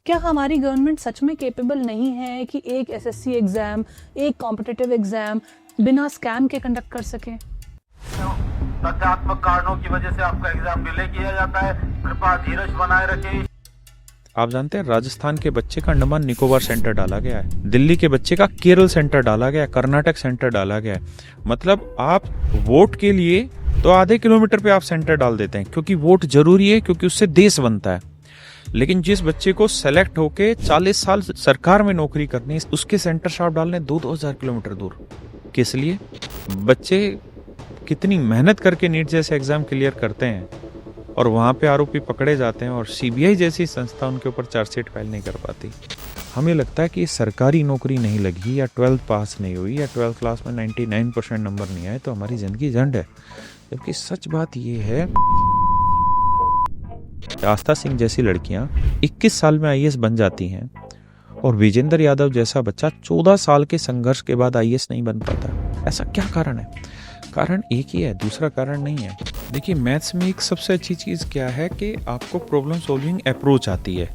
क्या हमारी गवर्नमेंट सच में कैपेबल नहीं है कि एक एसएससी एग्जाम, एक कॉम्पिटिटिव एग्जाम बिना स्कैम के कंडक्ट कर सके? तथ्यात्मक कारणों की वजह से आपका एग्जाम डिले किया जाता है। कृपया धीरज बनाए रखें। आप जानते हैं राजस्थान के बच्चे का अंडमान निकोबार सेंटर डाला गया है, दिल्ली के बच्चे का केरल सेंटर डाला गया है, कर्नाटक सेंटर डाला गया है। मतलब आप वोट के लिए तो आधे किलोमीटर पे आप सेंटर डाल देते हैं, क्योंकि वोट जरूरी है, क्योंकि उससे देश बनता है। लेकिन जिस बच्चे को सेलेक्ट होके 40 साल सरकार में नौकरी करनी है, उसके सेंटर शार्प डालने 2-2 हजार किलोमीटर दूर। किस लिए? बच्चे कितनी मेहनत करके नीट जैसे एग्जाम क्लियर करते हैं और वहाँ पे आरोपी पकड़े जाते हैं और सीबीआई जैसी संस्था उनके ऊपर चार्जशीट फाइल नहीं कर पाती। हमें लगता है कि सरकारी नौकरी नहीं लगी, या 12th पास नहीं हुई, या 12th क्लास में 99% नंबर नहीं आए तो हमारी ज़िंदगी झंड है। जबकि सच बात ये है, आस्था सिंह जैसी लड़कियां 21 साल में आईएएस बन जाती हैं और विजेंद्र यादव जैसा बच्चा 14 साल के संघर्ष के बाद आईएएस नहीं बन पाता। ऐसा क्या कारण है? कारण एक ही है, दूसरा कारण नहीं है। देखिए, मैथ्स में एक सबसे अच्छी चीज़ क्या है कि आपको प्रॉब्लम सॉल्विंग अप्रोच आती है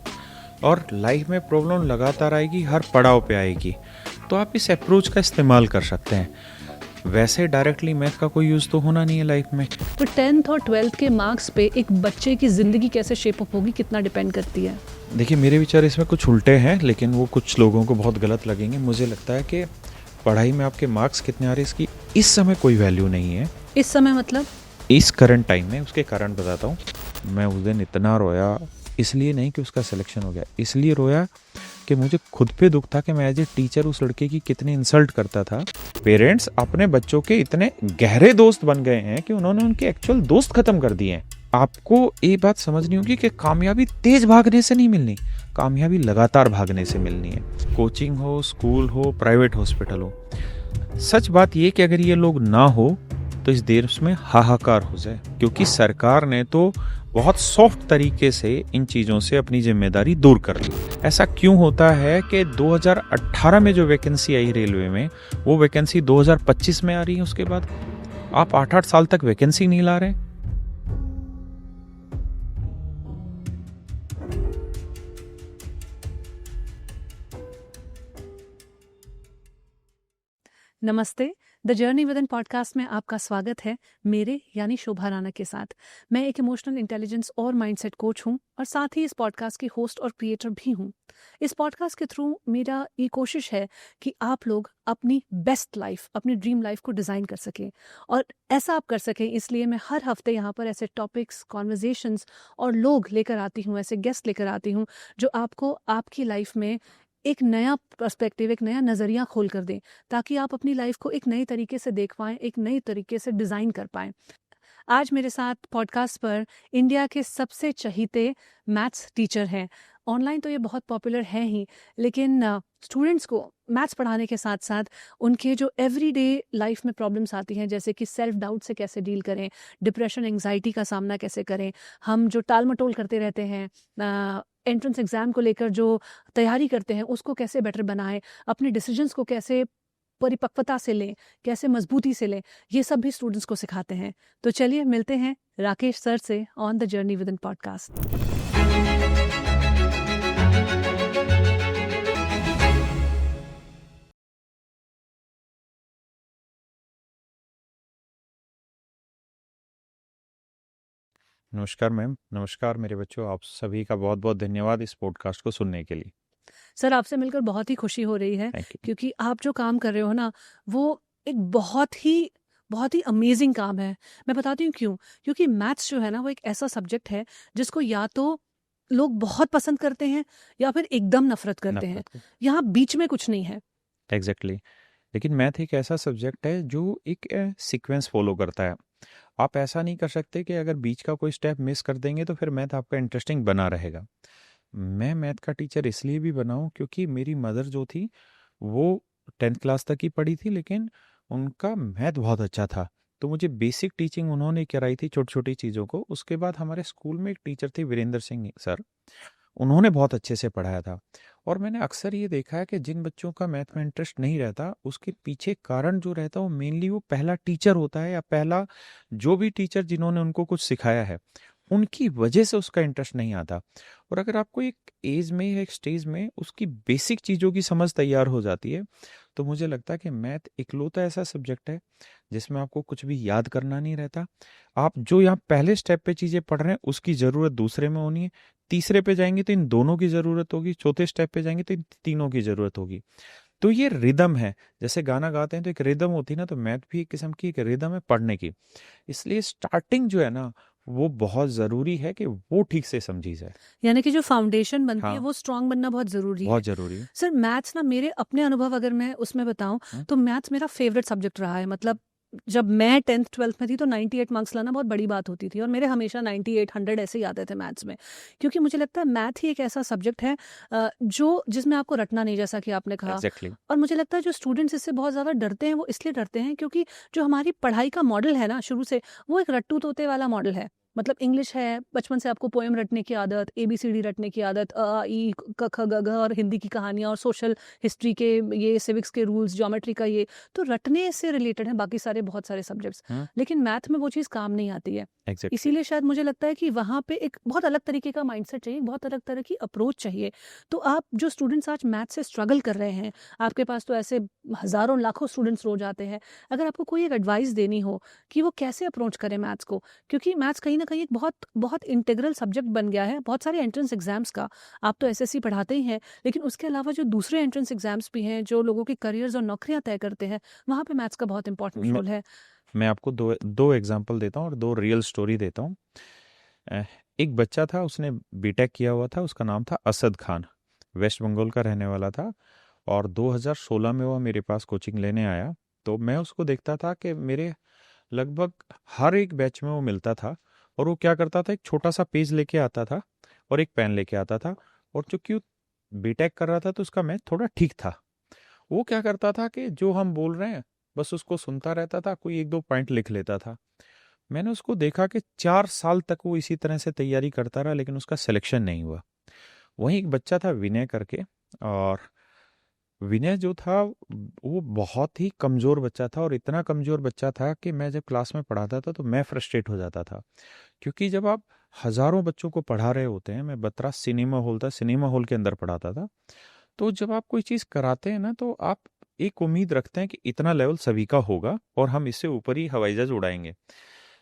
और लाइफ में प्रॉब्लम लगातार आएगी, हर पड़ाव पे आएगी, तो आप इस अप्रोच का इस्तेमाल कर सकते हैं। वैसे डायरेक्टली मैथ का कोई यूज़ तो होना नहीं है लाइफ में। तो 10th और 12th के मार्क्स पे एक बच्चे की ज़िंदगी कैसे शेप अप होगी, कितना डिपेंड करती है? देखिए, मेरे विचार इसमें कुछ उल्टे हैं, लेकिन वो कुछ लोगों को बहुत गलत लगेंगे। मुझे लगता है कि पढ़ाई में आपके मार्क्स कितने आ रहे हैं इसकी इस समय कोई वैल्यू नहीं है। इस समय मतलब? इस करंट टाइम में। उसके कारण बताता हूँ। मैं उस दिन इतना रोया, इसलिए नहीं कि उसका सिलेक्शन हो गया, इसलिए रोया कि मुझे खुद पे दुख था कि मैं एज ए टीचर उस लड़के की कितनी इंसल्ट करता था। पेरेंट्स अपने बच्चों के इतने गहरे दोस्त बन गए हैं कि उन्होंने उनके एक्चुअल दोस्त खत्म कर दिए हैं। आपको ये बात समझनी होगी कि कामयाबी तेज भागने से नहीं मिलनी, कामयाबी लगातार भागने से मिलनी है। कोचिंग हो, स्कूल हो, प्राइवेट हॉस्पिटल हो। सच बात ये कि अगर ये लोग ना हो तो इस देश में हाहाकार हो जाए, क्योंकि सरकार ने तो बहुत सॉफ्ट तरीके से इन चीज़ों से अपनी जिम्मेदारी दूर कर ली। ऐसा क्यों होता है कि 2018 में जो वैकेंसी आई रेलवे में, वो वैकेंसी 2025 में आ रही है? उसके बाद आप 8-8 साल तक वैकेंसी नहीं ला रहे। नमस्ते, the journey with in podcast में आपका स्वागत है, मेरे यानी शोभा राणा के साथ। मैं एक इमोशनल इंटेलिजेंस और माइंडसेट कोच हूं और साथ ही इस पॉडकास्ट की होस्ट और क्रिएटर भी हूं। इस पॉडकास्ट के थ्रू मेरा ये कोशिश है कि आप लोग अपनी बेस्ट लाइफ, अपनी ड्रीम लाइफ को डिज़ाइन कर सकें, और ऐसा आप कर सकें इसलिए मैं हर हफ्ते यहाँ पर ऐसे टॉपिक्स, कॉन्वर्जेशंस और लोग लेकर आती हूँ, ऐसे गेस्ट लेकर आती हूँ जो आपको आपकी लाइफ में एक नया पर्सपेक्टिव, एक नया नज़रिया खोल कर दें, ताकि आप अपनी लाइफ को एक नए तरीके से देख पाएँ, एक नई तरीके से डिज़ाइन कर पाएँ। आज मेरे साथ पॉडकास्ट पर इंडिया के सबसे चहीते मैथ्स टीचर हैं। ऑनलाइन तो ये बहुत पॉपुलर हैं ही, लेकिन स्टूडेंट्स को मैथ्स पढ़ाने के साथ साथ उनके जो एवरीडे लाइफ में प्रॉब्लम्स आती हैं, जैसे कि सेल्फ डाउट से कैसे डील करें, डिप्रेशन, एंग्जाइटी का सामना कैसे करें, हम जो टाल मटोल करते रहते हैं, एंट्रेंस एग्ज़ाम को लेकर जो तैयारी करते हैं उसको कैसे बेटर बनाएं, अपने डिसीजंस को कैसे परिपक्वता से लें, कैसे मजबूती से लें, ये सब भी स्टूडेंट्स को सिखाते हैं। तो चलिए मिलते हैं राकेश सर से on the journey with in podcast. नमस्कार मैम, नमस्कार मेरे बच्चों। आप सभी का बहुत बहुत धन्यवाद इस पॉडकास्ट को सुनने के लिए। सर, आपसे मिलकर बहुत ही खुशी हो रही है, थैंक यू। क्योंकि आप जो काम कर रहे हो ना, वो एक बहुत ही अमेजिंग काम है। मैं बताती हूँ क्यों। क्योंकि मैथ्स जो है ना, वो एक ऐसा सब्जेक्ट है जिसको या तो लोग बहुत पसंद करते हैं या फिर एकदम नफरत करते हैं। यहाँ बीच में कुछ नहीं है। एग्जैक्टली। लेकिन मैथ एक ऐसा सब्जेक्ट है जो एक सीक्वेंस फॉलो करता है। आप ऐसा नहीं कर सकते कि अगर बीच का कोई स्टेप मिस कर देंगे तो फिर मैथ आपका इंटरेस्टिंग बना रहेगा। मैं मैथ का टीचर इसलिए भी बना हूँ क्योंकि मेरी मदर जो थी वो 10th क्लास तक ही पढ़ी थी, लेकिन उनका मैथ बहुत अच्छा था, तो मुझे बेसिक टीचिंग उन्होंने कराई थी छोटी छोटी चीज़ों को। उसके बाद हमारे स्कूल में एक टीचर थे, वीरेंद्र सिंह सर, उन्होंने बहुत अच्छे से पढ़ाया था। और मैंने अक्सर ये देखा है कि जिन बच्चों का मैथ में इंटरेस्ट नहीं रहता, उसके पीछे कारण जो रहता है वो मेनली वो पहला टीचर होता है, या पहला जो भी टीचर जिन्होंने उनको कुछ सिखाया है। उनकी वजह से उसका इंटरेस्ट नहीं आता। और अगर आपको एक एज में या एक स्टेज में उसकी बेसिक चीज़ों की समझ तैयार हो जाती है, तो मुझे लगता है कि मैथ इकलौता ऐसा सब्जेक्ट है जिसमें आपको कुछ भी याद करना नहीं रहता। आप जो यहाँ पहले स्टेप पे चीज़ें पढ़ रहे हैं उसकी ज़रूरत दूसरे में होनी है, तीसरे पे जाएंगे तो इन दोनों की ज़रूरत होगी, चौथे स्टेप पे जाएंगे तो इन तीनों की ज़रूरत होगी। तो ये रिदम है, जैसे गाना गाते हैं तो एक रिदम होती है ना, तो मैथ भी एक किस्म की एक रिदम है पढ़ने की। इसलिए स्टार्टिंग जो है ना, वो बहुत ज़रूरी है कि वो ठीक से समझी जाए। यानी कि जो फाउंडेशन बनती है हाँ, वो स्ट्रांग बनना बहुत ज़रूरी है। बहुत ज़रूरी है। सर मैथ्स ना, मेरे अपने अनुभव अगर मैं उसमें बताऊं, हम्म, तो मैथ्स मेरा फेवरेट सब्जेक्ट रहा है। मतलब जब मैं 10th 12th में थी तो 98 मार्क्स लाना बहुत बड़ी बात होती थी, और मेरे हमेशा 98 100 ऐसे ही आते थे मैथ्स में। क्योंकि मुझे लगता है मैथ ही एक ऐसा सब्जेक्ट है जो जिसमें आपको रटना नहीं, जैसा कि आपने कहा। एग्जैक्टली। और मुझे लगता है जो स्टूडेंट्स इससे बहुत ज़्यादा डरते हैं वो इसलिए डरते हैं क्योंकि जो हमारी पढ़ाई का मॉडल है ना शुरू से, वो एक रट्टू तोते वाला मॉडल है। मतलब इंग्लिश है, बचपन से आपको पोएम रटने की आदत, ABCD रटने की आदत, अ आ, ई क ख ग घ, और हिंदी की कहानियाँ और सोशल हिस्ट्री के ये सिविक्स के रूल्स, ज्योमेट्री का ये, तो रटने से रिलेटेड है बाकी सारे बहुत सारे सब्जेक्ट्स। हम्म, लेकिन मैथ में वो चीज़ काम नहीं आती है। एग्जैक्टली। इसीलिए शायद मुझे लगता है कि वहाँ पे एक बहुत अलग तरीके का माइंडसेट चाहिए, बहुत अलग तरह की अप्रोच चाहिए। तो आप जो स्टूडेंट्स आज मैथ से स्ट्रगल कर रहे हैं, आपके पास तो ऐसे हज़ारों लाखों स्टूडेंट्स रोज आते हैं, अगर आपको कोई एक एडवाइस देनी हो कि वो कैसे अप्रोच करें मैथ्स को, क्योंकि मैथ्स कहीं ना कहीं एक बहुत बहुत इंटीग्रल सब्जेक्ट बन गया है बहुत सारे एंट्रेंस एग्जाम्स का। आप तो SSC पढ़ाते ही हैं, लेकिन उसके अलावा जो दूसरे एंट्रेंस एग्जाम्स भी हैं जो लोगों के करियर्स और नौकरियां तय करते हैं, वहाँ पे मैथ्स का बहुत इंपॉर्टेंट मैं रोल है। मैं आपको दो दो एग्जांपल देता हूँ और दो रियल स्टोरी देता हूँ। अह, एक बच्चा था, उसने बीटेक किया हुआ था, उसका नाम था असद खान, वेस्ट बंगाल का रहने वाला था। और 2016 में वो मेरे पास कोचिंग लेने आया। तो मैं उसको देखता था कि मेरे लगभग हर एक बैच में वो मिलता था। और वो क्या करता था, एक छोटा सा पेज लेके आता था और एक पेन लेके आता था। और चूंकि वो बीटेक कर रहा था तो उसका मैथ थोड़ा ठीक था। वो क्या करता था कि जो हम बोल रहे हैं बस उसको सुनता रहता था, कोई एक दो पॉइंट लिख लेता था। मैंने उसको देखा कि 4 साल तक वो इसी तरह से तैयारी करता रहा, लेकिन उसका सिलेक्शन नहीं हुआ। वहीं एक बच्चा था विनय करके। और विनय जो था वो बहुत ही कमज़ोर बच्चा था, और इतना कमज़ोर बच्चा था कि मैं जब क्लास में पढ़ाता था तो मैं फ्रस्ट्रेट हो जाता था। क्योंकि जब आप हज़ारों बच्चों को पढ़ा रहे होते हैं, मैं बतरा सिनेमा हॉल था, सिनेमा हॉल के अंदर पढ़ाता था। तो जब आप कोई चीज़ कराते हैं ना, तो आप एक उम्मीद रखते हैं कि इतना लेवल सभी का होगा और हम इससे ऊपर ही हवाई जहाज उड़ाएंगे।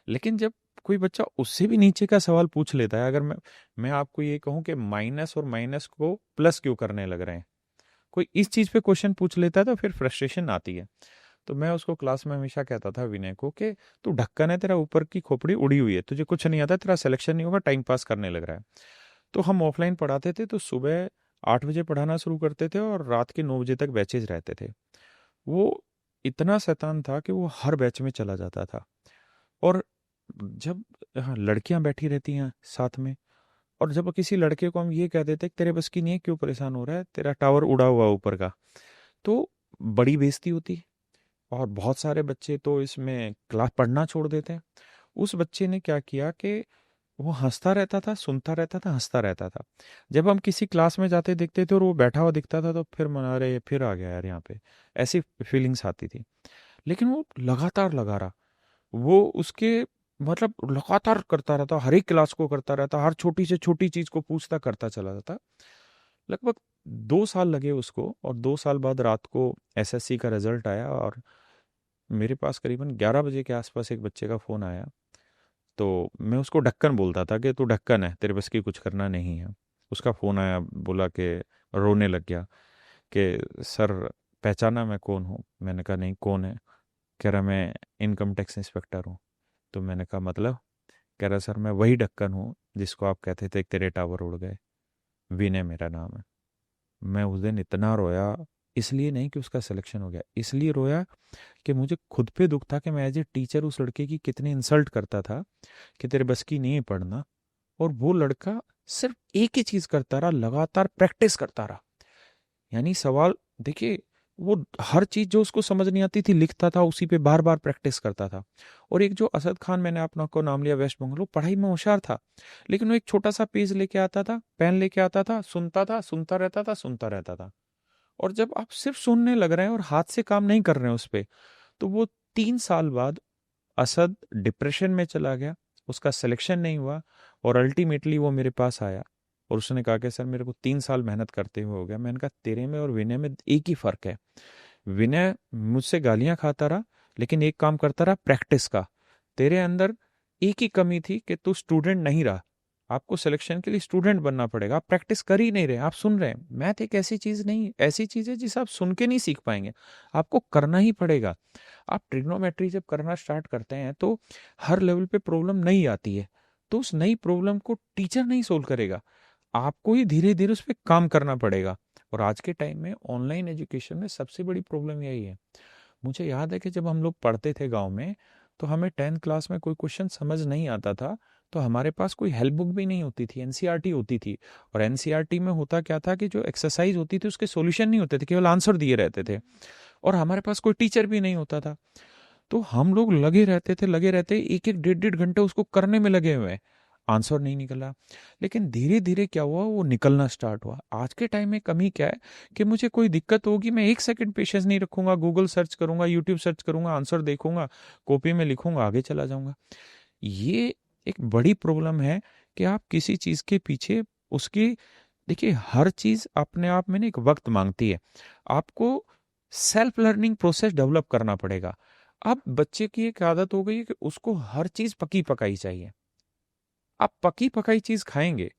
लेकिन जब कोई बच्चा उससे भी नीचे का सवाल पूछ लेता है, अगर मैं आपको ये कहूं कि माइनस और माइनस को प्लस क्यों करने लग रहे हैं, कोई इस चीज़ पे क्वेश्चन पूछ लेता है तो फिर फ्रस्ट्रेशन आती है। तो मैं उसको क्लास में हमेशा कहता था विनय को कि तू ढक्कन है, तेरा ऊपर की खोपड़ी उड़ी हुई है, तुझे कुछ नहीं आता, तेरा सिलेक्शन नहीं होगा, टाइम पास करने लग रहा है। तो हम ऑफलाइन पढ़ाते थे, तो सुबह 8 बजे पढ़ाना शुरू करते थे और रात के 9 बजे तक बैचेज रहते थे। वो इतना शैतान था कि वो हर बैच में चला जाता था। और जब हाँ, लड़कियां बैठी रहती हैं साथ में, और जब किसी लड़के को हम ये कह देते कि तेरे बस की नहीं है, क्यों परेशान हो रहा है, तेरा टावर उड़ा हुआ ऊपर का, तो बड़ी बेइज्जती होती। और बहुत सारे बच्चे तो इसमें क्लास पढ़ना छोड़ देते हैं। उस बच्चे ने क्या किया कि वो हंसता रहता था, सुनता रहता था, हंसता रहता था। जब हम किसी क्लास में जाते देखते थे और वो बैठा हुआ दिखता था, तो फिर मना रहे फिर आ गया यार यहाँ पे, ऐसी फीलिंग्स आती थी। लेकिन वो लगातार लगा रहा, वो उसके मतलब लगातार करता रहता, हर एक क्लास को करता रहता, हर छोटी से छोटी चीज को पूछता करता चला जाता। लगभग 2 साल लगे उसको, और 2 साल बाद रात को SSC का रिजल्ट आया, और मेरे पास करीबन 11 बजे के आसपास एक बच्चे का फोन आया। तो मैं उसको ढक्कन बोलता था कि तू ढक्कन है, तेरे बस की कुछ करना नहीं है। उसका फ़ोन आया, बोला कि रोने लग गया कि सर पहचाना मैं कौन हूँ। मैंने कहा नहीं, कौन है? कह रहा मैं इनकम टैक्स इंस्पेक्टर हूँ। तो मैंने कहा मतलब? कह रहा सर मैं वही ढक्कन हूँ जिसको आप कहते थे तेरे टावर उड़ गए। विनय मेरा नाम है। मैं उस दिन इतना रोया, इसलिए नहीं कि उसका सिलेक्शन हो गया, इसलिए रोया कि मुझे खुद पे दुख था कि मैं एज ए टीचर उस लड़के की कितनी इंसल्ट करता था कि तेरे बस की नहीं है पढ़ना। और वो लड़का सिर्फ एक ही चीज करता रहा, लगातार प्रैक्टिस करता रहा। यानी सवाल देखिए, वो हर चीज जो उसको समझ नहीं आती थी लिखता था, उसी पे बार बार प्रैक्टिस करता था। और एक जो असद खान, मैंने अपना को नाम लिया वेस्ट बंगाल, वो पढ़ाई में होशियार था, लेकिन वो एक छोटा सा पेज लेके आता था, पेन लेके आता था, सुनता था, सुनता रहता था, सुनता रहता था। और जब आप सिर्फ सुनने लग रहे हैं और हाथ से काम नहीं कर रहे हैं उस पे, तो वो 3 साल बाद असद डिप्रेशन में चला गया। उसका सिलेक्शन नहीं हुआ और अल्टीमेटली वो मेरे पास आया और उसने कहा कि सर मेरे को 3 साल मेहनत करते हुए हो गया। मैंने कहा तेरे में और विनय में एक ही फ़र्क है। विनय मुझसे गालियां खाता रहा लेकिन एक काम करता रहा प्रैक्टिस का। तेरे अंदर एक ही कमी थी कि तू स्टूडेंट नहीं रहा। आपको सिलेक्शन के लिए स्टूडेंट बनना पड़ेगा। आप प्रैक्टिस कर ही नहीं रहे, आप सुन रहे हैं। मैथ एक ऐसी चीज़ नहीं, ऐसी चीज़ है जिसे आप सुन के नहीं सीख पाएंगे, आपको करना ही पड़ेगा। आप ट्रिग्नोमेट्री जब करना स्टार्ट करते हैं तो हर लेवल पे प्रॉब्लम नहीं आती है, तो उस नई प्रॉब्लम को टीचर नहीं सोल्व करेगा, आपको ही धीरे धीरे उस पर काम करना पड़ेगा। और आज के टाइम में ऑनलाइन एजुकेशन में सबसे बड़ी प्रॉब्लम यही है। मुझे याद है कि जब हम लोग पढ़ते थे गांव में तो हमें 10th क्लास में कोई क्वेश्चन समझ नहीं आता था तो हमारे पास कोई हेल्प बुक भी नहीं होती थी, एनसीईआरटी होती थी। और एनसीईआरटी में होता क्या था कि जो एक्सरसाइज होती थी उसके सॉल्यूशन नहीं होते थे, केवल आंसर दिए रहते थे और हमारे पास कोई टीचर भी नहीं होता था। तो हम लोग लगे रहते एक एक डेढ़ डेढ़ घंटे उसको करने में लगे हुए हैं, आंसर नहीं निकला। लेकिन धीरे धीरे क्या हुआ, वो निकलना स्टार्ट हुआ। आज के टाइम में कमी क्या है कि मुझे कोई दिक्कत होगी, मैं 1 सेकंड पेशेंस नहीं रखूंगा, गूगल सर्च करूंगा, यूट्यूब सर्च करूंगा, आंसर देखूंगा, कॉपी में लिखूंगा, आगे चला जाऊंगा। ये एक बड़ी प्रॉब्लम है कि आप किसी चीज के पीछे उसकी, देखिए हर चीज अपने आप में ना एक वक्त मांगती है। आपको सेल्फ लर्निंग प्रोसेस डेवलप करना पड़ेगा। अब बच्चे की एक आदत हो गई है कि उसको हर चीज पकी पकाई चाहिए। आप पकी पकाई चीज खाएंगे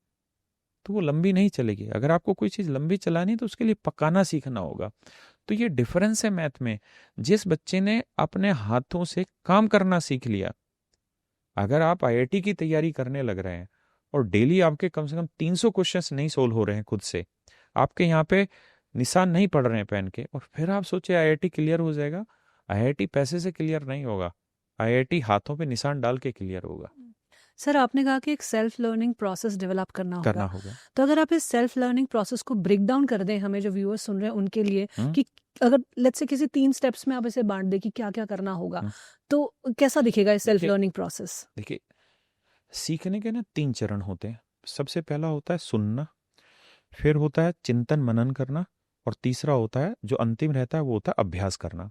तो वो लंबी नहीं चलेगी। अगर आपको कोई चीज लंबी चलानी है तो उसके लिए पकाना सीखना होगा। तो ये डिफरेंस है मैथ में। जिस बच्चे ने अपने हाथों से काम करना सीख लिया, अगर आप आईआईटी की तैयारी करने लग रहे हैं और डेली आपके कम से कम 300 क्वेश्चंस नहीं सोल्व हो रहे हैं खुद से, आपके यहाँ पे निशान नहीं पड़ रहे हैं पेन के, और फिर आप सोचे आईआईटी क्लियर हो जाएगा। आईआईटी पैसे से क्लियर नहीं होगा, आईआईटी हाथों पे निशान डाल के क्लियर होगा। सर आपने कहा कि एक सेल्फ लर्निंग प्रोसेस डेवलप करना करना होगा, होगा। तो अगर आप इस सेल्फ लर्निंग प्रोसेस को ब्रेक डाउन कर दें हमें जो व्यूअर्स सुन रहे हैं उनके लिए, कि अगर लेट्स से किसी 3 स्टेप्स में आप इसे बांट दें कि क्या क्या करना होगा, तो कैसा दिखेगा ये सेल्फ देखिए- लर्निंग प्रोसेस? देखिए, सीखने के ना 3 चरण होते हैं। सबसे पहला होता है सुनना, फिर होता है चिंतन मनन करना, और तीसरा होता है जो अंतिम रहता है वो होता है अभ्यास करना।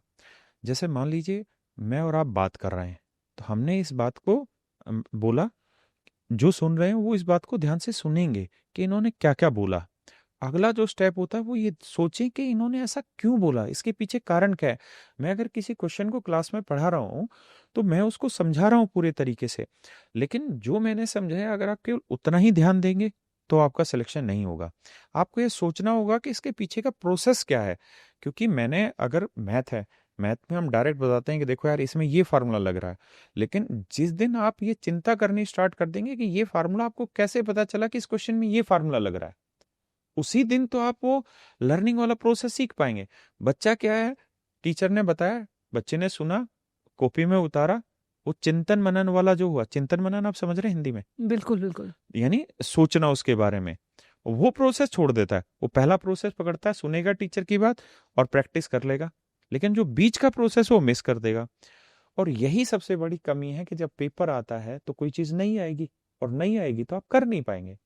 जैसे मान लीजिए मैं और आप बात कर रहे हैं, तो हमने इस बात को बोला, जो सुन रहे हैं वो इस बात को ध्यान से सुनेंगे कि इन्होंने क्या क्या बोला। अगला जो स्टेप होता है वो ये सोचें कि इन्होंने ऐसा क्यों बोला, इसके पीछे कारण क्या है। मैं अगर किसी क्वेश्चन को क्लास में पढ़ा रहा हूँ तो मैं उसको समझा रहा हूँ पूरे तरीके से, लेकिन जो मैंने समझाया अगर आप केवल उतना ही ध्यान देंगे तो आपका सिलेक्शन नहीं होगा। आपको ये सोचना होगा कि इसके पीछे का प्रोसेस क्या है। क्योंकि मैंने, अगर मैथ है, मैथ में हम डायरेक्ट बताते हैं कि देखो यार इसमें ये फार्मूला लग रहा है, लेकिन जिस दिन आप ये चिंता करनी स्टार्ट कर देंगे कि ये फार्मूला, आपको कैसे पता चला कि इस क्वेश्चन में ये फार्मूला लग रहा है, उसी दिन तो आप वो लर्निंग वाला प्रोसेस सीख पाएंगे। बच्चा क्या है, टीचर ने बताया, बच्चे ने सुना, कॉपी में उतारा, वो चिंतन मनन वाला जो हुआ, चिंतन मनन आप समझ रहे हैं हिंदी में? बिल्कुल बिल्कुल। यानी सोचना उसके बारे में, वो प्रोसेस छोड़ देता है। वो पहला प्रोसेस पकड़ता है, सुनेगा टीचर की बात और प्रैक्टिस कर लेगा, लेकिन जो बीच का प्रोसेस वो मिस कर देगा। और यही सबसे बड़ी कमी है कि जब पेपर आता है तो कोई चीज नहीं आएगी, और नहीं आएगी तो आप कर नहीं पाएंगे।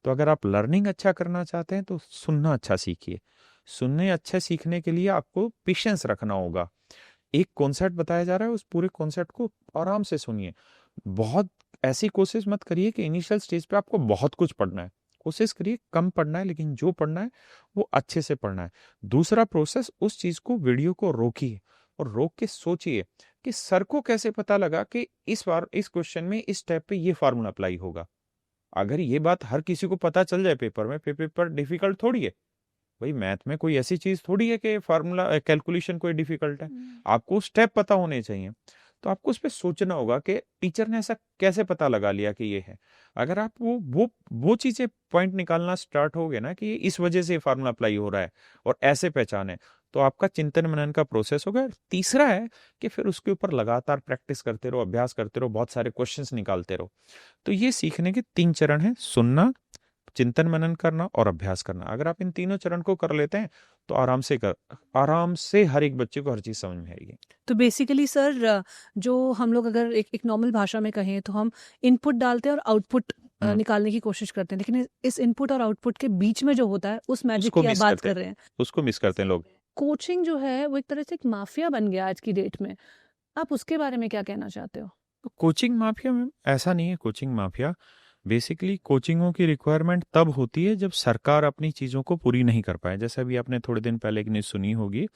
तो अगर आप लर्निंग अच्छा करना चाहते हैं तो सुनना अच्छा सीखिए। सुनने अच्छा सीखने के लिए आपको पेशेंस रखना होगा। एक कॉन्सेप्ट बताया जा रहा है, उस पूरे कॉन्सेप्ट को आराम से सुनिए। बहुत ऐसी कोशिश मत करिए कि इनिशियल स्टेज पे आपको बहुत कुछ पढ़ना है। कोशिश करिए कम पढ़ना है, लेकिन जो पढ़ना है वो अच्छे से पढ़ना है। दूसरा प्रोसेस, उस चीज को, वीडियो को रोकिए और रोक के सोचिए कि सर को कैसे पता लगा कि इस बार इस क्वेश्चन में इस स्टेप पे ये फार्मूला अप्लाई होगा। अगर ये बात हर किसी को पता चल जाए पेपर में, पेपर डिफिकल्ट थोड़ी है भाई। मैथ में कोई ऐसी चीज थोड़ी है कि फार्मूला कैलकुलेशन कोई डिफिकल्ट है। आपको स्टेप पता होने चाहिए। तो आपको उस पर सोचना होगा कि टीचर ने ऐसा कैसे पता लगा लिया कि ये है। अगर आप वो चीजें पॉइंट निकालना स्टार्ट हो गए ना कि इस वजह से फार्मूला अप्लाई हो रहा है और ऐसे पहचाने, तो आपका चिंतन मनन का प्रोसेस होगा। तीसरा है कि फिर उसके ऊपर लगातार प्रैक्टिस करते रहो, अभ्यास करते रहो, बहुत सारे क्वेश्चंस निकालते रहो। तो ये सीखने के 3 चरण हैं, सुनना, चिंतन मनन करना और अभ्यास करना। अगर आप इन तीनों चरण को कर लेते हैं तो आराम से हर एक बच्चे को हर चीज समझ में आएगी। तो बेसिकली सर, जो हम लोग अगर एक नॉर्मल भाषा में कहें तो हम इनपुट डालते हैं और आउटपुट निकालने की कोशिश करते हैं, लेकिन इस इनपुट और आउटपुट के बीच में जो होता है उस मैजिक की आप बात कर रहे हैं। उसको मिस करते हैं लोग। कोचिंग जो है वो एक तरह से एक माफिया बन गया आज की डेट में, आप उसके बारे में क्या कहना चाहते हो? कोचिंग माफिया में ऐसा नहीं है। कोचिंग माफिया बेसिकली कोचिंगों की रिक्वायरमेंट तब होती है जब सरकार अपनी चीज़ों को पूरी नहीं कर पाए। जैसे अभी आपने थोड़े दिन पहले एक न्यूज़ सुनी होगी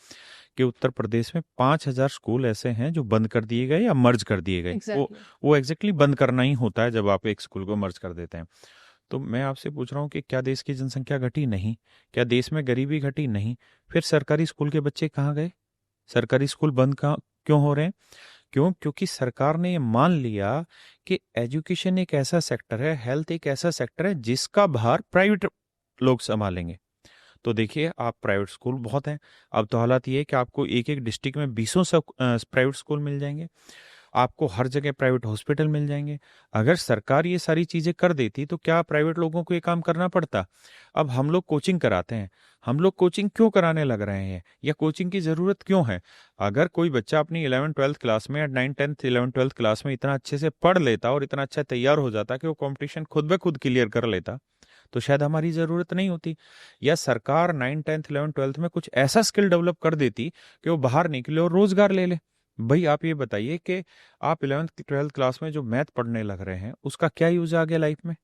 कि उत्तर प्रदेश में 5,000 स्कूल ऐसे हैं जो बंद कर दिए गए या मर्ज कर दिए गए। वो एग्जैक्टली बंद करना ही होता है जब आप एक स्कूल को मर्ज कर देते हैं। तो मैं आपसे पूछ रहा हूँ कि क्या देश की जनसंख्या घटी? नहीं। क्या देश में गरीबी घटी? नहीं। फिर सरकारी स्कूल के बच्चे कहाँ गए? सरकारी स्कूल बंद कहाँ क्यों हो रहे हैं? क्योंकि सरकार ने ये मान लिया कि एजुकेशन एक ऐसा सेक्टर है, हेल्थ एक ऐसा सेक्टर है जिसका भार प्राइवेट लोग संभालेंगे। तो देखिए, आप प्राइवेट स्कूल बहुत हैं। अब तो हालात ये है कि आपको एक एक डिस्ट्रिक्ट में 20 प्राइवेट स्कूल मिल जाएंगे, आपको हर जगह प्राइवेट हॉस्पिटल मिल जाएंगे। अगर सरकार ये सारी चीज़ें कर देती तो क्या प्राइवेट लोगों को ये काम करना पड़ता? अब हम लोग कोचिंग कराते हैं। हम लोग कोचिंग क्यों कराने लग रहे हैं, या कोचिंग की ज़रूरत क्यों है? अगर कोई बच्चा अपनी 11th-12th क्लास में या 9th-10th 11th-12th क्लास में इतना अच्छे से पढ़ लेता और इतना अच्छा तैयार हो जाता कि वो कॉम्पिटिशन खुद ब खुद क्लियर कर लेता, तो शायद हमारी ज़रूरत नहीं होती। या सरकार 9th-10th 11th-12th में कुछ ऐसा स्किल डेवलप कर देती कि वो बाहर निकले और रोजगार ले ले। भाई आप ये बताइए कि आप 11th-12th क्लास में जो मैथ पढ़ने लग रहे हैं उसका क्या यूज आ गया लाइफ में?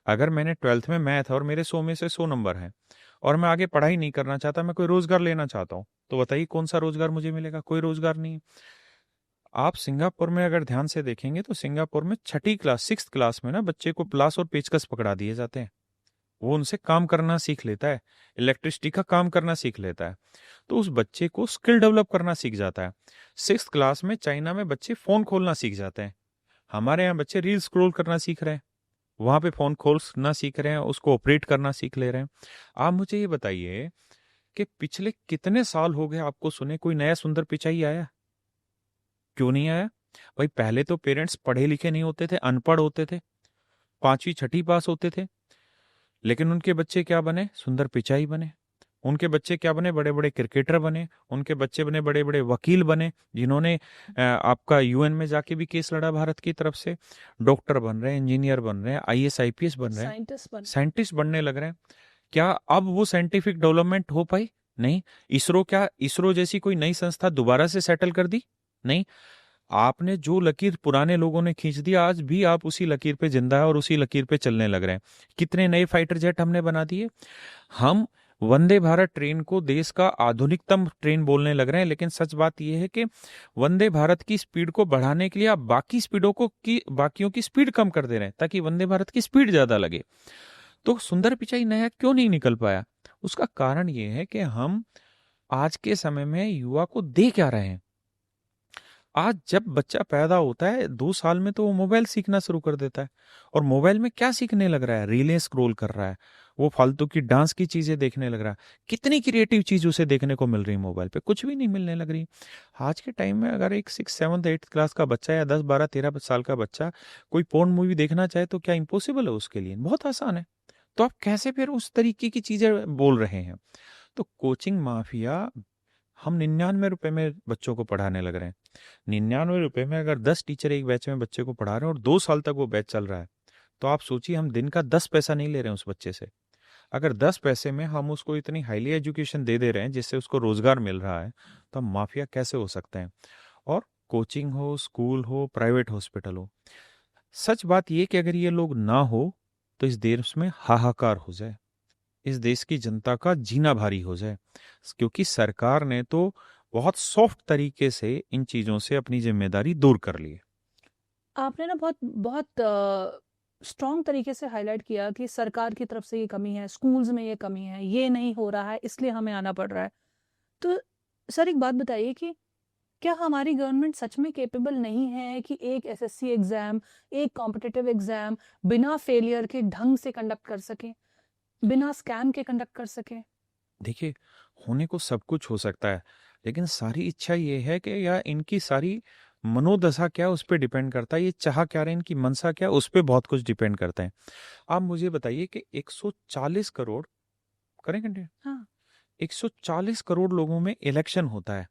अगर मैंने 12th में मैथ और मेरे 100 में से 100 नंबर हैं और मैं आगे पढ़ाई नहीं करना चाहता, मैं कोई रोजगार लेना चाहता हूँ, तो बताइए कौन सा रोजगार मुझे मिलेगा? कोई रोजगार नहीं है। आप सिंगापुर में अगर ध्यान से देखेंगे तो सिंगापुर में 6th क्लास में ना बच्चे को प्लास और पेचकस पकड़ा दिए जाते हैं। वो उनसे काम करना सीख लेता है, इलेक्ट्रिसिटी का काम करना सीख लेता है, तो उस बच्चे को स्किल डेवलप करना सीख जाता है। 6th क्लास में चाइना में बच्चे फोन खोलना सीख जाते हैं। हमारे यहाँ बच्चे रील स्क्रॉल करना सीख रहे हैं, वहां पे फोन खोलना सीख रहे हैं, उसको ऑपरेट करना सीख ले रहे हैं। आप मुझे ये बताइए कि पिछले कितने साल हो गए आपको सुने कोई नया सुंदर पिचाई आया? क्यों नहीं आया? भाई पहले तो पेरेंट्स पढ़े लिखे नहीं होते थे, अनपढ़ होते थे, 5वीं 6ठी पास होते थे, लेकिन उनके बच्चे क्या बने? सुंदर पिचाई बने। उनके बच्चे क्या बने? बड़े बड़े क्रिकेटर बने। उनके बच्चे बने बड़े बड़े वकील बने, जिन्होंने आपका यूएन में जाके भी केस लड़ा भारत की तरफ से। डॉक्टर बन रहे हैं, इंजीनियर बन रहे हैं, आईएएस आईपीएस बन रहे हैं, साइंटिस्ट बनने लग रहे हैं। क्या अब वो साइंटिफिक डेवलपमेंट हो पाई? नहीं। इसरो जैसी कोई नई संस्था दोबारा से सेटल कर दी? नहीं। आपने जो लकीर पुराने लोगों ने खींच दिया, आज भी आप उसी लकीर पे जिंदा है और उसी लकीर पे चलने लग रहे हैं। कितने नए फाइटर जेट हमने बना दिए। हम वंदे भारत ट्रेन को देश का आधुनिकतम ट्रेन बोलने लग रहे हैं, लेकिन सच बात यह है कि वंदे भारत की स्पीड को बढ़ाने के लिए आप बाकियों की स्पीड कम कर दे रहे हैं ताकि वंदे भारत की स्पीड ज्यादा लगे। तो सुंदर पिचाई नया क्यों नहीं निकल पाया? उसका कारण यह है कि हम आज के समय में युवा को दे क्या रहे हैं। आज जब बच्चा पैदा होता है 2 साल में तो वो मोबाइल सीखना शुरू कर देता है, और मोबाइल में क्या सीखने लग रहा है? रीलें स्क्रॉल कर रहा है, वो फालतू की डांस की चीजें देखने लग रहा है। कितनी क्रिएटिव चीज उसे देखने को मिल रही है मोबाइल पे? कुछ भी नहीं मिलने लग रही। आज के टाइम में अगर एक 6th-7th-8th क्लास का बच्चा या 10-12-13 साल का बच्चा कोई पोर्न मूवी देखना चाहे तो क्या इम्पॉसिबल है उसके लिए? बहुत आसान है। तो आप कैसे फिर उस तरीके की चीजें बोल रहे हैं? तो कोचिंग माफिया, हम 99 रुपए में बच्चों को पढ़ाने लग रहे हैं। 99 रुपए में अगर 10 टीचर एक बैच में बच्चे को पढ़ा रहे हैं और 2 साल तक वो बैच चल रहा है, तो आप सोचिए हम दिन का 10 पैसा नहीं ले रहे हैं उस बच्चे से। अगर 10 पैसे में हम उसको इतनी हाईली एजुकेशन दे रहे हैं जिससे उसको रोजगार मिल रहा है, तो हम माफिया कैसे हो सकते हैं? और कोचिंग हो, स्कूल हो, प्राइवेट हॉस्पिटल हो, सच बात ये कि अगर ये लोग ना हो तो इस देश में हाहाकार हो जाए, इस देश की जनता का जीना भारी हो जाए, क्योंकि सरकार ने तो बहुत सॉफ्ट तरीके से इन चीजों से अपनी जिम्मेदारी दूर कर ली है। आपने ना बहुत बहुत स्ट्रॉन्ग तरीके से हाईलाइट किया कि सरकार की तरफ से ये कमी है, स्कूल्स में ये कमी है, ये नहीं हो रहा है इसलिए हमें आना पड़ रहा है। तो सर एक बात बताइए कि क्या हमारी गवर्नमेंट सच में कैपेबल नहीं है कि एक एसएससी एग्जाम, एक कॉम्पिटिटिव एग्जाम बिना फेलियर के ढंग से कंडक्ट कर सके, बिना स्कैम के कंडक्ट कर सके? देखिए, होने को सब कुछ हो सकता है, लेकिन सारी इच्छा ये है कि या इनकी सारी मनोदशा क्या है उस पर डिपेंड करता है। ये चाह क्या रहे हैं, इनकी मनसा क्या है, उस पर बहुत कुछ डिपेंड करता है। आप मुझे बताइए कि 140 करोड़ करें कंटिन्यू? हाँ। 140 करोड़ लोगों में इलेक्शन होता है।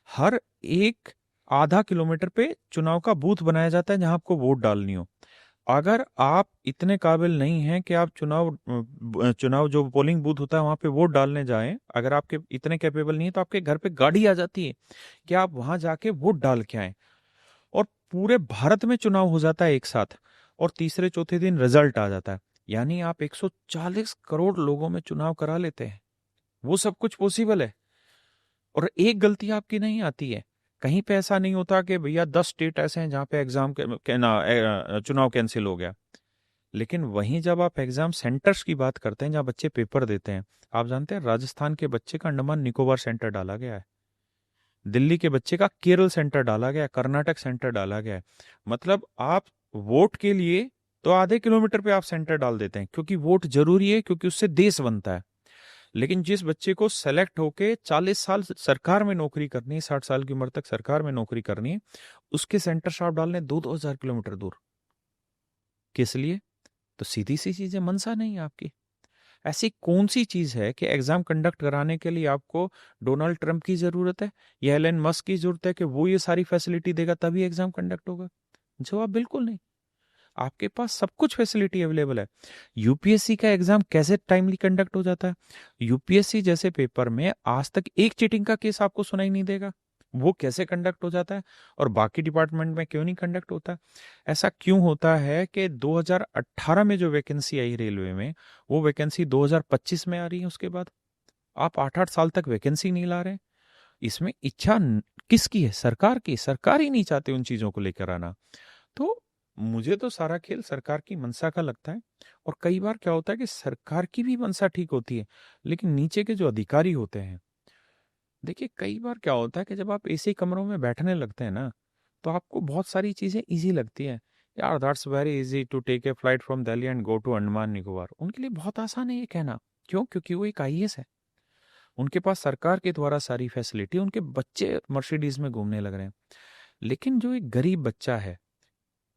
हर एक आधा किलोमीटर पे चुनाव का बूथ बनाया जाता है जहां आपको वोट डालनी हो। अगर आप इतने काबिल नहीं हैं कि आप चुनाव जो पोलिंग बूथ होता है वहां पे वोट डालने जाएं, अगर आपके इतने कैपेबल नहीं है तो आपके घर पे गाड़ी आ जाती है कि आप वहां जाके वोट डाल के आए। और पूरे भारत में चुनाव हो जाता है एक साथ और तीसरे चौथे दिन रिजल्ट आ जाता है, यानी आप 140 करोड़ लोगों में चुनाव करा लेते हैं। वो सब कुछ पॉसिबल है और एक गलती आपकी नहीं आती है। कहीं पे ऐसा नहीं होता कि भैया 10 स्टेट ऐसे हैं जहां पे एग्जाम चुनाव कैंसिल हो गया। लेकिन वहीं जब आप एग्जाम सेंटर्स की बात करते हैं जहां बच्चे पेपर देते हैं, आप जानते हैं राजस्थान के बच्चे का अंडमान निकोबार सेंटर डाला गया है, दिल्ली के बच्चे का केरल सेंटर डाला गया है, कर्नाटक सेंटर डाला गया है। मतलब आप वोट के लिए तो आधे किलोमीटर पे आप सेंटर डाल देते हैं, क्योंकि वोट जरूरी है, क्योंकि उससे देश बनता है। लेकिन जिस बच्चे को सेलेक्ट होके 40 साल सरकार में नौकरी करनी है, 60 साल की उम्र तक सरकार में नौकरी करनी है, उसके सेंटर आप डालने 2-2 हजार किलोमीटर दूर। किस लिए? तो सीधी सी चीज है, मनसा नहीं है आपकी। ऐसी कौन सी चीज है कि एग्जाम कंडक्ट कराने के लिए आपको डोनाल्ड ट्रंप की जरूरत है या एलन मस्क की जरूरत है कि वो ये सारी फैसिलिटी देगा तभी एग्जाम कंडक्ट होगा? जवाब बिल्कुल नहीं। आपके पास सब कुछ फैसिलिटी अवेलेबल है। यूपीएससी का एग्जाम कैसे टाइमली कंडक्ट हो जाता है? यूपीएससी जैसे पेपर में आज तक एक चीटिंग का केस आपको सुनाई नहीं देगा। वो कैसे कंडक्ट हो जाता है और बाकी डिपार्टमेंट में क्यों नहीं कंडक्ट होता? ऐसा क्यों होता है कि 2018 में जो वैकेंसी आई रेलवे में, वो वैकेंसी 2025 में आ रही है? उसके बाद आप 8-8 साल तक वैकेंसी नहीं ला रहे। इसमें इच्छा किसकी है? सरकार की। सरकार ही नहीं चाहते उन चीजों को लेकर आना। तो मुझे तो सारा खेल सरकार की मंशा का लगता है। और कई बार क्या होता है कि सरकार की भी मंशा ठीक होती है, लेकिन नीचे के जो अधिकारी होते हैं, देखिए कई बार क्या होता है कि जब आप एसी कमरों में बैठने लगते हैं ना, तो आपको बहुत सारी चीजें इजी लगती है। यार that's very easy to take a flight from Delhi and go to Andaman Nicobar. उनके लिए बहुत आसान है ये कहना। क्यों? क्योंकि वो एक आईएएस है, उनके पास सरकार के द्वारा सारी फैसिलिटी, उनके बच्चे मर्सिडीज में घूमने लग रहे हैं। लेकिन जो एक गरीब बच्चा है,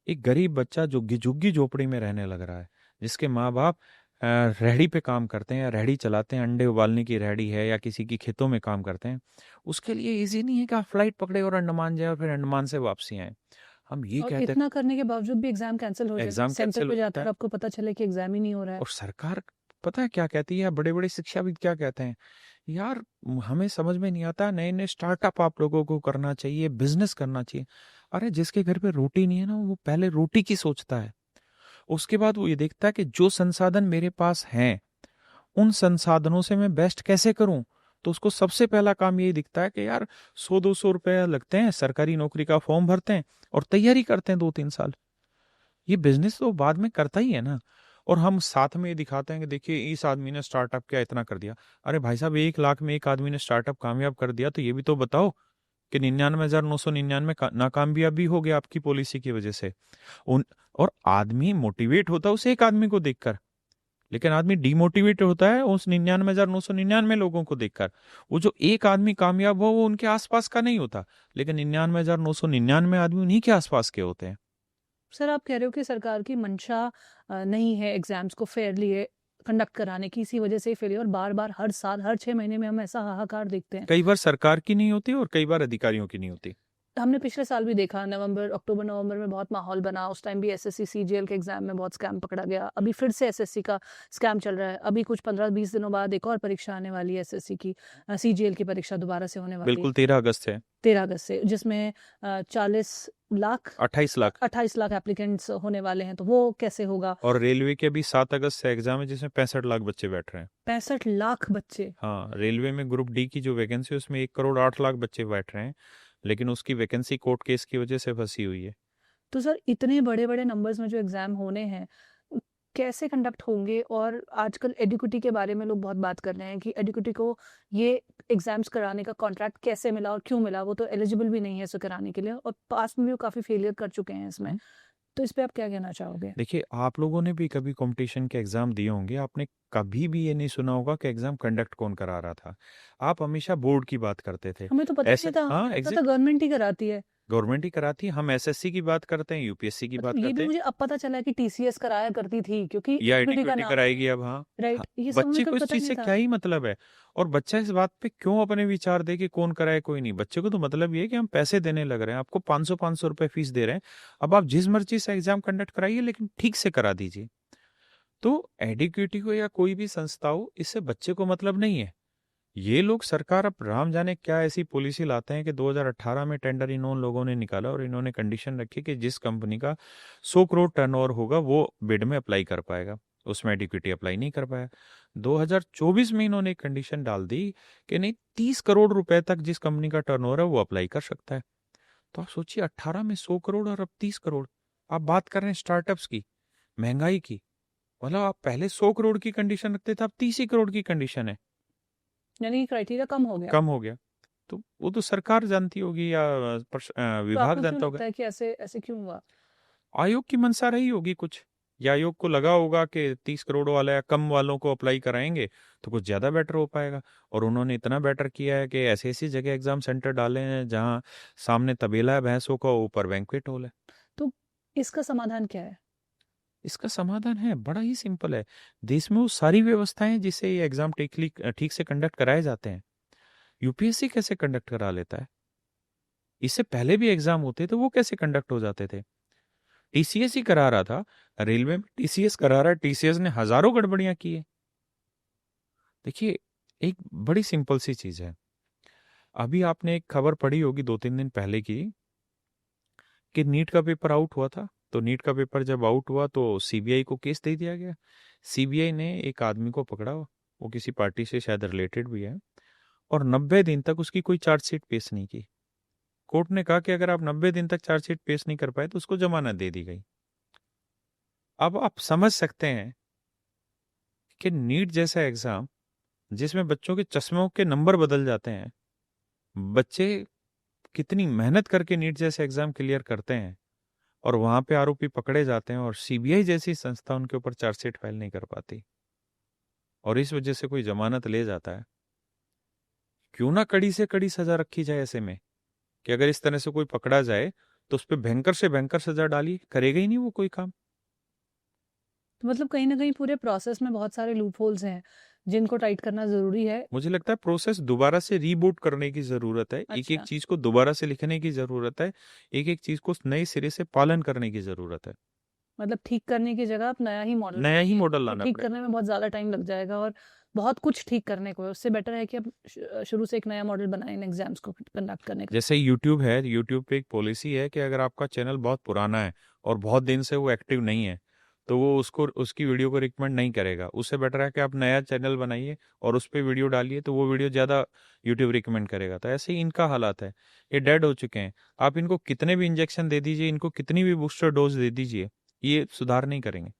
एक गरीब बच्चा जो झुग्गी झोपड़ी में रहने लग रहा है, जिसके माँ बाप रेहड़ी पे काम करते हैं या रेहड़ी चलाते हैं, अंडे उबालने की रेहड़ी है या किसी की खेतों में काम करते हैं, उसके लिए इजी नहीं है कि आप फ्लाइट पकड़े और अंडमान जाए और फिर अंडमान से वापसी आए। हम ये और कहते हैं इतना करने के बावजूद भी एग्जाम कैंसिल हो जाए, एग्जाम सेंटर कैंसिल पे होता जाकर है आपको पता चले कि एग्जाम ही नहीं हो रहा है। और सरकार पता है क्या कहती है? बड़े बड़े शिक्षाविद क्या कहते हैं? यार हमें समझ में नहीं आता, नए नए स्टार्टअप आप लोगों को करना चाहिए, बिजनेस करना चाहिए। अरे जिसके घर पे रोटी नहीं है ना, वो पहले रोटी की सोचता है, उसके बाद वो ये देखता है कि जो संसाधन मेरे पास हैं, उन संसाधनों से मैं बेस्ट कैसे करूं। तो उसको सबसे पहला काम यही दिखता है कि यार 100-200 रुपए लगते हैं, सरकारी नौकरी का फॉर्म भरते हैं और तैयारी करते हैं 2-3 साल। ये बिजनेस तो बाद में करता ही है ना। और हम साथ में ये दिखाते हैं कि देखिए इस आदमी ने स्टार्टअप क्या इतना कर दिया। अरे भाई साहब, 1 लाख में एक आदमी ने स्टार्टअप कामयाब कर दिया, तो ये भी तो बताओ कि 99,999 नाकामयाब भी हो गया आपकी पॉलिसी की वजह से। उन और आदमी मोटिवेट होता है उस एक आदमी को देखकर, लेकिन आदमी डिमोटिवेट होता है उस 99,999 लोगों को देखकर। वो जो एक आदमी कामयाब हो वो उनके आसपास का नहीं होता, लेकिन 99,999 आदमी उन्हीं के आसपास के होते हैं। सर आप कह रहे हो कि सरकार की मंशा नहीं है एग्जाम्स को फेयरली कंडक्ट कराने की, इसी वजह से फेलियर बार बार हर साल हर 6 महीने में हम ऐसा हाहाकार देखते हैं। कई बार सरकार की नहीं होती और कई बार अधिकारियों की नहीं होती। हमने पिछले साल भी देखा, अक्टूबर नवंबर में बहुत माहौल बना, उस टाइम भी एसएससी सीजीएल के एग्जाम में बहुत स्कैम पकड़ा गया। अभी फिर से एसएससी का स्कैम चल रहा है। अभी कुछ 15-20 दिनों बाद एक और परीक्षा आने वाली है एसएससी की, सीजीएल की परीक्षा दोबारा से होने वाली है बिल्कुल 13 अगस्त है, 13 अगस्त से, जिसमें 28 लाख 28 लाख एप्लीकेंट्स होने वाले हैं। तो वो कैसे होगा? और रेलवे के भी 7 अगस्त से एग्जाम है जिसमें 65 लाख बच्चे बैठ रहे हैं। 65 लाख बच्चे? हाँ, रेलवे में ग्रुप डी की जो वैकेंसी है उसमें 1,08,00,000 बच्चे बैठ रहे हैं, लेकिन उसकी वैकेंसी कोर्ट केस की वजह से फंसी हुई है। तो सर इतने बड़े बड़े नंबर्स में जो एग्जाम होने हैं कैसे कंडक्ट होंगे? और आजकल एडिक्विटी के बारे में लोग बहुत बात कर रहे हैं कि एडिक्विटी को ये एग्जाम्स कराने का कॉन्ट्रैक्ट कैसे मिला और क्यों मिला? वो तो एलिजिबल भी नहीं है इसे कराने के लिए, और पास्ट में भी वो काफी फेलियर कर चुके हैं इसमें। तो इस पे आप क्या कहना चाहोगे? देखिए, आप लोगों ने भी कभी कंपटीशन के एग्जाम दिए होंगे, आपने कभी भी ये नहीं सुना होगा कि एग्जाम कंडक्ट कौन करा रहा था। आप हमेशा बोर्ड की बात करते थे। हमें तो पता ऐसे नहीं था, हाँ, हमें तो गवर्नमेंट ही कराती है। गवर्नमेंट ही कराती है। हम एसएससी की बात करते हैं, यूपीएससी की बात मतलब ये करते भी हैं, मुझे अब पता चला है कि टीसीएस कराया करती थी, क्योंकि या एडिक्विटी का एडिक्विटी नाम, कराएगी अब। हाँ, राइट, हाँ, ये सब हमें बच्चे कभी को इस पता चीज नहीं से था। क्या ही मतलब है? और बच्चा इस बात पे क्यों अपने विचार दे कि कौन कराए कोई नहीं? बच्चे को तो मतलब ये है कि हम पैसे देने लग रहे हैं, आपको 500-500 रुपए फीस दे रहे हैं, अब आप जिस मर्जी से एग्जाम कंडक्ट कराइए, लेकिन ठीक से करा दीजिए। तो एडिक्विटी को या कोई भी संस्था हो, इससे बच्चे को मतलब नहीं है। ये लोग सरकार अब राम जाने क्या ऐसी पॉलिसी लाते हैं कि 2018 में टेंडर इन लोगों ने निकाला और इन्होंने कंडीशन रखी कि जिस कंपनी का 100 करोड़ टर्नओवर होगा वो बिड में अप्लाई कर पाएगा, उसमें एडिक्विटी अप्लाई नहीं कर पाया। 2024 में इन्होंने एक कंडीशन डाल दी कि नहीं, 30 करोड़ रुपए तक जिस कंपनी का टर्नओवर है वो अप्लाई कर सकता है। तो आप सोचिए, 18 में 100 करोड़ और अब 30 करोड़। आप बात कर रहे हैं स्टार्टअप्स की, महंगाई की, मतलब आप पहले 100 करोड़ की कंडीशन रखते थे, अब 30 ही करोड़ की कंडीशन है, यानी क्राइटेरिया कम हो गया। कम हो गया। तो वो तो सरकार जानती होगी या तो विभाग आपको क्यों जानता लगता होगा, है कि ऐसे ऐसे क्यों हुआ? आयोग की मंशा रही होगी कुछ, या आयोग को लगा होगा कि 30 करोड़ वाला या कम वालों को अप्लाई कराएंगे तो कुछ ज्यादा बेटर हो पाएगा। और उन्होंने इतना बेटर किया है कि ऐसी ऐसी जगह एग्जाम सेंटर डाले हैं जहां सामने तबेला है भैंसों का, ऊपर बैंक्वेट हॉल है। तो इसका समाधान क्या है? इसका समाधान है, बड़ा ही सिंपल है। देश में वो सारी व्यवस्थाएं हैं जिससे ये एग्जाम ठीक से कंडक्ट कराए जाते हैं। यूपीएससी कैसे कंडक्ट करा लेता है, इससे पहले भी एग्जाम होते थे, वो कैसे कंडक्ट हो जाते थे। टीसीएस ही करा रहा था, रेलवे में टीसीएस करा रहा है, टीसीएस ने हजारों गड़बड़ियां की है। देखिए, एक बड़ी सिंपल सी चीज है, अभी आपने एक खबर पढ़ी होगी 2-3 दिन पहले की कि नीट का पेपर आउट हुआ था। तो नीट का पेपर जब आउट हुआ तो सीबीआई को केस दे दिया गया। सीबीआई ने एक आदमी को पकड़ा, वो किसी पार्टी से शायद रिलेटेड भी है, और 90 दिन तक उसकी कोई चार्जशीट पेश नहीं की। कोर्ट ने कहा कि अगर आप 90 दिन तक चार्जशीट पेश नहीं कर पाए तो उसको जमानत दे दी गई। अब आप समझ सकते हैं कि नीट जैसा एग्जाम जिसमें बच्चों के चश्मों के नंबर बदल जाते हैं, बच्चे कितनी मेहनत करके नीट जैसे एग्जाम क्लियर करते हैं, और वहां पे आरोपी पकड़े जाते हैं और सीबीआई जैसी संस्था उनके ऊपर चार्जशीट फाइल नहीं कर पाती, और इस वजह से कोई जमानत ले जाता है। क्यों ना कड़ी से कड़ी सजा रखी जाए ऐसे में, कि अगर इस तरह से कोई पकड़ा जाए तो उस पर भयंकर से भयंकर सजा डाली, करेगा ही नहीं वो कोई काम। तो मतलब कहीं ना कहीं पूरे प्रोसेस में बहुत सारे लूप होल्स हैं जिनको टाइट करना जरूरी है। मुझे लगता है प्रोसेस दोबारा से रीबूट करने की जरूरत है, एक एक अच्छा, चीज को दोबारा से लिखने की जरूरत है, एक एक चीज को नए सिरे से पालन करने की जरूरत है। मतलब ठीक करने की जगह आप नया ही मॉडल नया ही बनाइए। मॉडल तो लाना ठीक पड़ेगा। करने में बहुत ज़्यादा टाइम लग जाएगा और बहुत कुछ ठीक करने को है। उससे बेटर है कि आप शुरू से एक नया मॉडल बनाएं इन एग्जाम्स को कंडक्ट करने का। जैसे यूट्यूब है, यूट्यूब पे एक पॉलिसी है कि अगर आपका चैनल बहुत पुराना है और बहुत दिन से वो एक्टिव नहीं है तो वो उसको उसकी वीडियो को रिकमेंड नहीं करेगा। उससे बेटर है कि आप नया चैनल बनाइए और उस पर वीडियो डालिए, तो वो वीडियो ज़्यादा यूट्यूब रिकमेंड करेगा। तो ऐसे ही इनका हालात है, ये डेड हो चुके हैं। आप इनको कितने भी इंजेक्शन दे दीजिए, इनको कितनी भी बूस्टर डोज दे दीजिए, ये सुधार नहीं करेंगे,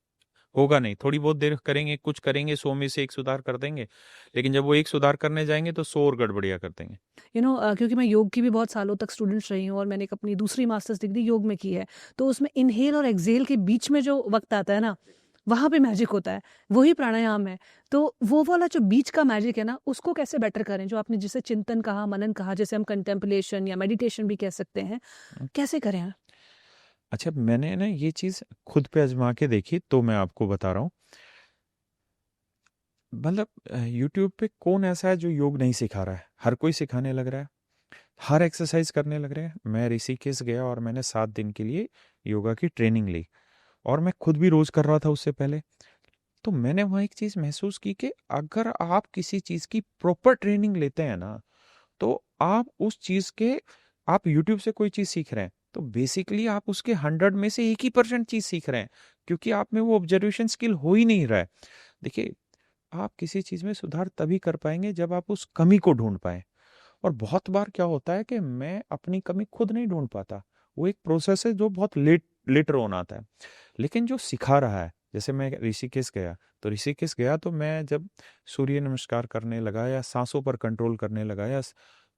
होगा नहीं। थोड़ी बहुत देर करेंगे, कुछ करेंगे, 100 में से एक सुधार कर देंगे, लेकिन जब वो एक सुधार करने जाएंगे तो 100 और गड़बड़ियां कर देंगे। क्योंकि मैं योग की भी बहुत सालों तक स्टूडेंट्स रही हूँ और मैंने एक अपनी दूसरी मास्टर्स डिग्री योग में की है। तो उसमें इनहेल और एक्सेल के बीच में जो वक्त आता है ना, वहाँ पे मैजिक होता है, वही प्राणायाम है। तो वो वाला जो बीच का मैजिक है ना, उसको कैसे बेटर करें, जो आपने जिसे चिंतन कहा, मनन कहा, जैसे हम कंटेम्पलेशन या मेडिटेशन भी कह सकते हैं, कैसे करें? अच्छा, मैंने ना ये चीज खुद पे आजमा के देखी, तो मैं आपको बता रहा हूँ। मतलब यूट्यूब पे कौन ऐसा है जो योग नहीं सिखा रहा है, हर कोई सिखाने लग रहा है, हर एक्सरसाइज करने लग रहे हैं। मैं ऋषिकेश गया और मैंने 7 दिन के लिए योगा की ट्रेनिंग ली, और मैं खुद भी रोज कर रहा था उससे पहले। तो मैंने वहाँ एक चीज महसूस की कि अगर आप किसी चीज की प्रॉपर ट्रेनिंग लेते हैं ना, तो आप उस चीज के, आप यूट्यूब से कोई चीज सीख रहे हैं तो बेसिकली आप उसके 100 में से 1 ही% चीज सीख रहे हैं, क्योंकि आप में वो ऑब्जर्वेशन स्किल हो ही नहीं रहा है। देखिए, आप किसी चीज में सुधार तभी कर पाएंगे जब आप उस कमी को ढूंढ पाए। और बहुत बार क्या होता है कि मैं अपनी कमी खुद नहीं ढूंढ पाता, वो एक प्रोसेस है जो बहुत लेटर ऑन आता है। लेकिन जो सिखा रहा है, जैसे मैं ऋषिकेश गया, तो ऋषिकेश गया तो मैं जब सूर्य नमस्कार करने लगा या सांसों पर कंट्रोल करने लगा, या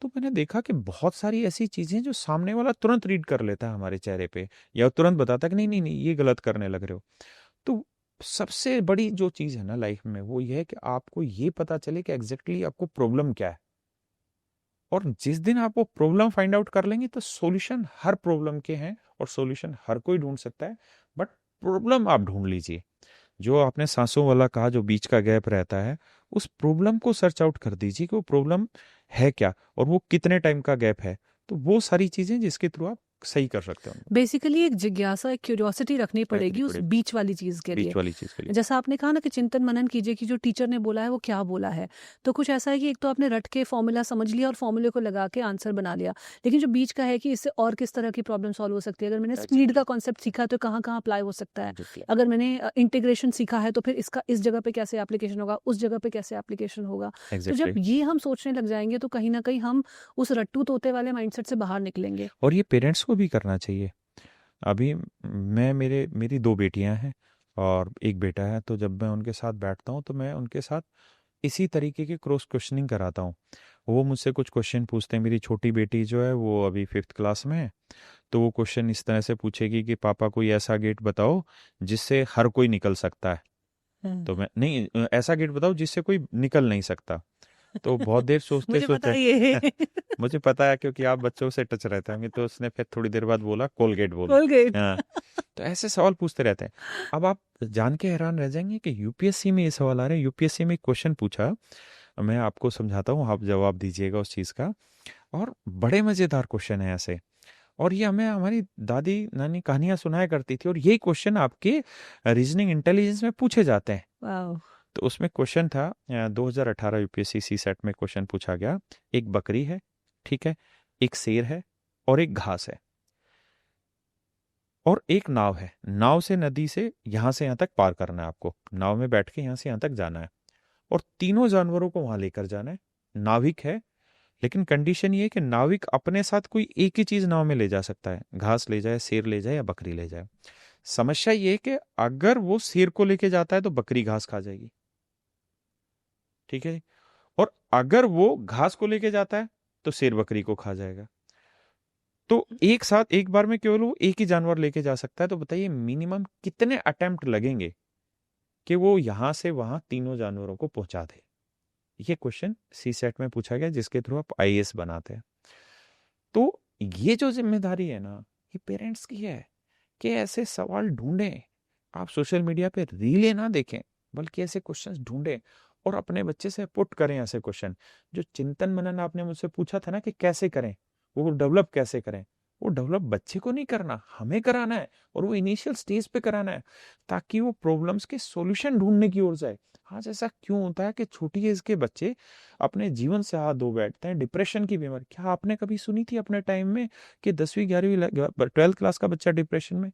तो मैंने देखा कि बहुत सारी ऐसी चीजें जो सामने वाला तुरंत रीड कर लेता है हमारे चेहरे पे, या तुरंत बताता है कि नहीं नहीं नहीं, ये गलत करने लग रहे हो। तो सबसे बड़ी जो चीज है ना लाइफ में, वो ये है कि आपको ये पता चले कि एग्जैक्टली आपको प्रॉब्लम क्या है। और जिस दिन आप वो प्रॉब्लम फाइंड आउट कर लेंगे तो सॉल्यूशन हर प्रॉब्लम के हैं, और सॉल्यूशन हर कोई ढूंढ सकता है, बट प्रॉब्लम आप ढूंढ लीजिए। जो आपने सांसों वाला कहा, जो बीच का गैप रहता है, उस प्रॉब्लम को सर्च आउट कर दीजिए कि वो प्रॉब्लम है क्या और वो कितने टाइम का गैप है। तो वो सारी चीजें जिसके थ्रू आप सही कर सकते हैं बेसिकली एक जिज्ञासा, एक क्यूरियोसिटी रखनी पड़ेगी उस पड़ेगी। बीच वाली चीज के लिए। बीच वाली चीज के लिए। जैसा आपने कहा ना कि चिंतन मनन कीजिए कि जो टीचर ने बोला है वो क्या बोला है। तो कुछ ऐसा है कि एक तो आपने रट के फॉर्मूला समझ लिया और फॉर्मूले को लगा के आंसर बना लिया, लेकिन जो बीच का है कि इससे और किस तरह की प्रॉब्लम सॉल्व हो सकती है। अगर मैंने स्पीड का कॉन्सेप्ट सीखा तो कहाँ कहाँ अप्लाई हो सकता है, अगर मैंने इंटीग्रेशन सीखा है तो फिर इसका इस जगह पे कैसे एप्लीकेशन होगा, उस जगह पे कैसे एप्लीकेशन होगा। तो जब ये हम सोचने लग जाएंगे तो कहीं ना कहीं हम उस रट्टू तोते वाले माइंडसेट से बाहर निकलेंगे। और ये पेरेंट्स को भी करना चाहिए। अभी मेरी 2 बेटियां हैं और 1 बेटा है, तो जब मैं उनके साथ बैठता हूँ तो मैं उनके साथ इसी तरीके की क्रॉस क्वेश्चनिंग कराता हूँ। वो मुझसे कुछ क्वेश्चन पूछते हैं। मेरी छोटी बेटी जो है वो अभी 5th क्लास में है, तो वो क्वेश्चन इस तरह से पूछेगी कि पापा कोई ऐसा गेट बताओ जिससे हर कोई निकल सकता है। तो मैं नहीं, ऐसा गेट बताओ जिससे कोई निकल नहीं सकता। तो बहुत देर सोचते मुझे पता सोचते ही है। मुझे पता है क्योंकि आप बच्चों से टच रहते होंगे। तो उसने फिर थोड़ी देर बाद बोला कोलगेट बोलो। कोलगेट। हाँ, तो ऐसे सवाल पूछते रहते हैं। अब आप जान के हैरान रह जाएंगे कि यूपीएससी में ये सवाल आ रहे हैं। यूपीएससी में एक क्वेश्चन पूछा, मैं आपको समझाता हूँ, आप जवाब दीजिएगा उस चीज़ का। और बड़े मज़ेदार क्वेश्चन है ऐसे। और ये हमें हमारी दादी नानी कहानियां सुनाया करती थी, और यही क्वेश्चन आपके रीजनिंग इंटेलिजेंस में पूछे जाते हैं। वाओ। तो उसमें क्वेश्चन था 2018 यूपीएससी सी सेट में क्वेश्चन पूछा गया। एक बकरी है, ठीक है, एक शेर है और एक घास है, और एक नाव है। नाव से नदी से यहां से यहां तक पार करना है आपको। नाव में बैठ के यहां से यहां तक जाना है, और तीनों जानवरों को वहां लेकर जाना है। नाविक है, लेकिन कंडीशन ये है कि नाविक अपने साथ कोई एक ही चीज नाव में ले जा सकता है। घास ले जाए, शेर ले जाए या बकरी ले जाए। समस्या ये है कि अगर वो शेर को लेके जाता है तो बकरी घास खा जाएगी, ठीक है, और अगर वो घास को लेके जाता है तो शेर बकरी को खा जाएगा। तो एक साथ एक बार में केवल वो एक ही जानवर लेके जा सकता है। तो बताइए मिनिमम कितने अटेम्प्ट लगेंगे कि वो यहां से वहां तीनों जानवरों को पहुंचा दे। ये क्वेश्चन सी सेट में पूछा गया, जिसके थ्रू आप आईएएस बनाते हैं। तो ये जो जिम्मेदारी है ना, ये पेरेंट्स की है कि ऐसे सवाल ढूंढें। आप सोशल मीडिया पे रीलें ना देखें, बल्कि ऐसे क्वेश्चंस ढूंढें और अपने बच्चे से पुट करें ऐसे क्वेश्चन। जो चिंतन मनन आपने मुझसे पूछा था ना कि कैसे करें, वो डेवलप कैसे करें, वो डेवलप बच्चे को नहीं करना, हमें कराना है। और वो इनिशियल स्टेज पे कराना है, ताकि वो प्रॉब्लम्स के सॉल्यूशन ढूंढने की ओर जाए। आज ऐसा क्यों होता है कि छोटी एज के बच्चे अपने जीवन से हाथ धो बैठते हैं? डिप्रेशन की बीमारी, क्या आपने कभी सुनी थी अपने टाइम में कि 10वीं 11वीं 12th क्लास का बच्चा डिप्रेशन में?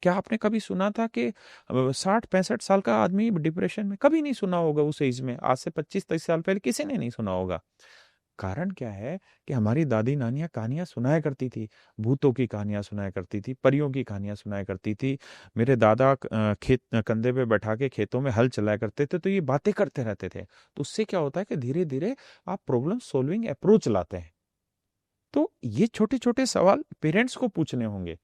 क्या आपने कभी सुना था कि 60-65 साल का आदमी डिप्रेशन में? कभी नहीं सुना होगा उस एज में। आज से 25-30 साल पहले किसी ने नहीं सुना होगा। कारण क्या है कि हमारी दादी नानियां कहानियां सुनाया करती थी, भूतों की कहानियां सुनाया करती थी, परियों की कहानियां सुनाया करती थी। मेरे दादा खेत कंधे पे बैठा के खेतों में हल चलाया करते थे, तो ये बातें करते रहते थे। तो उससे क्या होता है कि धीरे धीरे आप प्रॉब्लम सॉल्विंग अप्रोच लाते हैं। तो ये छोटे छोटे सवाल पेरेंट्स को पूछने होंगे।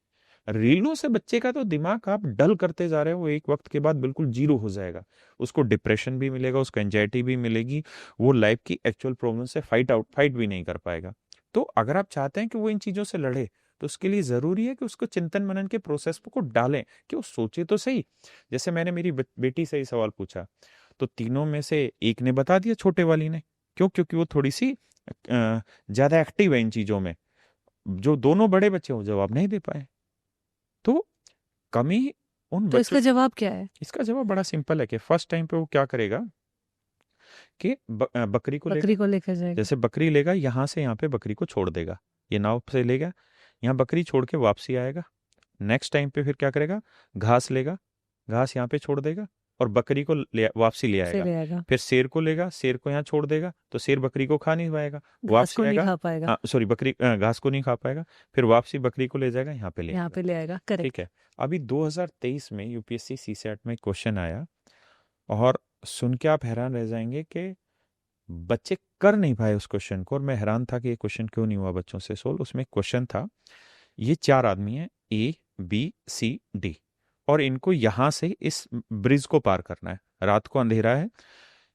रीलों से बच्चे का तो दिमाग आप डल करते जा रहे हो, वो एक वक्त के बाद बिल्कुल जीरो हो जाएगा। उसको डिप्रेशन भी मिलेगा, उसको एंजाइटी भी मिलेगी, वो लाइफ की एक्चुअल प्रॉब्लम से फाइट भी नहीं कर पाएगा। तो अगर आप चाहते हैं कि वो इन चीजों से लड़े, तो उसके लिए जरूरी है कि उसको चिंतन मनन के प्रोसेस को डालें, कि वो सोचे तो सही। जैसे मैंने मेरी बेटी से ही सवाल पूछा, तो तीनों में से एक ने बता दिया, छोटे वाली ने। क्यों? क्योंकि वो थोड़ी सी ज्यादा एक्टिव है इन चीजों में। जो दोनों बड़े बच्चे वो जवाब नहीं दे पाए। तो कमी उन तो इसका बच्चों। जवाब क्या है? इसका जवाब बड़ा सिंपल है कि फर्स्ट टाइम पे वो क्या करेगा कि बकरी को लेगा। बकरी को लेकर जाएगा। जैसे बकरी लेगा, यहाँ से यहाँ पे बकरी को छोड़ देगा, ये नाव से लेगा, यहाँ बकरी छोड़ के वापसी आएगा। नेक्स्ट टाइम पे फिर क्या करेगा, घास लेगा, घास यहाँ पे छोड़ देगा और बकरी को वापसी ले फिर आएगा। ले आएगा। फिर शेर को लेगा, शेर को यहाँ छोड़ देगा, तो शेर बकरी को खा नहीं पाएगा, घास वापसी को नहीं आएगा। खा पाएगा। हाँ सॉरी, बकरी घास को नहीं खा पाएगा, फिर वापसी बकरी को ले जाएगा, यहाँ पे ले यहाँ आएगा। पे ले आएगा। करेक्ट। ठीक है। अभी 2023 में यूपीएससी सी सेट में क्वेश्चन आया, और सुन के आप हैरान रह जाएंगे कि बच्चे कर नहीं पाए उस क्वेश्चन को। और मैं हैरान था कि ये क्वेश्चन क्यों नहीं हुआ बच्चों से सोल्व। उसमें क्वेश्चन था, ये 4 आदमी हैं, ए बी सी डी, और इनको यहां से इस ब्रिज को पार करना है। रात को अंधेरा है,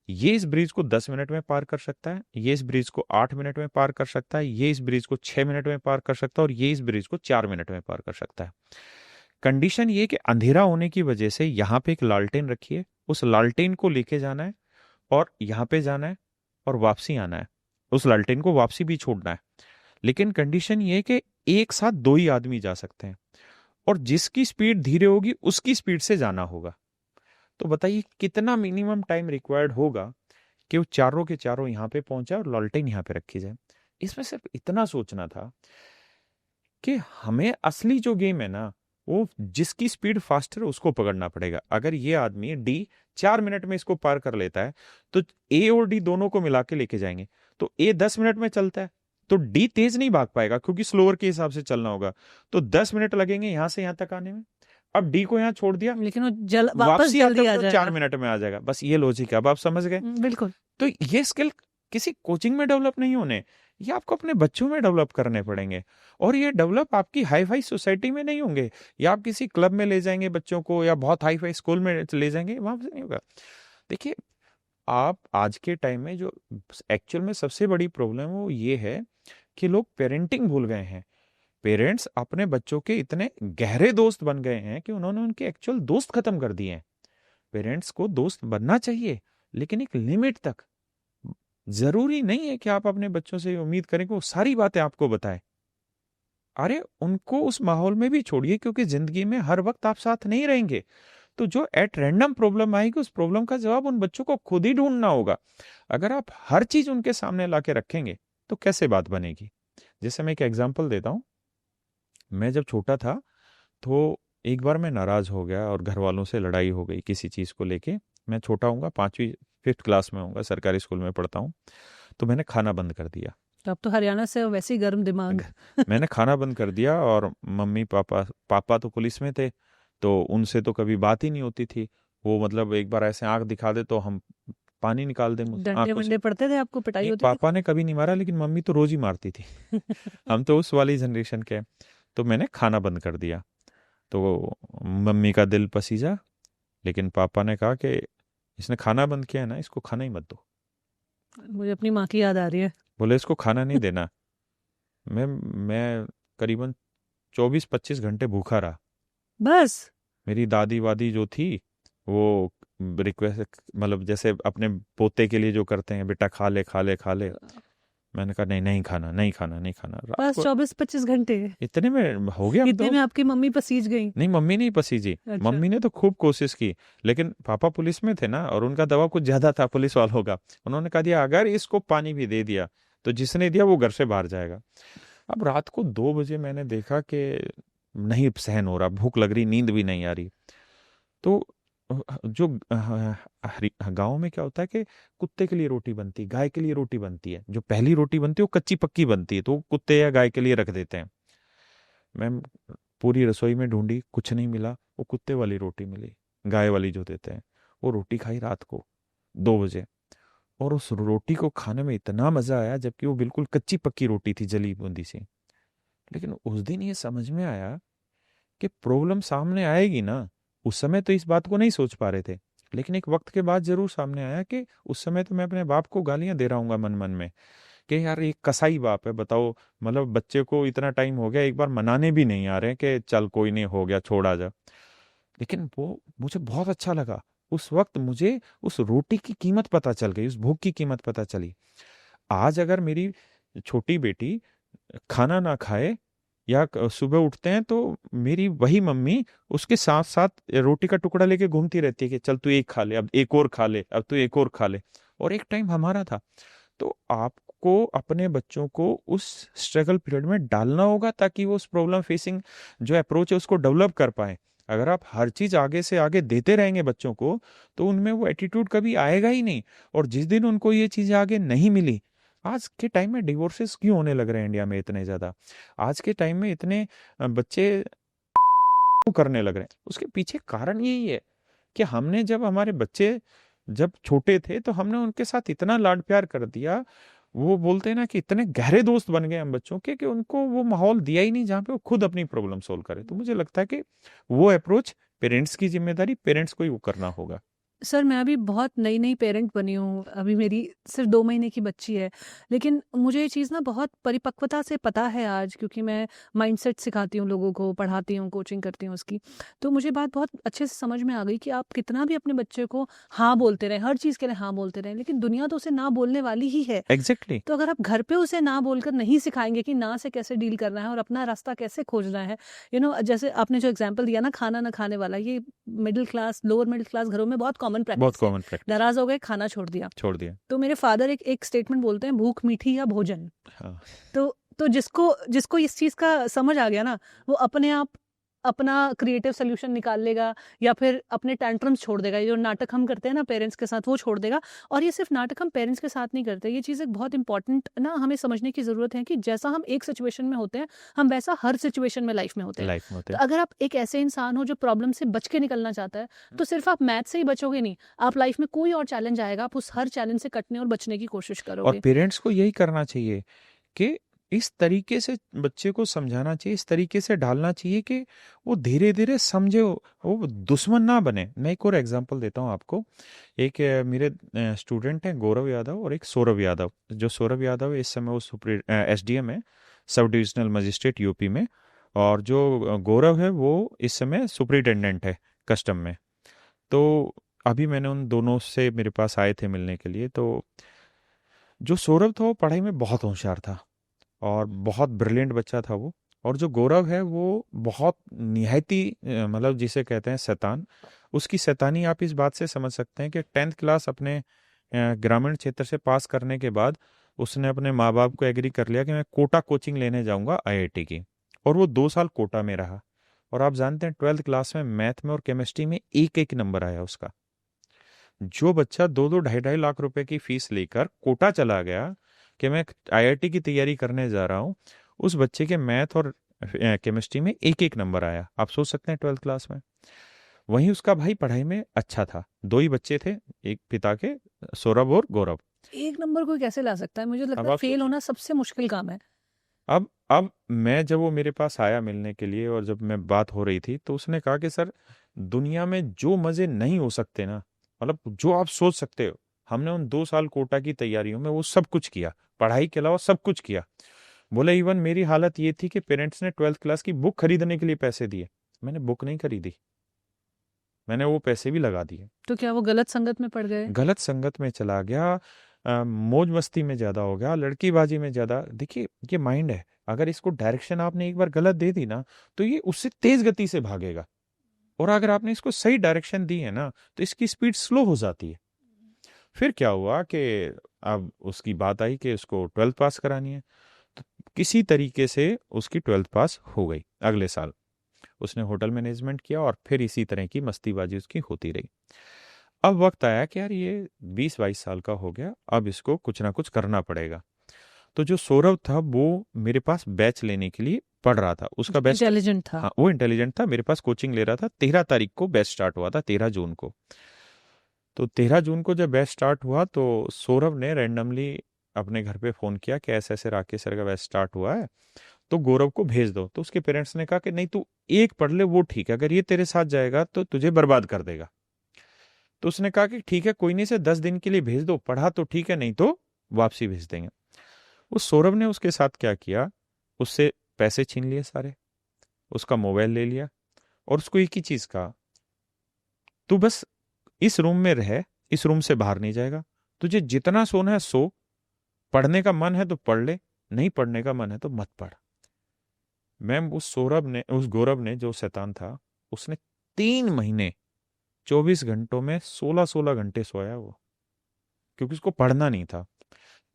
ये इस ब्रिज को 10 मिनट में पार कर सकता है, ये इस ब्रिज को 8 मिनट में पार कर सकता है, ये इस ब्रिज को 6 मिनट में पार कर सकता है, और ये इस ब्रिज को 4 मिनट में पार कर सकता है। कंडीशन ये कि अंधेरा होने की वजह से यहाँ पे एक लालटेन रखिए, उस लालटेन को लेके जाना है और यहाँ पे जाना है और वापसी आना है। उस लालटेन को वापसी भी छोड़ना है। लेकिन कंडीशन ये है कि एक साथ 2 ही आदमी जा सकते हैं, और जिसकी स्पीड धीरे होगी उसकी स्पीड से जाना होगा। तो बताइए कितना मिनिमम टाइम रिक्वायर्ड होगा कि वो चारों के चारों यहाँ पे पहुंचा और लॉल्टेन यहाँ पे रखी जाए। इसमें सिर्फ इतना सोचना था कि हमें असली जो गेम है ना, वो जिसकी स्पीड फास्टर है उसको पकड़ना पड़ेगा। अगर ये आदमी डी 4 मिनट में इसको पार कर लेता है तो ए और डी दोनों को मिला के लेके जाएंगे। तो ए 10 मिनट में चलता है तो डी तेज नहीं भाग पाएगा क्योंकि स्लोअर के हिसाब से चलना होगा, तो 10 मिनट लगेंगे यहां से यहां तक आने में। अब डी को यहाँ छोड़ दिया, लेकिन वो वापस वापसी जल्दी आ आता तो जाएगा। 4 मिनट में आ जाएगा। बस ये लॉजिक है, अब आप समझ गए। बिल्कुल। तो ये स्किल किसी कोचिंग में डेवलप नहीं होने, ये आपको अपने बच्चों में डेवलप करने पड़ेंगे। और ये डेवलप आपकी हाई फाई सोसाइटी में नहीं होंगे, या आप किसी क्लब में ले जाएंगे बच्चों को, या बहुत हाई फाई स्कूल में ले जाएंगे, वहां से नहीं होगा। देखिए, आप आज के टाइम में जो एक्चुअल में सबसे बड़ी प्रॉब्लम है वो ये है कि लोग पेरेंटिंग भूल गए हैं। पेरेंट्स अपने बच्चों के इतने गहरे दोस्त बन गए हैं कि उन्होंने उनके एक्चुअल दोस्त खत्म कर दिए हैं। पेरेंट्स को दोस्त बनना चाहिए, लेकिन एक लिमिट तक। जरूरी नहीं है कि आप अपने बच्चों से उम्मीद करें कि वो सारी बातें आपको बताएं। अरे उनको उस माहौल में भी छोड़िए, क्योंकि जिंदगी में हर वक्त आप साथ नहीं रहेंगे। तो जो एट रैंडम प्रॉब्लम आएगी, उस प्रॉब्लम का जवाब उन बच्चों को खुद ही ढूंढना होगा। अगर आप हर चीज उनके सामने लाके रखेंगे तो कैसे बात बनेगी। जैसे मैं एक एग्जांपल देता हूं, मैं जब छोटा था तो एक बार मैं नाराज हो गया और घर वालों से लड़ाई हो गई किसी चीज को लेके। मैं छोटा हूँगा, 5वीं 5th क्लास में हूँगा, सरकारी स्कूल में पढ़ता हूँ। तो मैंने खाना बंद कर दिया। तो अब तो हरियाणा से वैसे ही गर्म दिमाग। मैंने खाना बंद कर दिया, और मम्मी पापा तो पुलिस में थे, तो उनसे तो कभी बात ही नहीं होती थी। वो मतलब एक बार ऐसे आंख दिखा दे तो हम पानी निकाल दे मुझे डंडे आंखों से। वंडे पड़ते थे आपको, पिटाई नहीं, होती थी? पापा ने कभी नहीं मारा, लेकिन मम्मी तो रोज ही मारती थी। हम तो उस वाली जनरेशन के हैं। तो मैंने खाना बंद कर दिया, तो मम्मी का दिल पसीजा, लेकिन पापा ने कहा कि इसने खाना बंद किया है ना, इसको खाना ही मत दो। मुझे अपनी माँ की याद आ रही है। बोले इसको खाना नहीं देना। मैं करीबन 24-25 घंटे भूखा रहा। बस। मेरी दादी वादी जो थी वो रिक्वेस्ट, मतलब जैसे अपने पोते के लिए जो करते हैं, बेटा खा ले खा ले खा ले। मैंने कहा नहीं, नहीं खाना नहीं खाना नहीं खाना। रात बस को 24-25 घंटे। इतने में हो गया। इतने में आपकी मम्मी पसीज गई? नहीं, मम्मी नहीं पसीजी। अच्छा। मम्मी ने तो खूब कोशिश की, लेकिन पापा पुलिस में थे ना, और उनका दबाव कुछ ज्यादा था पुलिस वालों का। उन्होंने कहा दिया अगर इसको पानी भी दे दिया तो जिसने दिया वो घर से बाहर जाएगा। अब रात को 2 बजे मैंने देखा कि नहीं सहन हो रहा, भूख लग रही, नींद भी नहीं आ रही। तो जो गांव में क्या होता है कि कुत्ते के लिए रोटी बनती है, गाय के लिए रोटी बनती है। जो पहली रोटी बनती है वो कच्ची पक्की बनती है, तो वो कुत्ते या गाय के लिए रख देते हैं। मैं पूरी रसोई में ढूंढी, कुछ नहीं मिला। वो कुत्ते वाली रोटी मिली, गाय वाली जो देते हैं। वो रोटी खाई रात को 2 बजे, और उस रोटी को खाने में इतना मजा आया, जबकि वो बिल्कुल कच्ची पक्की रोटी थी, जली बूंदी सी। लेकिन उस दिन ये समझ में आया कि प्रॉब्लम सामने आएगी ना। उस समय तो इस बात को नहीं सोच पा रहे थे, लेकिन एक वक्त के बाद जरूर सामने आया कि उस समय तो मैं अपने बाप को गालियां दे रहा हूँ मन मन में कि यार ये कसाई बाप है, बताओ। मतलब बच्चे को इतना टाइम हो गया, एक बार मनाने भी नहीं आ रहे कि चल कोई नहीं, हो गया, छोड़ा जा। लेकिन वो मुझे बहुत अच्छा लगा। उस वक्त मुझे उस रोटी की कीमत पता चल गई, उस भूख की कीमत पता चली। आज अगर मेरी छोटी बेटी खाना ना खाए या सुबह उठते हैं तो मेरी वही मम्मी उसके साथ साथ रोटी का टुकड़ा लेके घूमती रहती है कि चल तू एक खा ले, अब एक और खा ले, अब तू एक और खा ले। और एक टाइम हमारा था। तो आपको अपने बच्चों को उस स्ट्रगल पीरियड में डालना होगा ताकि वो उस प्रॉब्लम फेसिंग जो अप्रोच है उसको डेवलप कर पाए। अगर आप हर चीज आगे से आगे देते रहेंगे बच्चों को, तो उनमें वो एटीट्यूड कभी आएगा ही नहीं। और जिस दिन उनको ये चीजें आगे नहीं मिली, आज के टाइम में डिवोर्सेस क्यों होने लग रहे हैं इंडिया में इतने ज्यादा, आज के टाइम में इतने बच्चे करने लग रहे हैं, उसके पीछे कारण यही है कि हमने जब हमारे बच्चे जब छोटे थे तो हमने उनके साथ इतना लाड प्यार कर दिया। वो बोलते हैं ना कि इतने गहरे दोस्त बन गए हम बच्चों के कि उनको वो माहौल दिया ही नहीं जहाँ पे वो खुद अपनी प्रॉब्लम सोल्व करे। तो मुझे लगता है कि वो अप्रोच पेरेंट्स की जिम्मेदारी, पेरेंट्स को ही वो करना होगा। सर मैं अभी बहुत नई नई पेरेंट बनी हूँ, अभी मेरी सिर्फ 2 महीने की बच्ची है। लेकिन मुझे ये चीज़ ना बहुत परिपक्वता से पता है आज, क्योंकि मैं माइंडसेट सिखाती हूँ लोगों को, पढ़ाती हूँ, कोचिंग करती हूँ उसकी। तो मुझे बात बहुत अच्छे से समझ में आ गई कि आप कितना भी अपने बच्चे को हाँ बोलते रहें, हर चीज़ के लिए हाँ बोलते रहें, लेकिन दुनिया तो उसे ना बोलने वाली ही है। एग्जैक्टली। तो अगर आप घर पे उसे ना बोलकर नहीं सिखाएँगे कि ना से कैसे डील करना है और अपना रास्ता कैसे खोजना है, जैसे आपने जो एग्ज़ाम्पल दिया ना खाना ना खाने वाला, ये middle class, lower middle class घरों में बहुत कॉमन बहुत प्रैक्टिस है। Common practice. नाराज़ हो गए, खाना छोड़ दिया। छोड़ दिया। तो मेरे फादर एक स्टेटमेंट बोलते हैं, भूख मीठी या भोजन। हाँ। तो जिसको जिसको इस चीज़ का समझ आ गया ना, वो अपने आप अपना क्रिएटिव सॉल्यूशन निकाल लेगा या फिर अपने टैंट्रम्स छोड़ देगा। ये जो नाटक हम करते हैं ना पेरेंट्स के साथ, वो छोड़ देगा। और ये सिर्फ नाटक हम पेरेंट्स के साथ नहीं करते, ये चीज़ एक बहुत इंपॉर्टेंट ना हमें समझने की ज़रूरत है कि जैसा हम एक सिचुएशन में होते हैं, हम वैसा हर सिचुएशन में लाइफ में होते हैं। लाइफ में होते तो हैं। अगर आप एक ऐसे इंसान हो जो प्रॉब्लम से बच के निकलना चाहता है, तो सिर्फ आप मैथ से ही बचोगे नहीं, आप लाइफ में कोई और चैलेंज आएगा, आप उस हर चैलेंज से कटने और बचने की कोशिश और करोगे। पेरेंट्स को यही करना चाहिए कि इस तरीके से बच्चे को समझाना चाहिए, इस तरीके से ढालना चाहिए कि वो धीरे धीरे समझे, वो दुश्मन ना बने। मैं एक और एग्जांपल देता हूँ आपको। एक मेरे स्टूडेंट हैं गौरव यादव और एक सौरभ यादव। जो सौरभ यादव है इस समय वो एसडीएम है, सब डिविजनल मजिस्ट्रेट यूपी में। और जो गौरव है वो इस समय सुपरिटेंडेंट है कस्टम में। तो अभी मैंने उन दोनों से, मेरे पास आए थे मिलने के लिए। तो जो सौरभ था वो पढ़ाई में बहुत होशियार था और बहुत ब्रिलियंट बच्चा था वो। और जो गौरव है वो बहुत निहायती मतलब जिसे कहते हैं शैतान। उसकी शैतानी आप इस बात से समझ सकते हैं कि 10th क्लास अपने ग्रामीण क्षेत्र से पास करने के बाद उसने अपने माँ बाप को एग्री कर लिया कि मैं कोटा कोचिंग लेने जाऊंगा आईआईटी की। और वो 2 साल कोटा में रहा। और आप जानते हैं 12th क्लास में मैथ में और केमिस्ट्री में एक एक नंबर आया उसका। जो बच्चा 2-2 ढाई-ढाई लाख रुपए की फीस लेकर कोटा चला गया कि मैं आईआईटी की तैयारी करने जा रहा हूँ, उस बच्चे के मैथ और केमिस्ट्री में एक एक नंबर आया। आप सोच सकते हैं 12th क्लास में। वहीं उसका भाई पढ़ाई में अच्छा था। 2 ही बच्चे थे एक पिता के, सौरभ और गौरव। एक नंबर कोई कैसे ला सकता है? मुझे लगता अब है आप फेल सोचिए। होना सबसे मुश्किल काम है। अब मैं जब वो मेरे पास आया मिलने के लिए और जब मैं बात हो रही थी तो उसने कहा कि सर, दुनिया में जो मजे नहीं हो सकते ना, मतलब जो आप सोच सकते हो, हमने उन 2 साल कोटा की तैयारियों में वो सब कुछ किया, पढ़ाई के अलावा सब कुछ किया। बोले इवन मेरी हालत ये थी कि पेरेंट्स ने 12th क्लास की बुक खरीदने के लिए पैसे दिए, मैंने बुक नहीं खरीदी, मैंने वो पैसे भी लगा दिए। तो क्या वो गलत संगत में पड़ गए? गलत संगत में चला गया, मौज मस्ती में ज्यादा हो गया, लड़कीबाजी में ज्यादा। देखिए ये माइंड है, अगर इसको डायरेक्शन आपने एक बार गलत दे दी ना तो ये उससे तेज गति से भागेगा। और अगर आपने इसको सही डायरेक्शन दी है ना तो इसकी स्पीड स्लो हो जाती है। फिर क्या हुआ कि अब उसकी बात आई कि उसको 12th पास करानी है। तो किसी तरीके से उसकी 12th पास हो गई। अगले साल उसने होटल मैनेजमेंट किया और फिर इसी तरह की मस्तीबाजी उसकी होती रही। अब वक्त आया कि यार ये 20-22 साल का हो गया, अब इसको कुछ ना कुछ करना पड़ेगा। तो जो सौरभ था वो मेरे पास बैच लेने के लिए पढ़ रहा था, उसका बैच। इंटेलिजेंट था। हाँ वो इंटेलिजेंट था, मेरे पास कोचिंग ले रहा था। 13 तारीख को बैच स्टार्ट हुआ था, 13 जून को। तो 13 जून को जब बैच स्टार्ट हुआ तो सौरभ ने रैंडमली अपने घर पे फोन किया कि ऐसे ऐसे राकेश सर का बैच स्टार्ट हुआ है, तो गौरव को भेज दो। तो उसके पेरेंट्स ने कहा कि नहीं, तू एक पढ़ ले वो ठीक है, अगर ये तेरे साथ जाएगा तो तुझे बर्बाद कर देगा। तो उसने कहा कि ठीक है कोई नहीं, से 10 दिन के लिए भेज दो, पढ़ा तो ठीक है, नहीं तो वापसी भेज देंगे। उस सौरभ ने उसके साथ क्या किया, उससे पैसे छीन लिए सारे, उसका मोबाइल ले लिया और उसको एक ही चीज कहा, तू बस इस रूम में रह, इस रूम से बाहर नहीं जाएगा, तुझे जितना सोना है सो, पढ़ने का मन है तो पढ़ ले, नहीं पढ़ने का मन है तो मत पढ़। मैम उस गौरव ने, जो शैतान था, उसने 3 महीने 24 घंटों में 16-16 घंटे सोया वो, क्योंकि उसको पढ़ना नहीं था।